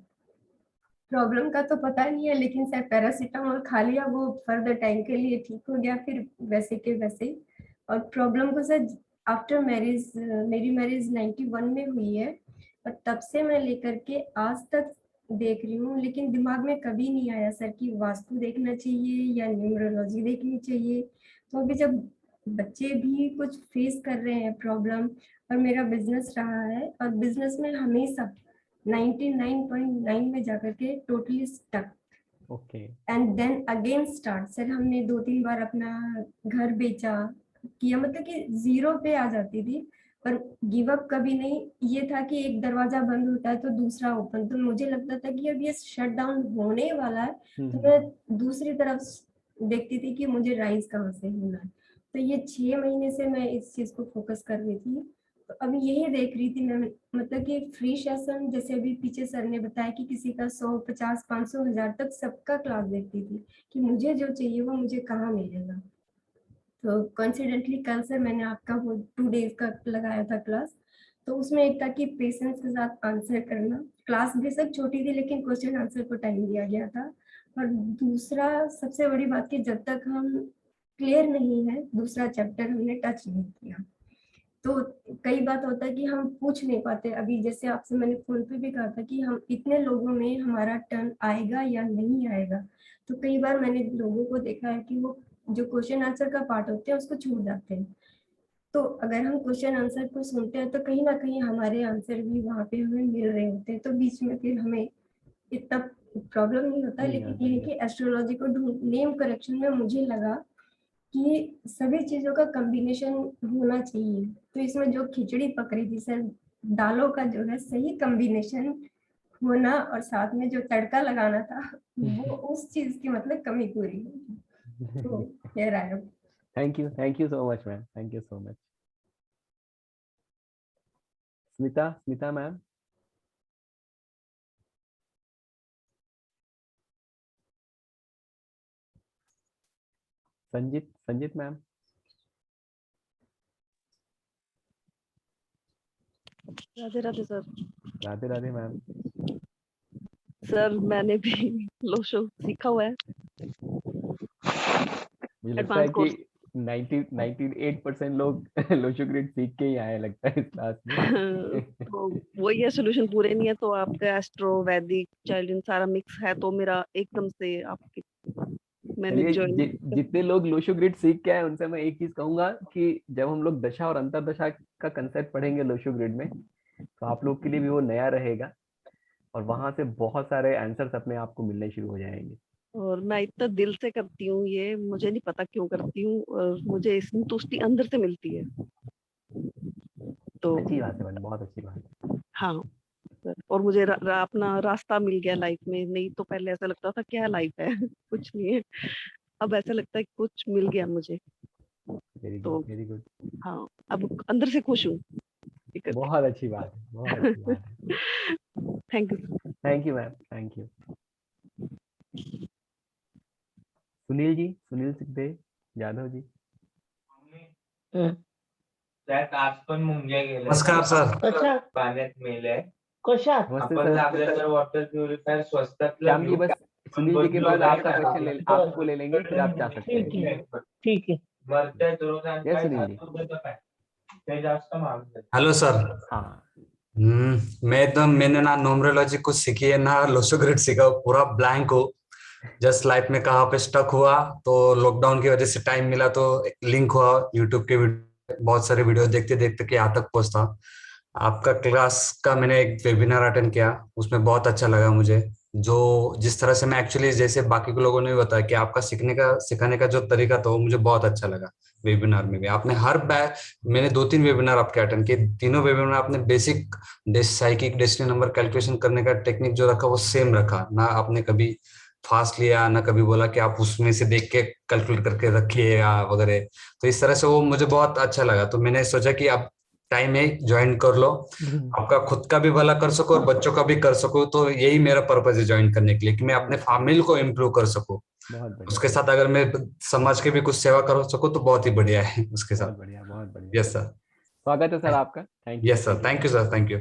प्रॉब्लम का तो पता नहीं है, लेकिन सर पैरासीटामोल खा लिया, वो फर्दर टाइम के लिए ठीक हो गया, फिर वैसे के वैसे। और प्रॉब्लम को सर आफ्टर मैरिज, मेरी मैरिज 91 में हुई है, और तब से मैं लेकर के आज तक देख रही हूँ, लेकिन दिमाग में कभी नहीं आया सर कि वास्तु देखना चाहिए या न्यूमरोलॉजी देखनी चाहिए। तो अभी जब बच्चे भी कुछ फेस कर रहे हैं प्रॉब्लम, और मेरा बिजनेस रहा है, और बिजनेस में हमेशा 99.9 में जाकर के totally stuck, okay, and then again start. Sir हमने 2-3 बार अपना घर बेचा किया, मतलब कि जीरो पे आ जाती थी, पर गिव अप कभी नहीं। ये था कि एक दरवाजा बंद होता है तो दूसरा ओपन, तो मुझे लगता था कि अब ये शट डाउन होने वाला है, तो मैं दूसरी तरफ देखती थी कि मुझे राइज कहाँ से होना है। तो ये 6 महीने से मैं इस चीज को फोकस कर रही थी। तो अभी यही देख रही थी मैं, मतलब कि फ्री सेशन, जैसे अभी पीछे सर ने बताया कि किसी का 100, 50, 500, 1000 तक सबका क्लास देखती थी कि मुझे जो चाहिए वो मुझे कहाँ मिलेगा। तो कॉन्सिडेंटली कल से मैंने आपका वो 2 डेज का लगाया था क्लास, तो उसमें एक था कि पेशेंस के साथ आंसर करना। क्लास बेशक छोटी थी लेकिन क्वेश्चन आंसर को टाइम दिया गया था। और दूसरा सबसे बड़ी बात कि जब तक हम क्लियर नहीं है दूसरा चैप्टर हमने टच नहीं किया, तो कई बात होता है कि हम पूछ नहीं पाते। अभी जैसे आपसे मैंने फोन पे भी कहा था कि हम इतने लोगों में हमारा टर्न आएगा या नहीं आएगा, तो कई बार मैंने लोगों को देखा है कि वो जो क्वेश्चन आंसर का पार्ट होते हैं उसको छूट जाते हैं। तो अगर हम क्वेश्चन आंसर को सुनते हैं तो कहीं ना कहीं हमारे आंसर भी वहाँ पे हमें मिल रहे होते हैं, तो बीच में फिर हमें इतना प्रॉब्लम नहीं होता। लेकिन ये है कि एस्ट्रोलॉजी को नेम करेक्शन में मुझे लगा कि सभी चीजों का कॉम्बिनेशन होना चाहिए। तो इसमें जो खिचड़ी पक रही थी सर, दालों का जो है सही कॉम्बिनेशन होना और साथ में जो तड़का लगाना था वो उस चीज की मतलब कमी पूरी हुई। तो here I am. Thank you so much ma'am, thank you so much. Smita ma'am. Sanjeet ma'am. Radhe Radhe sir. Radhe Radhe ma'am. Sir मैंने भी लोशो सीखा हुआ है। मुझे लगता है कि 98% लोग लोशो ग्रिड सीख के ही आए लगता है इस क्लास में। तो वही है, सोल्यूशन पूरे नहीं है तो आपका एस्ट्रो वैदिक चाइल्ड सारा मिक्स है, तो मेरा एकदम से आपके मैंने जितने लोग लोशो ग्रिड सीख के आए उनसे मैं एक चीज कहूंगा कि जब हम लोग दशा और अंतरदशा का कंसेप्ट पढ़ेंगे लोशो ग्रिड में, तो आप लोग के लिए भी वो नया रहेगा और वहां से बहुत सारे आंसर्स अपने आप को मिलने शुरू हो जाएंगे। और मैं इतना दिल से करती हूँ ये, मुझे नहीं पता क्यों करती हूँ, और मुझे संतुष्टि अंदर से मिलती है। तो अच्छी बात है, बहुत अच्छी बात है। हाँ और मुझे अपना रास्ता मिल गया लाइफ में। नहीं तो पहले ऐसा लगता था क्या लाइफ है कुछ नहीं है, अब ऐसा लगता है कुछ मिल गया मुझे। तो वेरी गुड। हाँ अब अंदर से खुश हूँ। बहुत अच्छी बात है, बहुत अच्छी बात है। Thank you ma'am, thank you. Sunil Sukhdev Yadav ji. नमस्कार सर। पाण्यात मेले कशात आपण लागलं तर वॉटर प्युरिफायर स्वस्तात जी बस सुनील जी के बाद आपका क्वेश्चन आपको ले लेंगे, फिर आप जा सकते हैं। ठीक है। Yes Sunil ji. Hello sir. हाँ मैंने ना न्यूमरोलॉजी कुछ सीखी है ना लोशो ग्रिड सीखा, पूरा ब्लैंक हो। जस्ट लाइफ में कहाँ पे स्टक हुआ, तो लॉकडाउन की वजह से टाइम मिला तो लिंक हुआ यूट्यूब के बहुत सारे वीडियो देखते देखते के यहाँ तक पहुंचता। आपका क्लास का मैंने एक वेबिनार अटेंड किया, उसमें बहुत अच्छा लगा मुझे। जो जिस तरह से मैं एक्चुअली जैसे बाकी के लोगों ने भी बताया कि आपका सिखाने का जो तरीका था वो मुझे बहुत अच्छा लगा। वेबिनार में भी आपने मैंने 2-3 वेबिनार आपके अटेंड किए, तीनों वेबिनार आपने basic psychic destiny number calculation करने का टेक्निक जो रखा वो सेम रखा ना। आपने कभी फास्ट लिया ना कभी बोला कि आप उसमें से देख के कैलकुलेट करके रखिए या वगैरह। तो इस तरह से वो मुझे बहुत अच्छा लगा, तो मैंने सोचा कि आप टाइम है ज्वाइन कर लो, आपका खुद का भी भला कर सको और बच्चों का भी कर सको। तो यही मेरा पर्पज है ज्वाइन करने के लिए कि मैं अपने फैमिली को इम्प्रूव कर सकूं। उसके साथ अगर मैं समाज के भी कुछ सेवा कर सकूं तो बहुत ही बढ़िया है उसके साथ। बहुत बढ़िया। Yes sir. स्वागत है सर आपका। Thank you. Yes sir, thank you sir, thank you.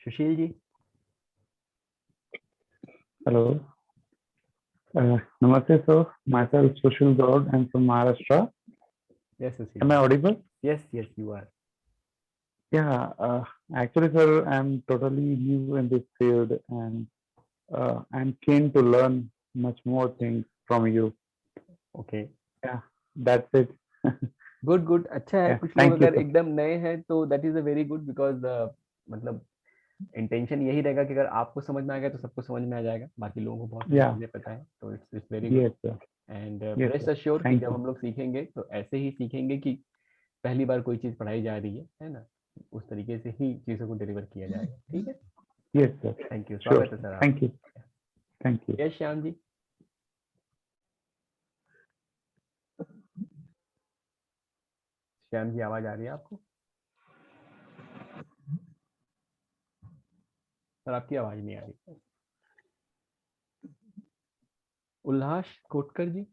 Sushil ji. Hello. Namaste sir. Myself Sushil Gaur. I'm from Maharashtra. Yes, Sushil. Am I audible? Yes, you are. Actually, sir, I'm totally new in this field, and I'm keen to learn much more things from you. Okay. Yeah, that's it. Good अच्छा है। Yeah, कुछ लोग thank you, अगर sir. एकदम नए हैं तो that is a very good, because मतलब इंटेंशन यही रहेगा कि अगर आपको समझ में आ गया तो सबको समझ में आ जाएगा, बाकी लोगों को बहुत सारी Yeah. चीजें पता है, तो it's very good. Yes, sir. And Yes, rest sir. Assure कि Thank जब you. हम लोग सीखेंगे तो ऐसे ही सीखेंगे कि पहली बार कोई चीज पढ़ाई जा रही है ना, उस तरीके से ही चीजों को डिलीवर किया जाएगा। ठीक है, Yes, sir. Thank you, Sure. स्वागत है सर आपका। Thank you. Thank you. Yes Shyam ji. Shyam ji आवाज आ रही है आपको? सर आपकी आवाज नहीं आ रही। Ullas Kotkar ji.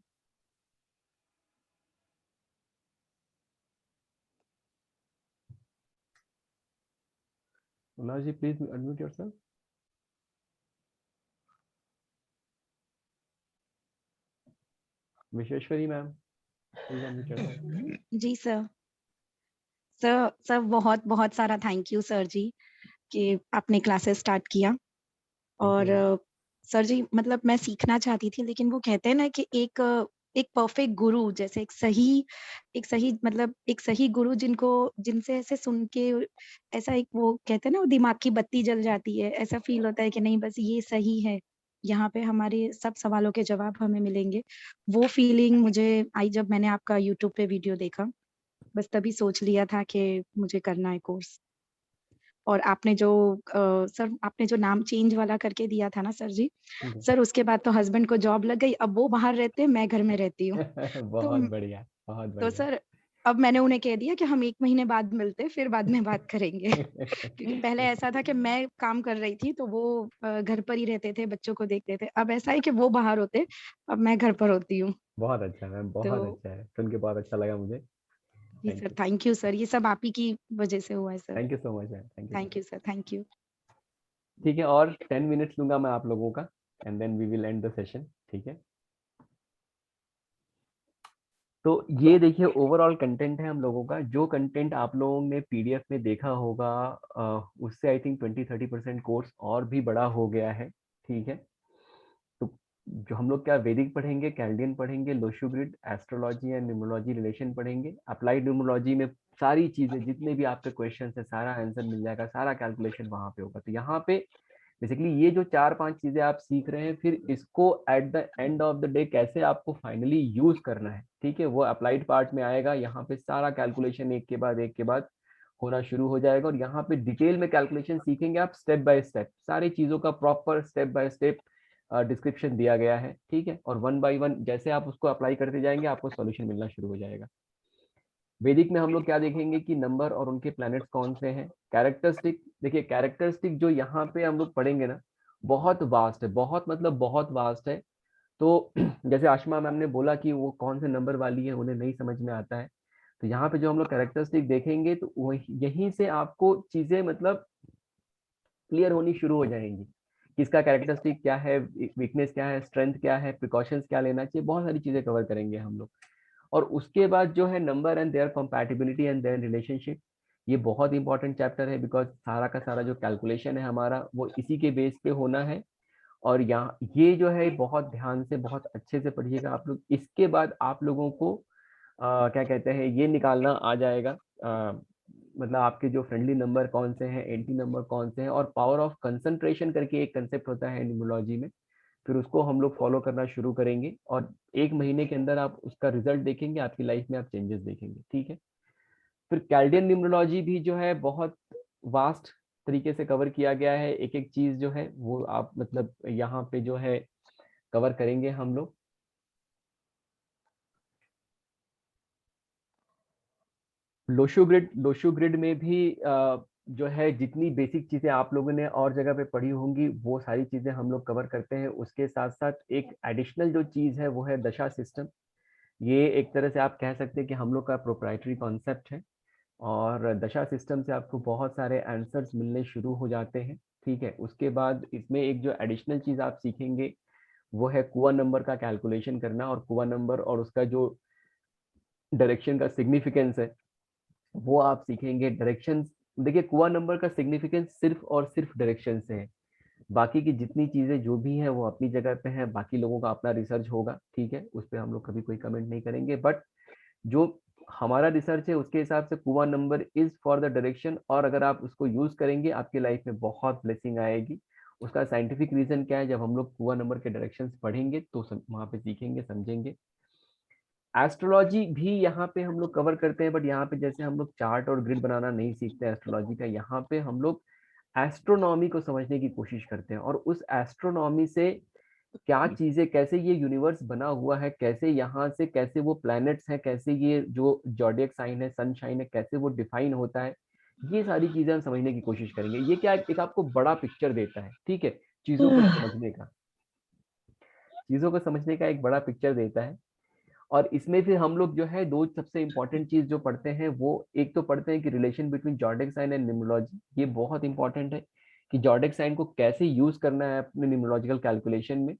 Ullas ji please unmute yourself. Vishweshwari ma'am please unmute yourself. जी सर। सर बहुत बहुत सारा थैंक यू सर जी कि आपने क्लासेस स्टार्ट किया। और सर जी मतलब मैं सीखना चाहती थी, लेकिन वो कहते हैं ना कि एक परफेक्ट गुरु, जैसे एक सही मतलब एक सही गुरु जिनसे ऐसे सुन के ऐसा एक वो कहते हैं ना वो दिमाग की बत्ती जल जाती है, ऐसा फील होता है कि नहीं बस ये सही है, यहाँ पे हमारे सब सवालों के जवाब हमें मिलेंगे। वो फीलिंग मुझे आई जब मैंने आपका यूट्यूब पे वीडियो देखा, बस तभी सोच लिया था कि मुझे करना है कोर्स। और आपने जो नाम चेंज वाला करके दिया था ना सर जी, सर उसके बाद तो हस्बैंड को जॉब लग गई, अब वो बाहर रहते हैं, मैं घर में रहती हूँ। बहुत बढ़िया, बहुत तो बढ़िया। सर अब मैंने उन्हें कह दिया कि हम 1 महीने बाद मिलते हैं, फिर बाद में बात करेंगे। क्योंकि पहले ऐसा था कि मैं काम कर रही थी तो वो घर पर ही रहते थे, बच्चों को देखते थे। अब ऐसा है कि वो बाहर होते, अब मैं घर पर होती हूँ। बहुत अच्छा मैम, बहुत तो अच्छा है, सुन के बहुत अच्छा लगा मुझे। जी सर, थैंक यू सर, ये सब आप ही की वजह से हुआ है sir. Thank you so much ma'am, thank you sir, thank you. ठीक है, और 10 मिनट्स लूंगा मैं आप लोगों का, and then we will end the session. ठीक है, तो ये देखिए ओवरऑल कंटेंट है हम लोगों का। जो कंटेंट आप लोगों ने पीडीएफ में देखा होगा उससे आई थिंक 20-30% कोर्स और भी बड़ा हो गया है। ठीक है, तो जो हम लोग क्या वैदिक पढ़ेंगे, कैल्डियन पढ़ेंगे, Lo Shu grid, astrology and numerology relation पढ़ेंगे। अप्लाइड न्यूमरोलॉजी में सारी चीजें, जितने भी आपके क्वेश्चन है, सारा आंसर मिल जाएगा, सारा कैलकुलेशन वहां पे होगा। तो यहाँ पे बेसिकली ये जो 4-5 चीजें आप सीख रहे हैं, फिर इसको at the end of the day कैसे आपको फाइनली यूज करना है, ठीक है, वो अप्लाइड पार्ट में आएगा। यहाँ पे सारा कैलकुलेशन एक के बाद होना शुरू हो जाएगा, और यहाँ पे डिटेल में कैलकुलेशन सीखेंगे आप स्टेप बाय स्टेप। सारी चीजों का proper step by step description दिया गया है। ठीक है, और 1 बाय 1 जैसे आप उसको अप्लाई करते जाएंगे आपको सॉल्यूशन मिलना शुरू हो जाएगा। वैदिक में हम लोग क्या देखेंगे कि नंबर और उनके प्लैनेट्स कौन से हैं। कैरेक्टरिस्टिक, देखिए कैरेक्टरिस्टिक जो यहाँ पे हम लोग पढ़ेंगे ना, बहुत वास्ट है, बहुत मतलब बहुत वास्ट है। तो जैसे आशमा मैम ने बोला कि वो कौन से नंबर वाली है उन्हें नहीं समझ में आता है, तो यहाँ पे जो हम लोग कैरेक्टरिस्टिक देखेंगे तो यहीं से आपको चीजें मतलब क्लियर होनी शुरू हो जाएंगी। किसका कैरेक्टरिस्टिक क्या है, वीकनेस क्या है, स्ट्रेंथ क्या है, प्रिकॉशंस क्या लेना चाहिए, बहुत सारी चीजें कवर करेंगे हम लोग। और उसके बाद जो है number and their compatibility and their relationship, ये बहुत इंपॉर्टेंट चैप्टर है, बिकॉज सारा का सारा जो कैलकुलेशन है हमारा वो इसी के बेस पे होना है। और यहाँ ये जो है बहुत ध्यान से बहुत अच्छे से पढ़िएगा आप लोग। इसके बाद आप लोगों को क्या कहते हैं ये निकालना आ जाएगा, मतलब आपके जो फ्रेंडली नंबर कौन से हैं, एंटी नंबर कौन से हैं, और पावर ऑफ कंसंट्रेशन करके एक कंसेप्ट होता है न्यूमरोलॉजी में, फिर उसको हम लोग फॉलो करना शुरू करेंगे। और 1 महीने के अंदर आप उसका रिजल्ट देखेंगे, आपकी लाइफ में आप चेंजेस देखेंगे। ठीक है, फिर कैल्डियन न्यूमरोलॉजी भी जो है बहुत वास्ट तरीके से कवर किया गया है। एक एक चीज जो है वो आप मतलब यहाँ पे जो है कवर करेंगे हम लोग। लोशो ग्रिड में भी जो है जितनी बेसिक चीजें आप लोगों ने और जगह पे पढ़ी होंगी वो सारी चीजें हम लोग कवर करते हैं। उसके साथ साथ एक एडिशनल जो चीज है वो है दशा सिस्टम। ये एक तरह से आप कह सकते हैं कि हम लोग का प्रोप्राइटरी कॉन्सेप्ट है, और दशा सिस्टम से आपको बहुत सारे आंसर्स मिलने शुरू हो जाते हैं। ठीक है, उसके बाद इसमें एक जो एडिशनल चीज आप सीखेंगे वो है कुआ नंबर का कैलकुलेशन करना, और कुआ नंबर और उसका जो डायरेक्शन का सिग्निफिकेंस है वो आप सीखेंगे। डायरेक्शन देखिए कुआं नंबर का सिग्निफिकेंस सिर्फ और सिर्फ डायरेक्शन से है, बाकी की जितनी चीजें जो भी हैं वो अपनी जगह पे हैं, बाकी लोगों का अपना रिसर्च होगा, ठीक है, उस पर हम लोग कभी कोई कमेंट नहीं करेंगे। बट जो हमारा रिसर्च है उसके हिसाब से कुआं number is for the direction, और अगर आप उसको यूज करेंगे आपकी लाइफ में बहुत ब्लेसिंग आएगी। उसका साइंटिफिक रीजन क्या है, जब हम लोग कुआं नंबर के डायरेक्शंस पढ़ेंगे तो वहां पे सीखेंगे, समझेंगे। एस्ट्रोलॉजी भी यहाँ पे हम लोग कवर करते हैं, बट यहाँ पे जैसे हम लोग चार्ट और ग्रिड बनाना नहीं सीखते एस्ट्रोलॉजी का, यहाँ पे हम लोग एस्ट्रोनॉमी को समझने की कोशिश करते हैं, और उस एस्ट्रोनॉमी से क्या चीजें, कैसे ये यूनिवर्स बना हुआ है, कैसे यहाँ से कैसे वो प्लैनेट्स हैं, कैसे ये जो जॉडियक साइन है, सनशाइन है, कैसे वो डिफाइन होता है, ये सारी चीजें हम समझने की कोशिश करेंगे। ये क्या एक आपको बड़ा पिक्चर देता है, ठीक है, चीजों को समझने का, चीजों को समझने का एक बड़ा पिक्चर देता है। और इसमें फिर हम लोग जो है दो सबसे इंपॉर्टेंट चीज जो पढ़ते हैं, वो एक तो पढ़ते हैं कि relation between zodiac sign and numerology. ये बहुत इंपॉर्टेंट है कि जॉडिक साइन को कैसे यूज करना है अपने न्यूमरोलॉजिकल कैलकुलेशन में।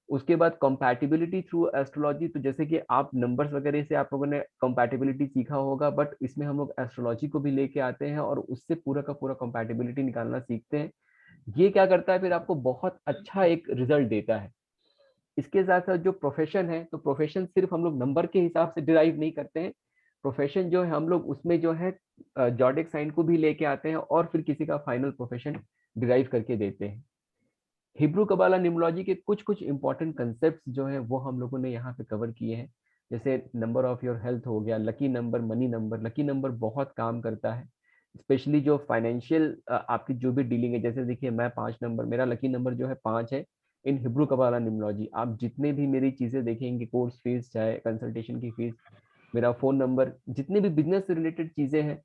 उसके बाद कंपैटिबिलिटी थ्रू एस्ट्रोलॉजी, तो जैसे कि आप नंबर्स वगैरह से आप लोगों ने कंपैटिबिलिटी सीखा होगा, बट इसमें हम लोग एस्ट्रोलॉजी को भी लेके आते हैं और उससे पूरा का पूरा कंपैटिबिलिटी निकालना सीखते हैं। ये क्या करता है, फिर आपको बहुत अच्छा एक रिजल्ट देता है। इसके साथ साथ जो प्रोफेशन है, तो प्रोफेशन सिर्फ हम लोग नंबर के हिसाब से डिराइव नहीं करते हैं, प्रोफेशन जो है हम लोग उसमें जो है जॉडिक साइन को भी लेके आते हैं और फिर किसी का फाइनल प्रोफेशन डिराइव करके देते हैं। हिब्रू कबाला न्यूमरोलॉजी के कुछ कुछ इंपॉर्टेंट कंसेप्ट्स जो है वो हम लोगों ने यहाँ पे कवर किए हैं, जैसे नंबर ऑफ योर हेल्थ हो गया, lucky number, money number. Lucky number बहुत काम करता है, स्पेशली जो फाइनेंशियल आपकी जो भी डीलिंग है। जैसे देखिए मैं 5 नंबर, मेरा लकी नंबर जो है 5 है इन हिब्रू कबाला न्यूमरोलॉजी। आप जितने भी मेरी चीजें देखेंगे, कोर्स फीस चाहे कंसल्टेशन की फीस, मेरा फोन नंबर, जितने भी बिजनेस से रिलेटेड चीजें हैं,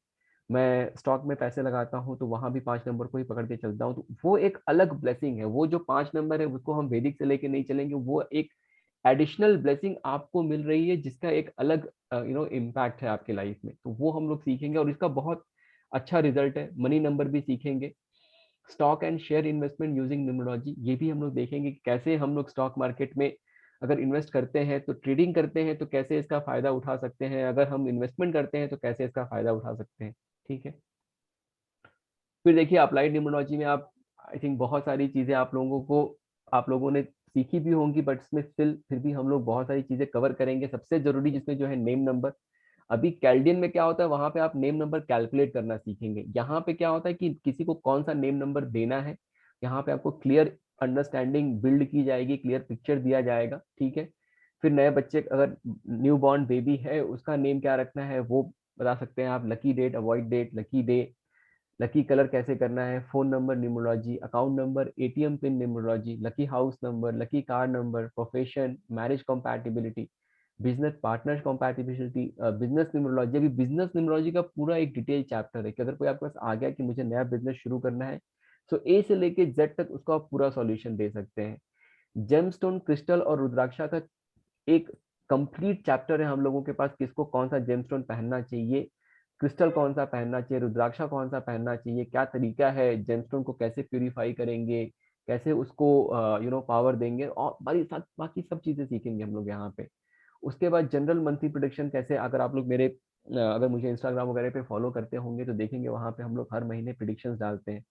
मैं स्टॉक में पैसे लगाता हूँ तो वहां भी 5 नंबर को ही पकड़ के चलता हूँ। तो वो एक अलग ब्लेसिंग है, वो जो 5 नंबर है उसको हम वैदिक से लेके नहीं चलेंगे, वो एक एडिशनल ब्लेसिंग आपको मिल रही है जिसका एक अलग इम्पैक्ट है आपके लाइफ में। तो वो हम लोग सीखेंगे और इसका बहुत अच्छा रिजल्ट है। मनी नंबर भी सीखेंगे। Stock and share investment using numerology, ये भी हम लोग देखेंगे कि कैसे हम लोग स्टॉक मार्केट में अगर इन्वेस्ट करते हैं तो, ट्रेडिंग करते हैं तो कैसे इसका फायदा उठा सकते हैं, अगर हम इन्वेस्टमेंट करते हैं तो कैसे इसका फायदा उठा सकते हैं, ठीक है। फिर देखिए अप्लाइड न्यूमरोलॉजी में आप आई थिंक बहुत सारी चीजें आप लोगों ने सीखी भी होंगी, बट इसमें स्टिल फिर भी हम लोग बहुत सारी चीजें कवर करेंगे। सबसे जरूरी जिसमें जो है नेम नंबर। अभी कैल्डियन में क्या होता है, वहां पे आप नेम नंबर कैलकुलेट करना सीखेंगे। यहाँ पे क्या होता है कि किसी को कौन सा नेम नंबर देना है, यहाँ पे आपको क्लियर अंडरस्टैंडिंग बिल्ड की जाएगी, क्लियर पिक्चर दिया जाएगा, ठीक है। फिर नए बच्चे, अगर न्यू बॉर्न बेबी है, उसका नेम क्या रखना है वो बता सकते हैं आप। Lucky date, avoid date, lucky day, lucky colour कैसे करना है, phone number numerology, account number, ATM pin numerology, lucky house number, lucky car number, profession, marriage compatibility, business partner compatibility, business numerology. अभी बिजनेस न्यूमरोलॉजी का पूरा एक detail chapter है कि अगर कोई आपके पास आ गया कि मुझे नया बिजनेस शुरू करना है, तो ए से लेके जेड तक उसको आप पूरा सॉल्यूशन दे सकते हैं। जेमस्टोन, क्रिस्टल और रुद्राक्षा का एक कंप्लीट चैप्टर है हम लोगों के पास, किसको कौन सा जेमस्टोन पहनना चाहिए, क्रिस्टल कौन सा पहनना चाहिए, रुद्राक्षा कौन सा पहनना चाहिए, क्या तरीका है, जेमस्टोन को कैसे प्यूरिफाई करेंगे, कैसे उसको पावर देंगे, और बाकी सब चीजें सीखेंगे हम लोग यहाँ पे। उसके बाद जनरल मंथली प्रोडिक्शन कैसे, अगर आप लोग अगर मुझे इंस्टाग्राम वगैरह पे फॉलो करते होंगे तो देखेंगे वहाँ पे हम लोग हर महीने प्रिडिक्शंस डालते हैं।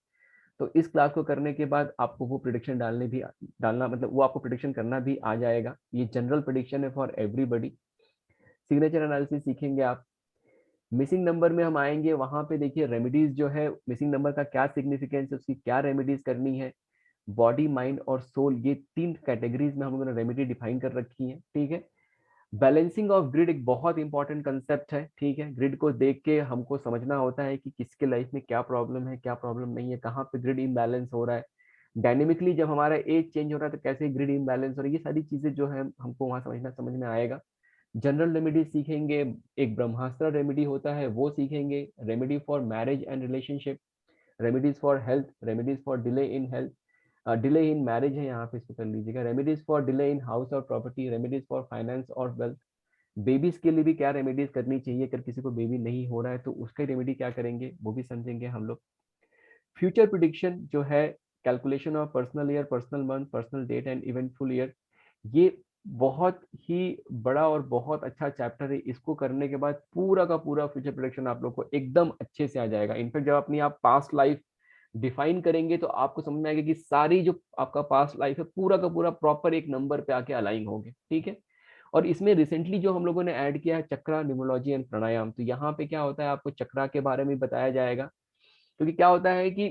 तो इस क्लास को करने के बाद आपको वो प्रिडिक्शन डालना मतलब वो आपको प्रिडिक्शन करना भी आ जाएगा। ये जनरल प्रिडिक्शन है फॉर एवरीबडी। सिग्नेचर एनालिसिस सीखेंगे आप। मिसिंग नंबर में हम आएंगे, वहां पे देखिए रेमेडीज जो है, मिसिंग नंबर का क्या सिग्निफिकेंस है, उसकी क्या रेमेडीज करनी है। बॉडी, माइंड और सोल, ये 3 कैटेगरीज में हम लोगों ने रेमेडी डिफाइन कर रखी है, ठीक है। बैलेंसिंग ऑफ ग्रिड एक बहुत इंपॉर्टेंट कंसेप्ट है, ठीक है। ग्रिड को देख के हमको समझना होता है कि किसके लाइफ में क्या प्रॉब्लम है, क्या प्रॉब्लम नहीं है, कहाँ पे ग्रिड इम्बैलेंस हो रहा है। डायनेमिकली जब हमारा एज चेंज हो रहा है तो कैसे ग्रिड इम्बैलेंस हो रहा है, ये सारी चीजें जो है हमको वहाँ समझ में आएगा। जनरल रेमेडी सीखेंगे, एक ब्रह्मास्त्र रेमेडी होता है वो सीखेंगे, remedy for marriage and relationship, remedies for health, remedies for delay in health, delay in marriage है यहाँ पे, इसको कर लीजिएगा। Remedies for delay in house और प्रॉपर्टी, रेमेडीज फॉर फाइनेंस और वेल्थ। बेबीज के लिए भी क्या रेमेडीज करनी चाहिए, अगर किसी को बेबी नहीं हो रहा है तो उसका रेमेडी क्या करेंगे वो भी समझेंगे हम लोग। फ्यूचर प्रिडिक्शन जो है, calculation of personal year, personal month, personal date and eventful year, ये बहुत ही बड़ा और बहुत अच्छा चैप्टर है। इसको करने के बाद पूरा का पूरा फ्यूचर प्रेडिक्शन आप लोग को एकदम अच्छे से आ जाएगा। इनफैक्ट जब अपनी आप पास्ट लाइफ डिफाइन करेंगे तो आपको समझ में आएगा कि सारी जो आपका पास्ट लाइफ है पूरा का पूरा प्रॉपर एक नंबर पे आके अलाइन होंगे, ठीक है। और इसमें रिसेंटली जो हम लोगों ने ऐड किया है चक्रा, न्यूमरोलॉजी एंड प्राणायाम, तो यहाँ पे क्या होता है आपको चक्रा के बारे में बताया जाएगा। क्योंकि क्या होता है कि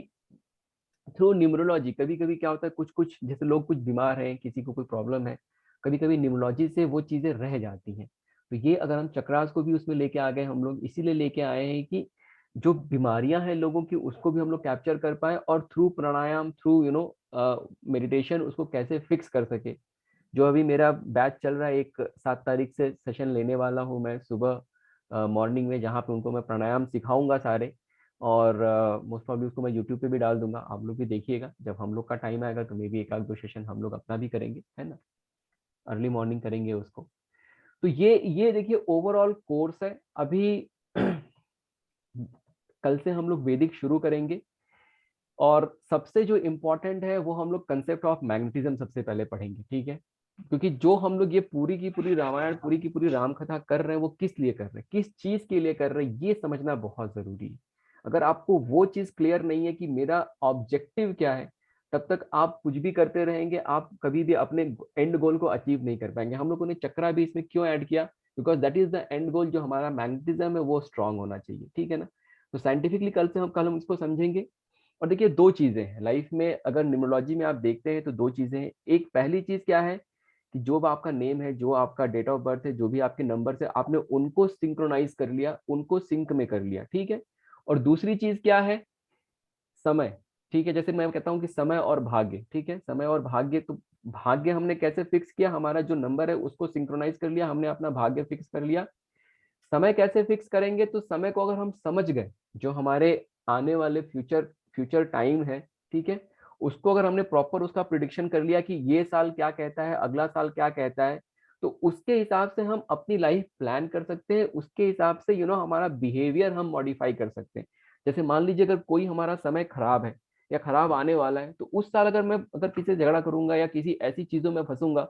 थ्रू न्यूमरोलॉजी कभी कभी क्या होता है, कुछ कुछ जैसे लोग कुछ बीमार हैं, किसी को कोई प्रॉब्लम है, कभी कभी न्यूमरोलॉजी से वो चीजें रह जाती हैं। तो ये अगर हम चक्रास को भी उसमें लेके आ गए, हम लोग इसीलिए लेके आए हैं कि जो बीमारियां हैं लोगों की उसको भी हम लोग कैप्चर कर पाए और थ्रू प्राणायाम, थ्रू मेडिटेशन उसको कैसे फिक्स कर सके। जो अभी मेरा बैच चल रहा है, एक 7 तारीख से सेशन लेने वाला हूँ मैं सुबह मॉर्निंग में, जहाँ पे उनको मैं प्राणायाम सिखाऊंगा सारे, और मोस्ट प्रॉब्ली उसको मैं यूट्यूब पे भी डाल दूंगा, आप लोग भी देखिएगा। जब हम लोग का टाइम आएगा तो मे भी 1-2 सेशन हम लोग अपना भी करेंगे, है ना, अर्ली मॉर्निंग करेंगे उसको। तो ये देखिए ओवरऑल कोर्स है। अभी कल से हम लोग वैदिक शुरू करेंगे और सबसे जो इम्पोर्टेंट है वो हम लोग कंसेप्ट ऑफ मैग्नेटिज्म सबसे पहले पढ़ेंगे, ठीक है। क्योंकि जो हम लोग ये पूरी की पूरी रामायण, पूरी की पूरी राम कथा कर रहे हैं, वो किस लिए कर रहे हैं, किस चीज के लिए कर रहे हैं, ये समझना बहुत जरूरी है। अगर आपको वो चीज क्लियर नहीं है कि मेरा ऑब्जेक्टिव क्या है, तब तक आप कुछ भी करते रहेंगे, आप कभी भी अपने एंड गोल को अचीव नहीं कर पाएंगे। हम लोगों ने चक्रा भी इसमें क्यों ऐड किया, because that is the end goal. जो हमारा मैग्नेटिज्म है वो स्ट्रांग होना चाहिए, ठीक है ना। तो साइंटिफिकली कल हम इसको समझेंगे। और देखिए 2 चीजें हैं लाइफ में, अगर न्यूमरोलॉजी में आप देखते हैं तो 2 चीजें हैं। एक पहली चीज क्या है कि जो आपका नेम है, जो आपका डेट ऑफ बर्थ है, जो भी आपके नंबर है, आपने उनको सिंक्रोनाइज कर लिया, उनको सिंक में कर लिया, ठीक है। और दूसरी चीज क्या है, समय, ठीक है। जैसे मैं कहता हूँ कि समय और भाग्य, ठीक है, समय और भाग्य। तो भाग्य हमने कैसे फिक्स किया, हमारा जो नंबर है उसको सिंक्रोनाइज कर लिया, हमने अपना भाग्य फिक्स कर लिया। समय कैसे फिक्स करेंगे, तो समय को अगर हम समझ गए, जो हमारे आने वाले फ्यूचर टाइम है, ठीक है, उसको अगर हमने प्रॉपर उसका प्रिडिक्शन कर लिया कि ये साल क्या कहता है, अगला साल क्या कहता है, तो उसके हिसाब से हम अपनी लाइफ प्लान कर सकते हैं। उसके हिसाब से हमारा बिहेवियर हम मॉडिफाई कर सकते हैं। जैसे मान लीजिए अगर कोई हमारा समय खराब है या खराब आने वाला है, तो उस साल अगर किसी से झगड़ा करूंगा या किसी ऐसी चीजों में फंसूंगा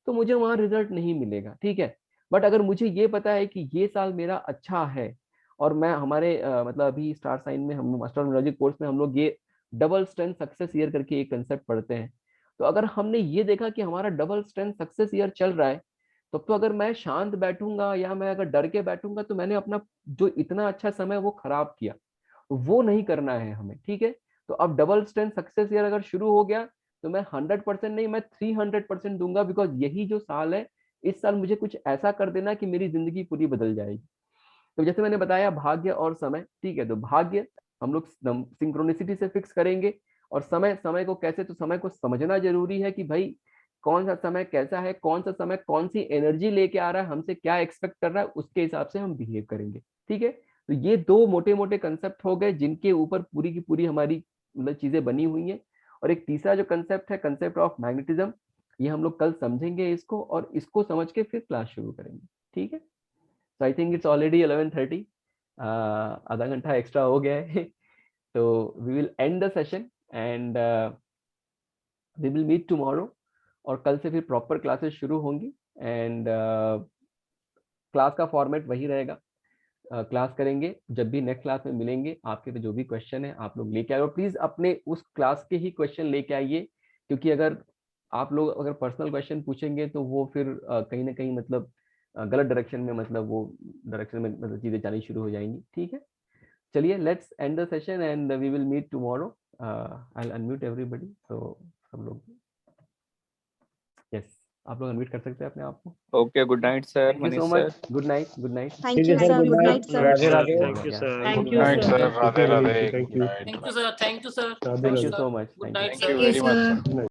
तो मुझे वहां रिजल्ट नहीं मिलेगा, ठीक है। बट अगर मुझे ये पता है कि ये साल मेरा अच्छा है, और मैं हमारे मतलब अभी स्टार साइन में हम एस्ट्रोनॉमोलॉजी कोर्स में हम लोग ये डबल स्ट्रेंथ सक्सेस ईयर करके एक कंसेप्ट पढ़ते हैं। तो अगर हमने ये देखा कि हमारा डबल स्ट्रेंथ सक्सेस ईयर चल रहा है, तब तो अगर मैं शांत बैठूंगा या मैं अगर डर के बैठूंगा तो मैंने अपना जो इतना अच्छा समय वो खराब किया, वो नहीं करना है हमें, ठीक है। तो अब डबल स्ट्रेंथ सक्सेस ईयर अगर शुरू हो गया तो मैं 100% नहीं, मैं 300% दूंगा, बिकॉज यही जो साल है, इस साल मुझे कुछ ऐसा कर देना कि मेरी जिंदगी पूरी बदल जाएगी। तो जैसे मैंने बताया भाग्य और समय, ठीक है। तो भाग्य हम लोग सिंक्रोनिसिटी से फिक्स करेंगे, और समय को कैसे, तो समय को समझना जरूरी है कि भाई कौन सा समय कैसा है, कौन सा समय कौन सी एनर्जी लेके आ रहा है, हमसे क्या एक्सपेक्ट कर रहा है, उसके हिसाब से हम बिहेव करेंगे, ठीक है। तो ये 2 मोटे मोटे कंसेप्ट हो गए जिनके ऊपर पूरी की पूरी हमारी मतलब चीजें बनी हुई हैं। और एक तीसरा जो कंसेप्ट है, कंसेप्ट ऑफ मैग्नेटिज्म, ये हम लोग कल समझेंगे इसको, और इसको समझ के फिर क्लास शुरू करेंगे, ठीक है। So I think it's already 11:30. आधा घंटा एक्स्ट्रा हो गया है। तो we will end the session and we will meet tomorrow. और कल से फिर प्रॉपर क्लासेस शुरू होंगी, एंड क्लास का फॉर्मेट वही रहेगा। क्लास करेंगे, जब भी नेक्स्ट क्लास में मिलेंगे आपके तो जो भी क्वेश्चन है आप लोग लेके आए, और प्लीज अपने उस क्लास के ही क्वेश्चन लेके आइए। क्योंकि अगर आप लोग अगर पर्सनल क्वेश्चन पूछेंगे तो वो फिर कहीं ना कहीं मतलब गलत डायरेक्शन में, मतलब वो डायरेक्शन में मतलब चीजें जानी शुरू हो जाएंगी, ठीक है। चलिए, let's end the session and we will meet tomorrow. I will unmute everybody. तो सब लोग यस, आप लोग अनम्यूट कर सकते हैं अपने आप को। Okay, good night sir, thank you so much, good night, good night. Thank you sir, good night sir, Radhe Radhe, thank you sir, thank you sir, Radhe Radhe, thank you sir, thank you so much, good night thank sir. You very much sir.